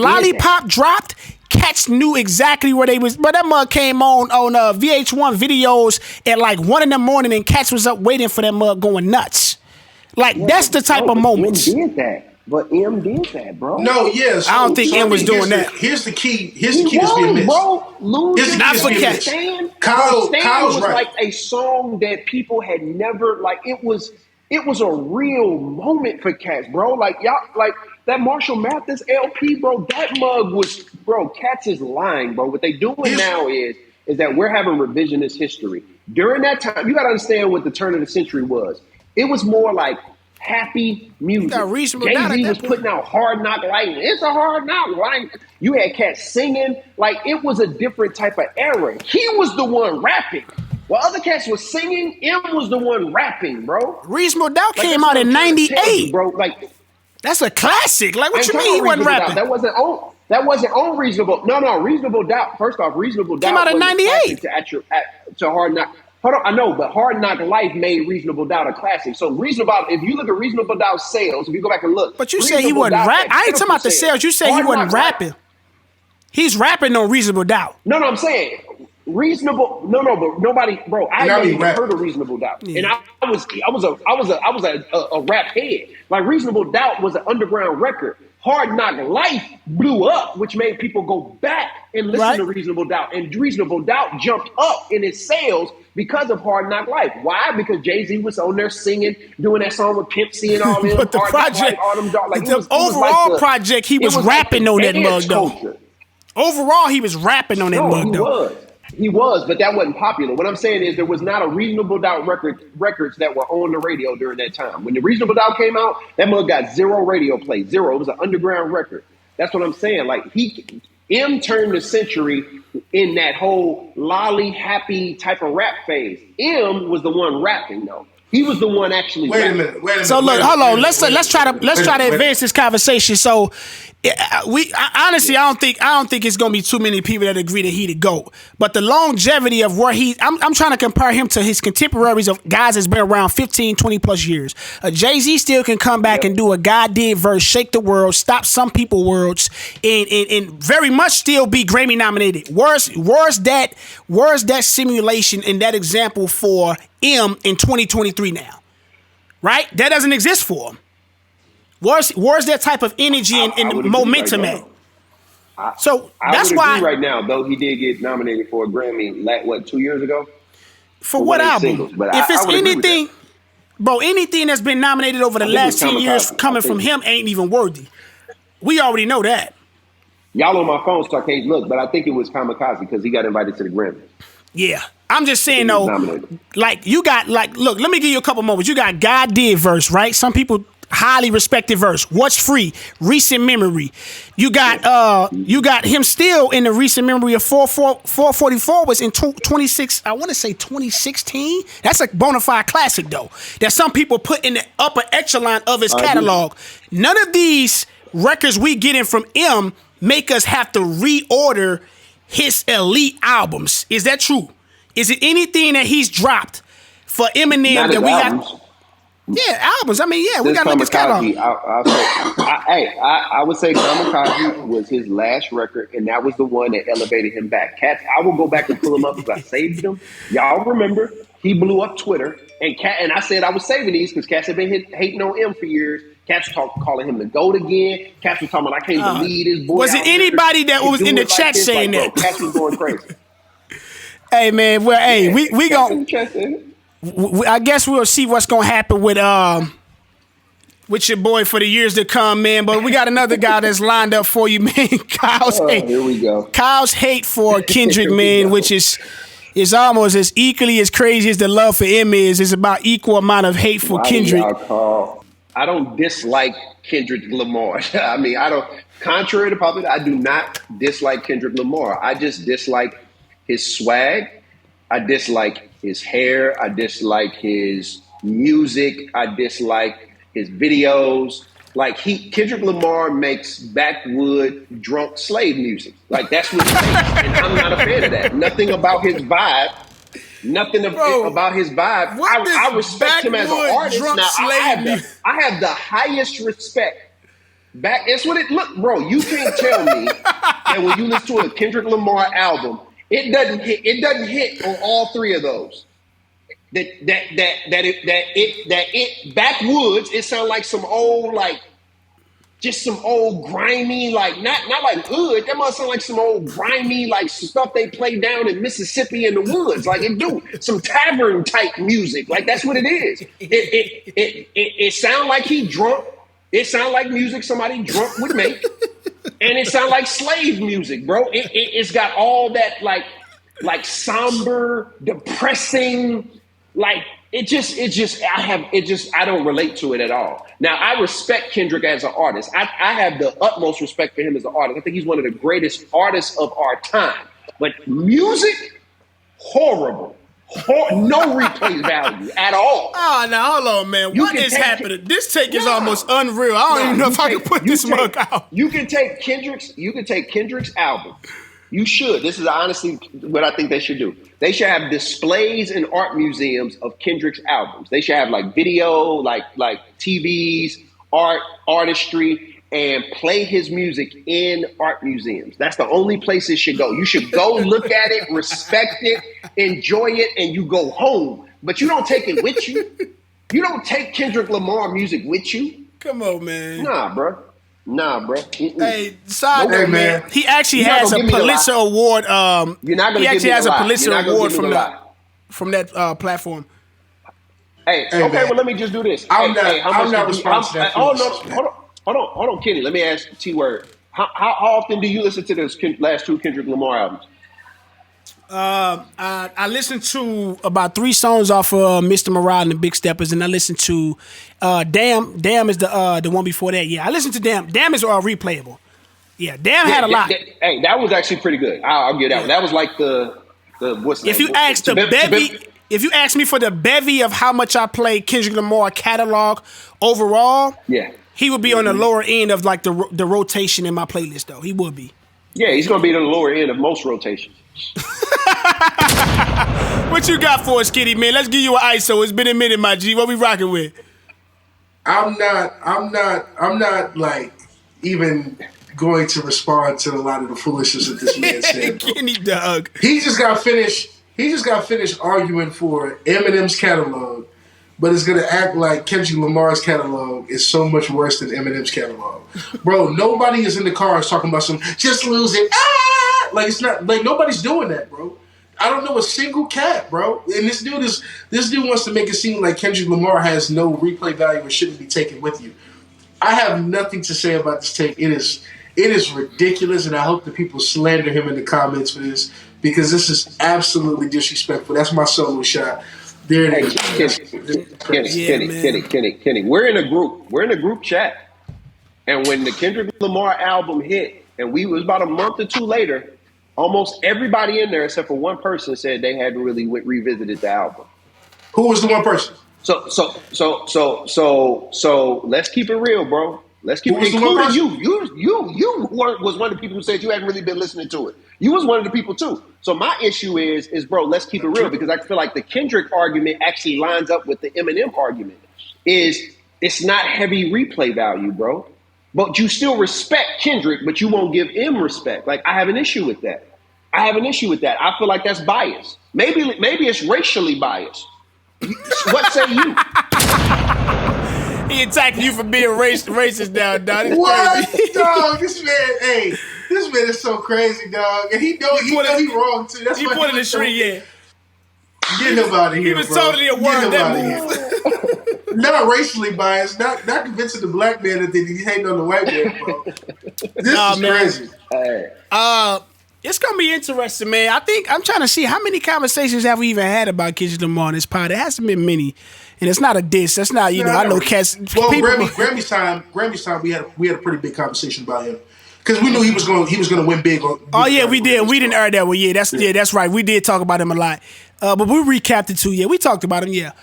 Lollipop dropped, cats knew exactly where they was. But that mug came on VH1 videos at like 1 a.m. and cats was up waiting for that mug going nuts. Like that's the type of moments. M did that. But M did that, bro. No, yes. I don't think M was doing that. Here's the key. Here's the key that's being missed. Bro, losing not for cats. Kyle's was right. Like a song that people had never like. It was a real moment for cats, bro. Like y'all, like that Marshall Mathers LP, bro. That mug was, bro. Cats is lying, bro. What they doing now is that we're having revisionist history. During that time, you got to understand what the turn of the century was. It was more like happy music. Jay-Z was putting out Hard Knock Life. It's a Hard Knock Life. You had cats singing. Like it was a different type of era. He was the one rapping. While other cats was singing, M was the one rapping, bro. Reasonable Doubt came out in 98. Bro, like That's a classic. Like, what And you mean he wasn't rapping? That wasn't on Reasonable. No, Reasonable Doubt. First off, Reasonable Doubt came out in '98 to Hard Knock. Hold on, I know, but Hard Knock Life made Reasonable Doubt a classic. So if you look at Reasonable Doubt sales, if you go back and look, but you said he wasn't rapping. I ain't talking about the sales. You said he wasn't rapping. He's rapping on Reasonable Doubt. No, I'm saying Reasonable. No, but nobody, bro. I never even heard of Reasonable Doubt, and I was a rap head. Like Reasonable Doubt was an underground record. Hard Knock Life blew up, which made people go back and listen to Reasonable Doubt, and Reasonable Doubt jumped up in its sales because of Hard Knock Life. Why? Because Jay-Z was on there singing, doing that song with Pimp C and all them. But the project, the overall project, he was rapping on that mug, though. Overall, he was rapping on that mug, though. He was, but that wasn't popular. What I'm saying is there was not a Reasonable Doubt records that were on the radio during that time. When the Reasonable Doubt came out, that mug got 0 radio play, 0. It was an underground record. That's what I'm saying. Like M turned the century in that whole lolly happy type of rap phase. M was the one rapping though. He was the one actually. Wait a minute. So look, hold on. Let's try to advance this conversation. So honestly, I don't think it's gonna be too many people that agree that he the GOAT. But the longevity of where I'm trying to compare him to his contemporaries of guys that's been around 15, 20 plus years. Jay-Z still can come back and do a God did verse, shake the world, stop some people worlds, and very much still be Grammy nominated. Where's that simulation and that example for M in 2023 now? Right? That doesn't exist for him. Where's that type of energy and momentum at? So that's why right now, though he did get nominated for a Grammy, 2 years ago? For what album? Singles, but if it's anything, bro, anything that's been nominated over the last 10 years coming from him ain't even worthy. We already know that. Y'all on my phone, so I can't look, but I think it was Kamikaze because he got invited to the Grammy. Yeah. I'm just saying though, like you got look, let me give you a couple moments. You got God did verse, right? Some people highly respected verse. What's free? Recent memory. You got him still in the recent memory of 444 was in 26. I want to say 2016. That's a bona fide classic though. That some people put in the upper echelon of his catalog. None of these records we getting from M make us have to reorder his elite albums. Is that true? Is it anything that he's dropped for Eminem that we got? Yeah, albums. I mean, yeah, we got to look at his catalog. I would say Kamikaze was his last record, and that was the one that elevated him back. Cats, I will go back and pull him up because I saved them. Y'all remember, he blew up Twitter, and I said I was saving these because Cats had been hating on him for years. Cats was calling him the GOAT again. Cats was talking about, I can't believe this boy. Was it anybody that was in the chat saying that? Cats was going crazy. Hey, man, well, hey, we gon' I guess we'll see what's gonna happen with your boy for the years to come, man. But we got another guy that's lined up for you, man. Kyle's hate. Here we go. Kyle's hate for Kendrick, man, which is almost as equally as crazy as the love for M is. It's about equal amount of hate for Kendrick. I don't dislike Kendrick Lamar. I mean, contrary to public, I do not dislike Kendrick Lamar. I just dislike his swag. I dislike his hair. I dislike his music. I dislike his videos. Like Kendrick Lamar makes backwood drunk slave music. Like that's what he makes. And I'm not a fan of that. Nothing about his vibe. About his vibe. I respect him as an artist. Now I have the highest respect. It's what it look, bro. You can't tell me that when you listen to a Kendrick Lamar album, it doesn't hit on all three of those. Backwoods, it sounds like some old, just some old grimy, not like hood. That must sound like some old grimy, stuff they play down in Mississippi in the woods. Like it do some tavern type music. Like that's what it is. It sounds like he drunk. It sounds like music somebody drunk would make. And it sounds like slave music, bro. It's got all that like somber, depressing, I don't relate to it at all. Now I respect Kendrick as an artist. I have the utmost respect for him as an artist. I think he's one of the greatest artists of our time. But music, horrible. No replay value at all. Oh, now hold on, man. What is happening? This take is almost unreal. I don't even know if I can put this mug out. You can take Kendrick's album. You should. This is honestly what I think they should do. They should have displays in art museums of Kendrick's albums. They should have like video, like TVs, artistry, and play his music in art museums. That's the only place it should go. You should go look at it, respect it, enjoy it, and you go home. But you don't take it with you. You don't take Kendrick Lamar music with you. Come on, man. Nah, bro. Mm-mm. Hey, side note, man. He actually has a Pulitzer Award. You're not he actually has a Pulitzer Award from that platform. Hey, okay, man. Well, let me just do this. I'm not responsible. Hold on, Kenny. Let me ask T-Word. How often do you listen to those last two Kendrick Lamar albums? I listened to about 3 songs off of Mr. Morale and the Big Steppers, and I listened to Damn. Damn is the one before that. Yeah, I listened to Damn. Damn is replayable. Yeah, Damn had a lot. Hey, that was actually pretty good. I'll give that one. That was like the what's if you ask the bevy. If you ask me for the bevy of how much I play Kendrick Lamar catalog overall, he would be on the lower end of like the rotation in my playlist, though. He would be. Yeah, he's going to be on the lower end of most rotations. What you got for us, Kitty, man? Let's give you an ISO. It's been a minute, my G. What we rocking with? I'm not like even going to respond to a lot of the foolishness that this man said. Kenny Dog. He just got finished arguing for Eminem's catalog, but it's gonna act like Kendrick Lamar's catalog is so much worse than Eminem's catalog. Bro, nobody is in the cars talking about some just lose it. Like it's not like nobody's doing that, bro. I don't know a single cat, bro. And this dude wants to make it seem like Kendrick Lamar has no replay value and shouldn't be taken with you. I have nothing to say about this take. It is ridiculous, and I hope that people slander him in the comments for this, because this is absolutely disrespectful. That's my solo shot. There it is. Kenny. We're in a group. We're in a group chat. And when the Kendrick Lamar album hit, and we was about a month or two later, almost everybody in there, except for one person, said they hadn't really revisited the album. Who was the one person? So let's keep it real, bro. Let's keep it, including you. You was one of the people who said you hadn't really been listening to it. You was one of the people too. So my issue is bro, let's keep it real, because I feel like the Kendrick argument actually lines up with the Eminem argument. It's not heavy replay value, bro. But you still respect Kendrick, but you won't give him respect. Like, I have an issue with that. I feel like that's bias. Maybe it's racially biased. What say you? He attacked you for being racist now, dog. What? Dog, this man is so crazy, dog. And he know he wrong, too. That's he put in the street, yeah. Get him out of here, He was totally a word that move. Not racially biased, not convincing the black man that he hating on the white man, bro. This is crazy. It's gonna be interesting, man. I'm trying to see how many conversations have we even had about Kendrick Lamar on this pod. There hasn't been many, and it's not a diss. That's not, I know cats. Well, Grammy's time, we had a pretty big conversation about him, because we knew he was going to win big. We did. We didn't air that one. Yeah, that's right. We did talk about him a lot, but we recapped it too. Yeah, we talked about him. Yeah.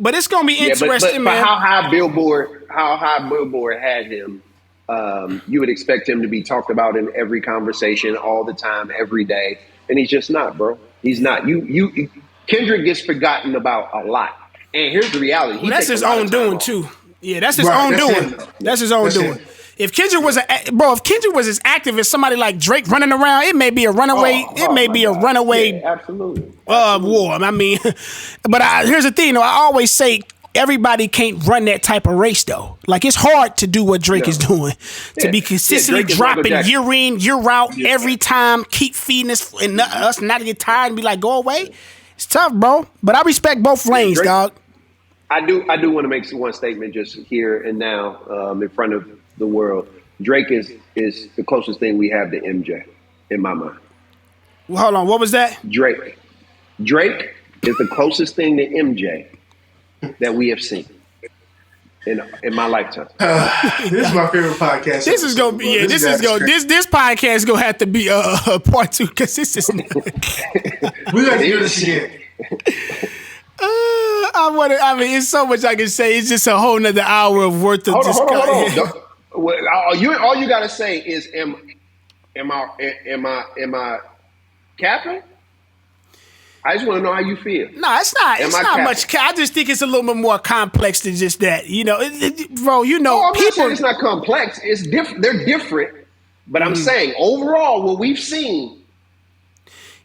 But it's gonna be interesting, man. But how high Billboard had him, you would expect him to be talked about in every conversation, all the time, every day, and he's just not, bro. He's not. Kendrick gets forgotten about a lot, and here's the reality. That's his own doing too. Yeah, that's his own doing. That's his own doing. If Kendrick was as active as somebody like Drake running around, it may be a runaway. Absolutely. War. I mean, but here's the thing, though. I always say everybody can't run that type of race, though. Like, it's hard to do what Drake is doing, to be consistently dropping year in, year out, every time, keep feeding us and us not to get tired and be like, go away. It's tough, bro. But I respect both lanes, Drake, dog. I do want to make one statement just here and now, in front of the world. Drake is the closest thing we have to MJ in my mind. Well, hold on, what was that? Drake is the closest thing to MJ that we have seen in my lifetime. This is my favorite podcast. This is gonna be this podcast is gonna have to be part 2, because this is We got to do this again. I mean, it's so much I can say. It's just a whole nother hour of worth of discussion. Hold on. All you gotta say is, am I capping? I just want to know how you feel. No, it's not. It's not much. I just think it's a little bit more complex than just that. You know, bro. You know, I'm people. not saying it's not complex. It's different. They're different. But I'm saying overall, what we've seen.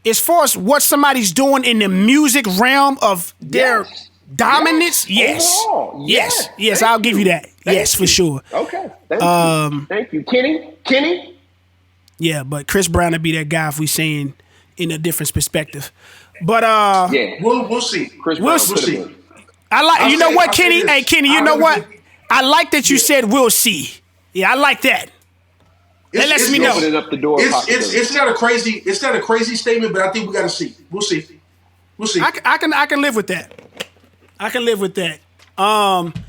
As far as what somebody's doing in the music realm of their dominance, yes. Overall, yes, I'll give you that. Yes, for sure. Okay, thank you. Kenny? Yeah, but Chris Brown would be that guy if we saying in a different perspective. But we'll see. Chris Brown, we'll see. I like, you know what, Kenny? Hey, Kenny, you know what? I like that you said we'll see. Yeah, I like that. That lets me know. Up the door it's not a crazy statement, but I think we got to see. We'll see. I can live with that. I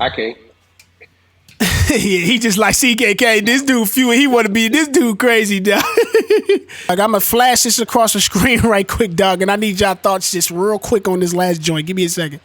can't. Yeah, he just like CKK. This dude he want to be this dude crazy, dog. Like, I'm gonna flash this across the screen right quick, dog, and I need y'all thoughts just real quick on this last joint. Give me a second.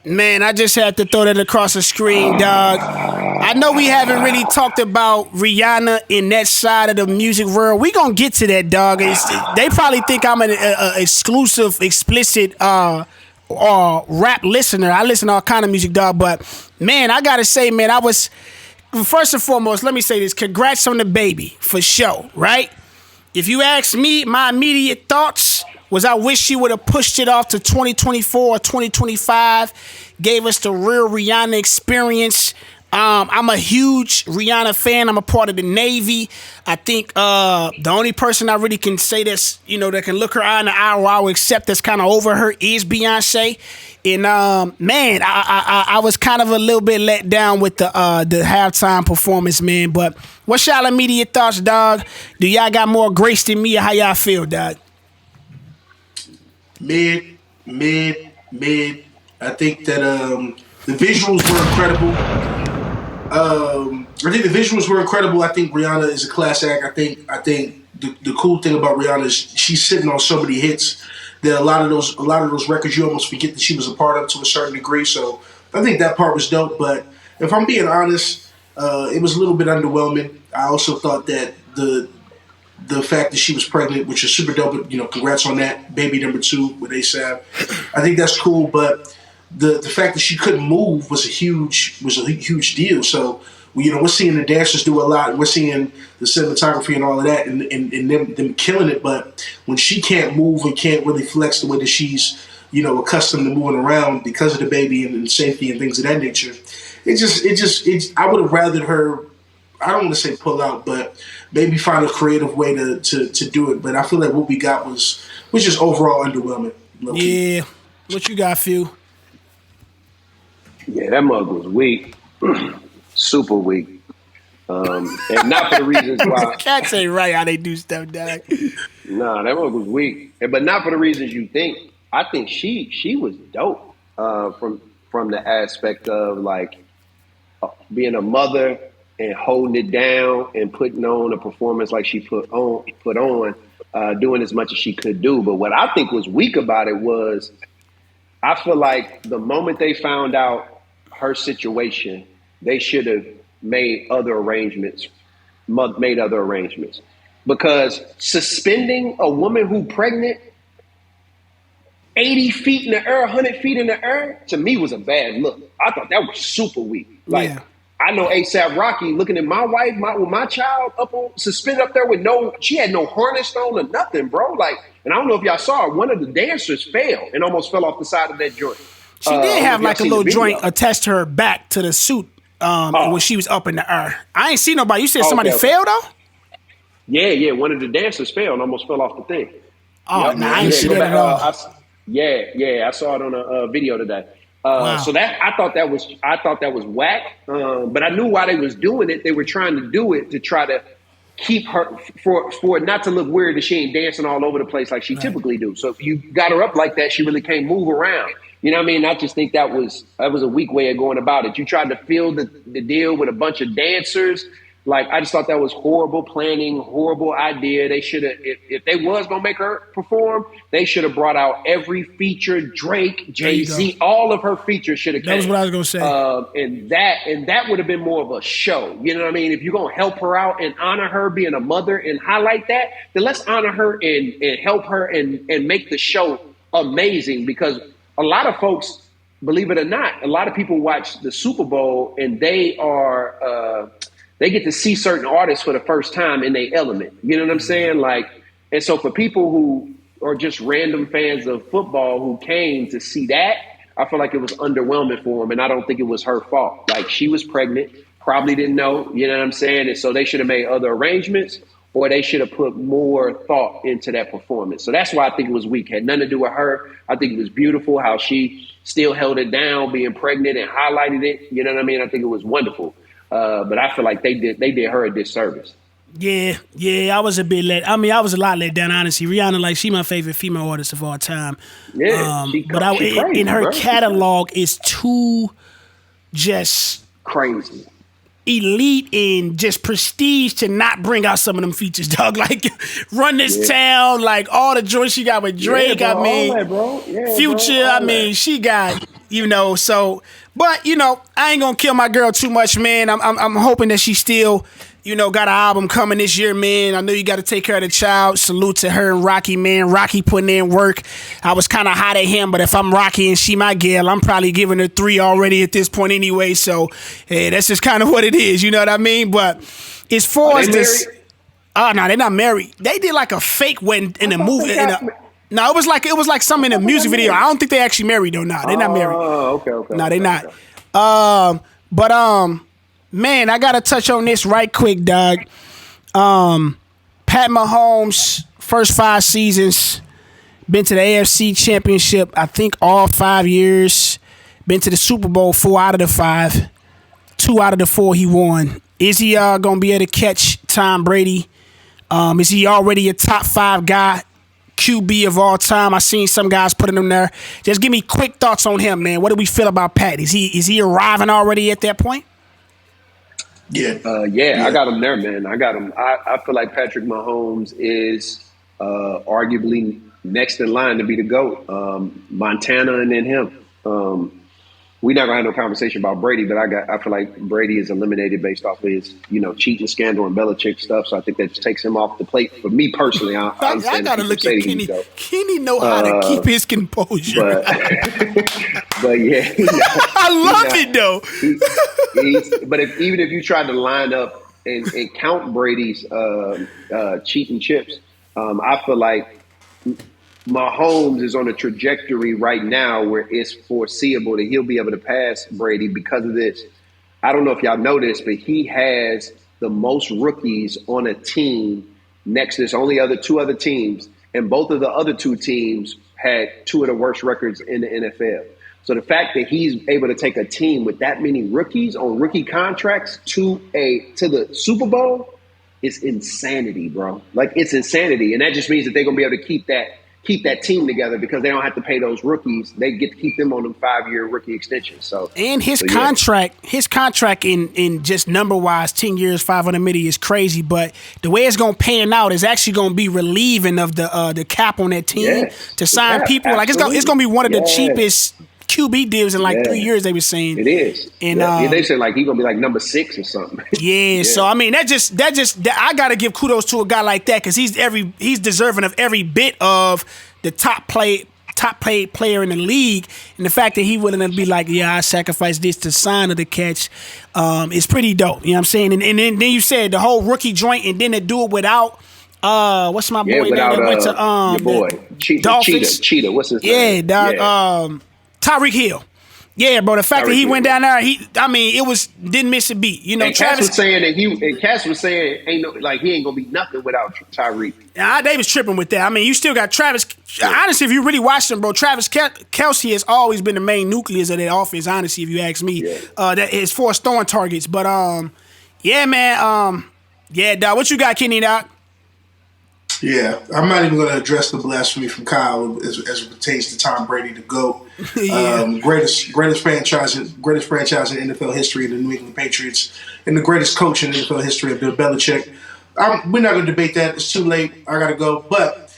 Man, I just had to throw that across the screen, dog. I know we haven't really talked about Rihanna in that side of the music world. We gonna get to that, dog. They probably think I'm an exclusive, explicit rap listener. I listen to all kind of music, dog. But man, I gotta say, man, first and foremost, let me say this: congrats on the baby, for sure, right? If you ask me, my immediate thoughts was I wish she would have pushed it off to 2024 or 2025, gave us the real Rihanna experience. I'm a huge Rihanna fan. I'm a part of the Navy. I think the only person I really can say that's, you know, that can look her eye in the eye or I will accept that's kind of over her is Beyonce. And man, I was kind of a little bit let down with the halftime performance, man. But what's y'all immediate thoughts, dog? Do y'all got more grace than me, or how y'all feel, dog? Mid. I think that the visuals were incredible. I think Rihanna is a class act. I think the cool thing about Rihanna is she's sitting on so many hits that a lot of those records you almost forget that she was a part of to a certain degree. So I think that part was dope. But if I'm being honest, it was a little bit underwhelming. I also thought that the fact that she was pregnant, which is super dope, you know, congrats on that. Baby number 2 with ASAP. I think that's cool, but the fact that she couldn't move was a huge deal. So, you know, we're seeing the dancers do a lot, and we're seeing the cinematography and all of that, and them killing it. But when she can't move and can't really flex the way that she's, you know, accustomed to moving around because of the baby and safety and things of that nature, I would have rather her. I don't want to say pull out, but maybe find a creative way to do it. But I feel like what we got was just overall underwhelming. Yeah. What you got, Phil? Yeah, that mug was weak. Super weak. And not for the reasons why. Cats ain't right how they do stuff, dog. Nah, that mug was weak. But not for the reasons you think. I think she was dope from the aspect of, like, being a mother and holding it down and putting on a performance like she put on, doing as much as she could do. But what I think was weak about it was, I feel like the moment they found out her situation, they should have made other arrangements. Because suspending a woman who pregnant 80 feet in the air, 100 feet in the air, to me was a bad look. I thought that was super weak. Like, I know ASAP Rocky looking at my wife, my child up on suspended up there with she had no harness on or nothing, bro. Like, and I don't know if y'all saw it, one of the dancers fell and almost fell off the side of that joint. She did have like a little joint attached to her back to the suit when she was up in the air. I ain't see nobody. You said somebody fell though? Yeah. One of the dancers fell and almost fell off the thing. Oh, no, I ain't see that at all. I saw it on a video today. Wow. So that I thought that was whack. But I knew why they was doing it. They were trying to do it to try to keep her for it not to look weird that she ain't dancing all over the place like she typically do. So if you got her up like that, she really can't move around. You know what I mean? I just think that was a weak way of going about it. You tried to fill the deal with a bunch of dancers. Like, I just thought that was horrible planning, horrible idea. They should have, if they was going to make her perform, they should have brought out every feature, Drake, Jay-Z, all of her features should have came. That was what I was going to say. And that would have been more of a show. You know what I mean? If you're going to help her out and honor her being a mother and highlight that, then let's honor her and help her and make the show amazing. Because a lot of folks, believe it or not, a lot of people watch the Super Bowl and they get to see certain artists for the first time in their element. You know what I'm saying? Like, and so for people who are just random fans of football who came to see that, I feel like it was underwhelming for them. And I don't think it was her fault. Like, she was pregnant, probably didn't know, you know what I'm saying? And so they should have made other arrangements or they should have put more thought into that performance. So that's why I think it was weak. Had nothing to do with her. I think it was beautiful how she still held it down, being pregnant and highlighted it. You know what I mean? I think it was wonderful. But I feel like they did her a disservice. Yeah, I was a bit let. I mean, I was a lot let down, honestly. Rihanna, like, she my favorite female artist of all time. Yeah, in her catalog is too just crazy, elite and just prestige to not bring out some of them features, dog. Like, Run This Town, like all the joints she got with Drake. Yeah, bro, I mean, all that, bro. Yeah, Future. Bro, I mean, she got, so. But, I ain't gonna kill my girl too much, man. I'm hoping that she still, got an album coming this year, man. I know you got to take care of the child. Salute to her and Rocky, man. Rocky putting in work. I was kind of hot at him, but if I'm Rocky and she my girl, I'm probably giving her 3 already at this point anyway. So, hey, that's just kind of what it is. You know what I mean? But as far as this, no, they're not married. They did like a fake wedding in a movie. No, it was like something in a music video. I don't think they actually married though. No, they're not married. Oh, okay. No, they're not. Man, I gotta touch on this right quick, dog. Pat Mahomes, first 5 seasons, been to the AFC Championship, I think all 5 years. Been to the Super Bowl 4 out of the 5. 2 out of the 4 he won. Is he gonna be able to catch Tom Brady? Is he already a top 5 guy? QB of all time. I seen some guys putting him there. Just give me quick thoughts on him, man. What do we feel about Pat? Is he arriving already at that point? Yeah. I got him there, man. I got him. I feel like Patrick Mahomes is arguably next in line to be the GOAT. Montana and then him. We're not gonna have no conversation about Brady, but I feel like Brady is eliminated based off of his, cheating scandal and Belichick stuff. So I think that just takes him off the plate. For me personally, I gotta look at Kenny. Kenny know how to keep his composure. But yeah, I love it though. But even if you tried to line up and count Brady's cheating chips, I feel like Mahomes is on a trajectory right now where it's foreseeable that he'll be able to pass Brady because of this. I don't know if y'all know this, but he has the most rookies on a team next to this. Only 2 other teams, and both of the other 2 teams had 2 of the worst records in the NFL. So the fact that he's able to take a team with that many rookies on rookie contracts to the Super Bowl is insanity, bro. Like, it's insanity, and that just means that they're gonna be able to keep that team together because they don't have to pay those rookies. They get to keep them on them 5-year rookie extensions. So, and his contract in just number wise, 10 years, $500 million is crazy. But the way it's gonna pan out is actually gonna be relieving of the cap on that team to sign people. Like, it's gonna be one of the cheapest QB deals in 3 years. They were saying it is, and they said like he's gonna be like number 6 or something. Yeah. So I mean, that I gotta give kudos to a guy like that because he's deserving of every bit of the top top paid player in the league, and the fact that he willing to be like, yeah, I sacrificed this to sign or to catch, is pretty dope. You know what I'm saying? And then you said the whole rookie joint, and then to do it without what's my boy name that went to your boy Dolphins? Cheetah. What's his name? Yeah, dog. Tyreek Hill. Yeah, bro. The fact that he went down there, it was didn't miss a beat. You know, and Travis was saying that Cass was saying he ain't gonna be nothing without Tyreek. They was tripping with that. I mean, you still got Travis. Yeah. Honestly, if you really watch them, bro, Travis Kelce has always been the main nucleus of that offense. Honestly, if you ask me, that is for throwing targets. But yeah, man. Yeah, dog. What you got, Kenny, dog? Yeah, I'm not even going to address the blasphemy from Kyle as it pertains to Tom Brady, the GOAT. Greatest franchise in NFL history, the New England Patriots, and the greatest coach in NFL history of Bill Belichick. We're not going to debate that. It's too late. I got to go. But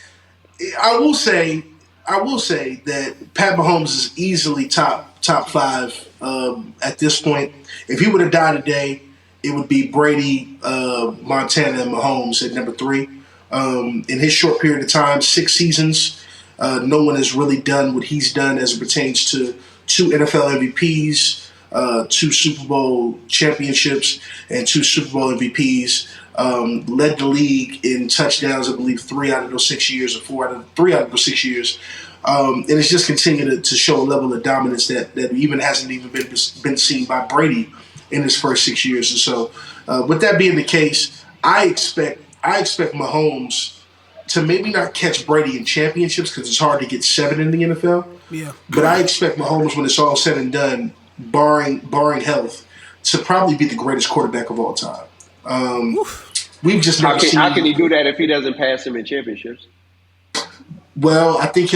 I will say that Pat Mahomes is easily top five at this point. If he would have died today, it would be Brady, Montana, and Mahomes at number 3. In his short period of time, 6 seasons, no one has really done what he's done as it pertains to 2 NFL MVPs, 2 Super Bowl championships, and 2 Super Bowl MVPs. Led the league in touchdowns, I believe, 3 out of those 6 years, or 3 out of those 6 years. And it's just continued to show a level of dominance that even hasn't even been seen by Brady in his first 6 years. And so, with that being the case, I expect Mahomes to maybe not catch Brady in championships because it's hard to get 7 in the NFL. Yeah. But I expect Mahomes, when it's all said and done, barring health, to probably be the greatest quarterback of all time. We've just never seen. How can he do that if he doesn't pass him in championships? Well, I think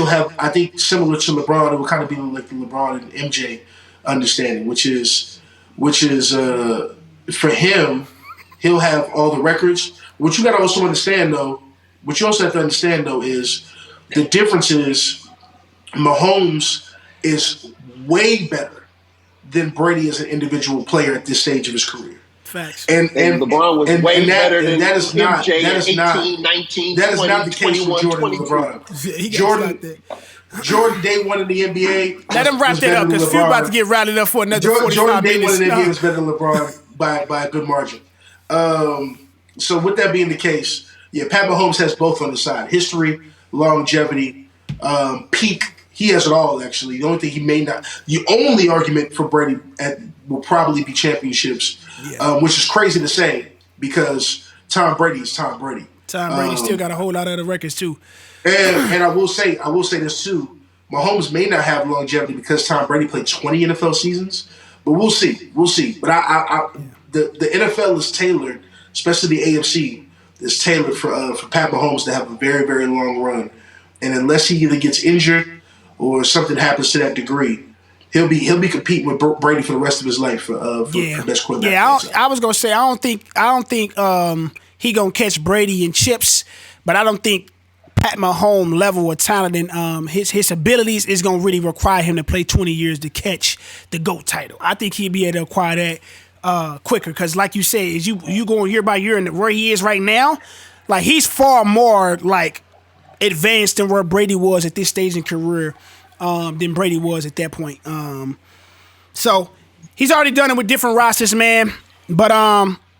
similar to LeBron, it will kind of be like the LeBron and MJ understanding, which is for him, he'll have all the records. What you got to also understand, though, is the difference is Mahomes is way better than Brady as an individual player at this stage of his career. Facts. And LeBron was way better than that is not, MJ that is 18, not, 19, that is 20, not the case 21, for Jordan 22. and LeBron. Jordan day one in the NBA. Let him wrap that up because Phil about to get rallied up for another 45 Jordan minutes. day one in the NBA was better than LeBron by a good margin. So with that being the case, yeah, Pat Mahomes has both on the side. History, longevity, peak. He has it all, actually. The only thing he may not... The only argument for Brady will probably be championships, which is crazy to say because Tom Brady is Tom Brady. Tom Brady still got a whole lot of other records, too. And I will say this, too. Mahomes may not have longevity because Tom Brady played 20 NFL seasons, but we'll see. But the NFL is tailored, especially the AFC, is tailored for Pat Mahomes to have a very, very long run. And unless he either gets injured or something happens to that degree, he'll be competing with Brady for the rest of his life for best quarterback. Yeah, I was gonna say I don't think he gonna catch Brady in chips, but I don't think Pat Mahomes level of talent and his abilities is gonna really require him to play 20 years to catch the GOAT title. I think he'd be able to acquire that quicker because, like you said, is you going year by year and where he is right now, like he's far more like advanced than where Brady was at this stage in career than Brady was at that point. So he's already done it with different rosters, man. But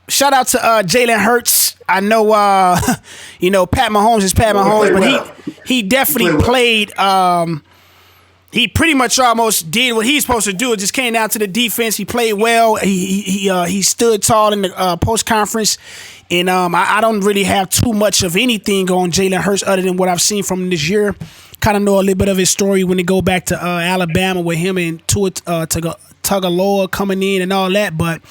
shout out to Jalen Hurts. I know Pat Mahomes is Pat Mahomes, but he definitely played. He pretty much almost did what he's supposed to do. It just came down to the defense. He played well. He stood tall in the post conference, and I don't really have too much of anything on Jalen Hurts other than what I've seen from him this year. Kind of know a little bit of his story when they go back to Alabama with him and Tua Tagovailoa coming in and all that. But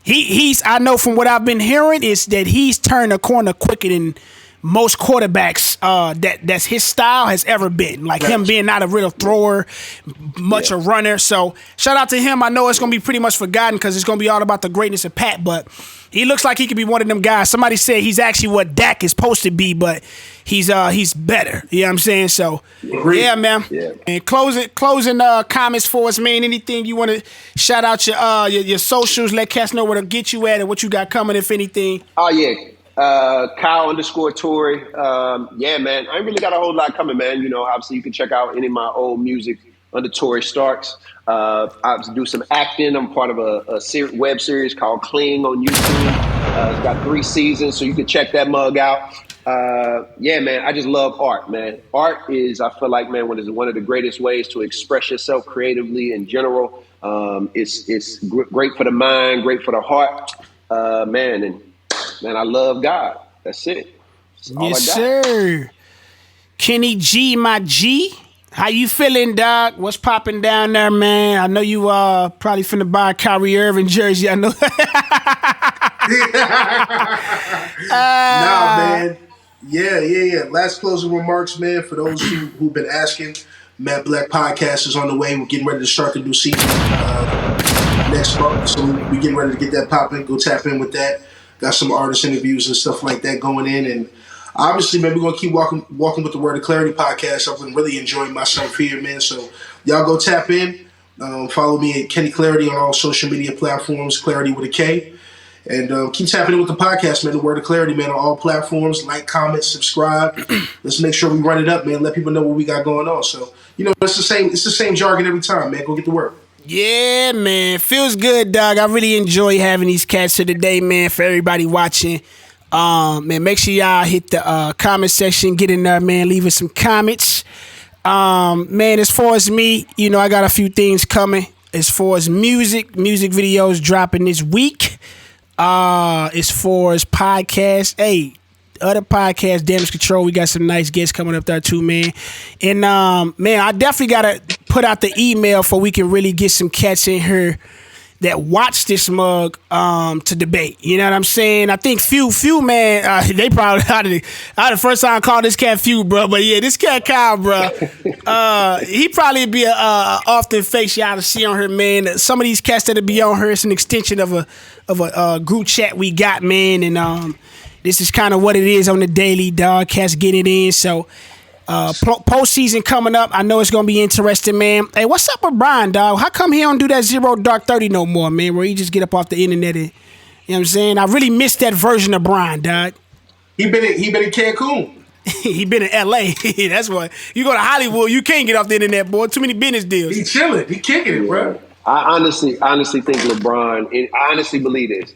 he's I know from what I've been hearing is that he's turned a corner quicker than most quarterbacks that's his style has ever been. Like him being not a real thrower, much a runner. So shout out to him. I know it's going to be pretty much forgotten because it's going to be all about the greatness of Pat, but he looks like he could be one of them guys. Somebody said he's actually what Dak is supposed to be, but he's better. You know what I'm saying? So yeah, man. Yeah. And closing comments for us, man. Anything you want to shout out your socials, let cats know where to get you at and what you got coming, if anything. Oh yeah. Kyle _Tory. Yeah, man. I ain't really got a whole lot coming, man. You know, obviously you can check out any of my old music under Tory Starks. I do some acting. I'm part of a web series called Cling on YouTube. It's got 3 seasons, so you can check that mug out. Yeah, man, I just love art, man. Art is, I feel like, man, one of the greatest ways to express yourself creatively in general. It's great for the mind, great for the heart, man. And man, I love God. That's it. That's all Yes, I got. sir. Kenny G, my G. How you feeling, Doc? What's popping down there, man? I know you probably finna buy a Kyrie Irving jersey. I know. Nah, man. Yeah. Last closing remarks, man. For those who've been asking, Matt Black Podcast is on the way. We're getting ready to start the new season next month. So we're getting ready to get that popping. Go tap in with that. Got some artist interviews and stuff like that going in. And obviously, man, we're going to keep walking with the Word of Clarity podcast. I've been really enjoying myself here, man. So y'all go tap in. Follow me at Kenny Klarity on all social media platforms, Klarity with a K. And keep tapping in with the podcast, man. The Word of Clarity, man, on all platforms. Like, comment, subscribe. Let's make sure we run it up, man. Let people know what we got going on. So, you know, it's the same jargon every time, man. Go get to work. Yeah, man. Feels good, dog. I really enjoy having these cats here today, man, for everybody watching. Man, make sure y'all hit the comment section. Get in there, man. Leave us some comments. Man, as far as me, you know, I got a few things coming. As far as music videos dropping this week. As far as podcasts, hey, other podcasts, Damage Control, we got some nice guests coming up there too, man. And man, I definitely gotta put out the email for we can really get some cats in here that watch this mug to debate. You know what I'm saying? I think few man, they probably I the first time I called this cat Few, bro. But yeah, this cat Kyle, bro. He probably be a often face y'all to see on her, man. Some of these cats that'll be on her, it's an extension of a group chat we got, man. And this is kind of what it is on the daily, dog. Cats get it in. So postseason coming up. I know it's gonna be interesting, man. Hey, what's up with Brian, dog? How come he don't do that 0 Dark 30 no more, man? Where he just get up off the internet and, you know what I'm saying? I really missed that version of Brian, dog. He been in Cancun. He been in LA. That's why you go to Hollywood, you can't get off the internet, boy. Too many business deals. He chilling. He kicking it, bro. I honestly think LeBron, and I honestly believe this.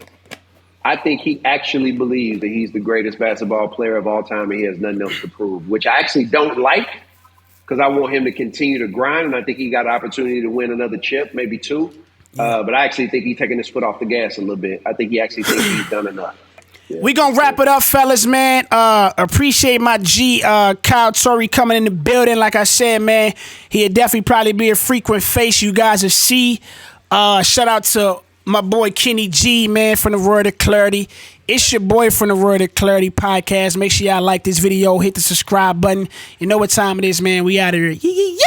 I think he actually believes that he's the greatest basketball player of all time and he has nothing else to prove, which I actually don't like because I want him to continue to grind, and I think he got an opportunity to win another chip, maybe 2. But I actually think he's taking his foot off the gas a little bit. I think he actually thinks he's done enough. Yeah, we gonna wrap it up, fellas, man. Appreciate my G, Kyle Tory, coming in the building. Like I said, man, he'll definitely probably be a frequent face you guys will see. Shout out to my boy Kenny G, man, from the Word of Clarity. It's your boy from the Word of Clarity podcast. Make sure y'all like this video, hit the subscribe button. You know what time it is, man. We out of here. Yee.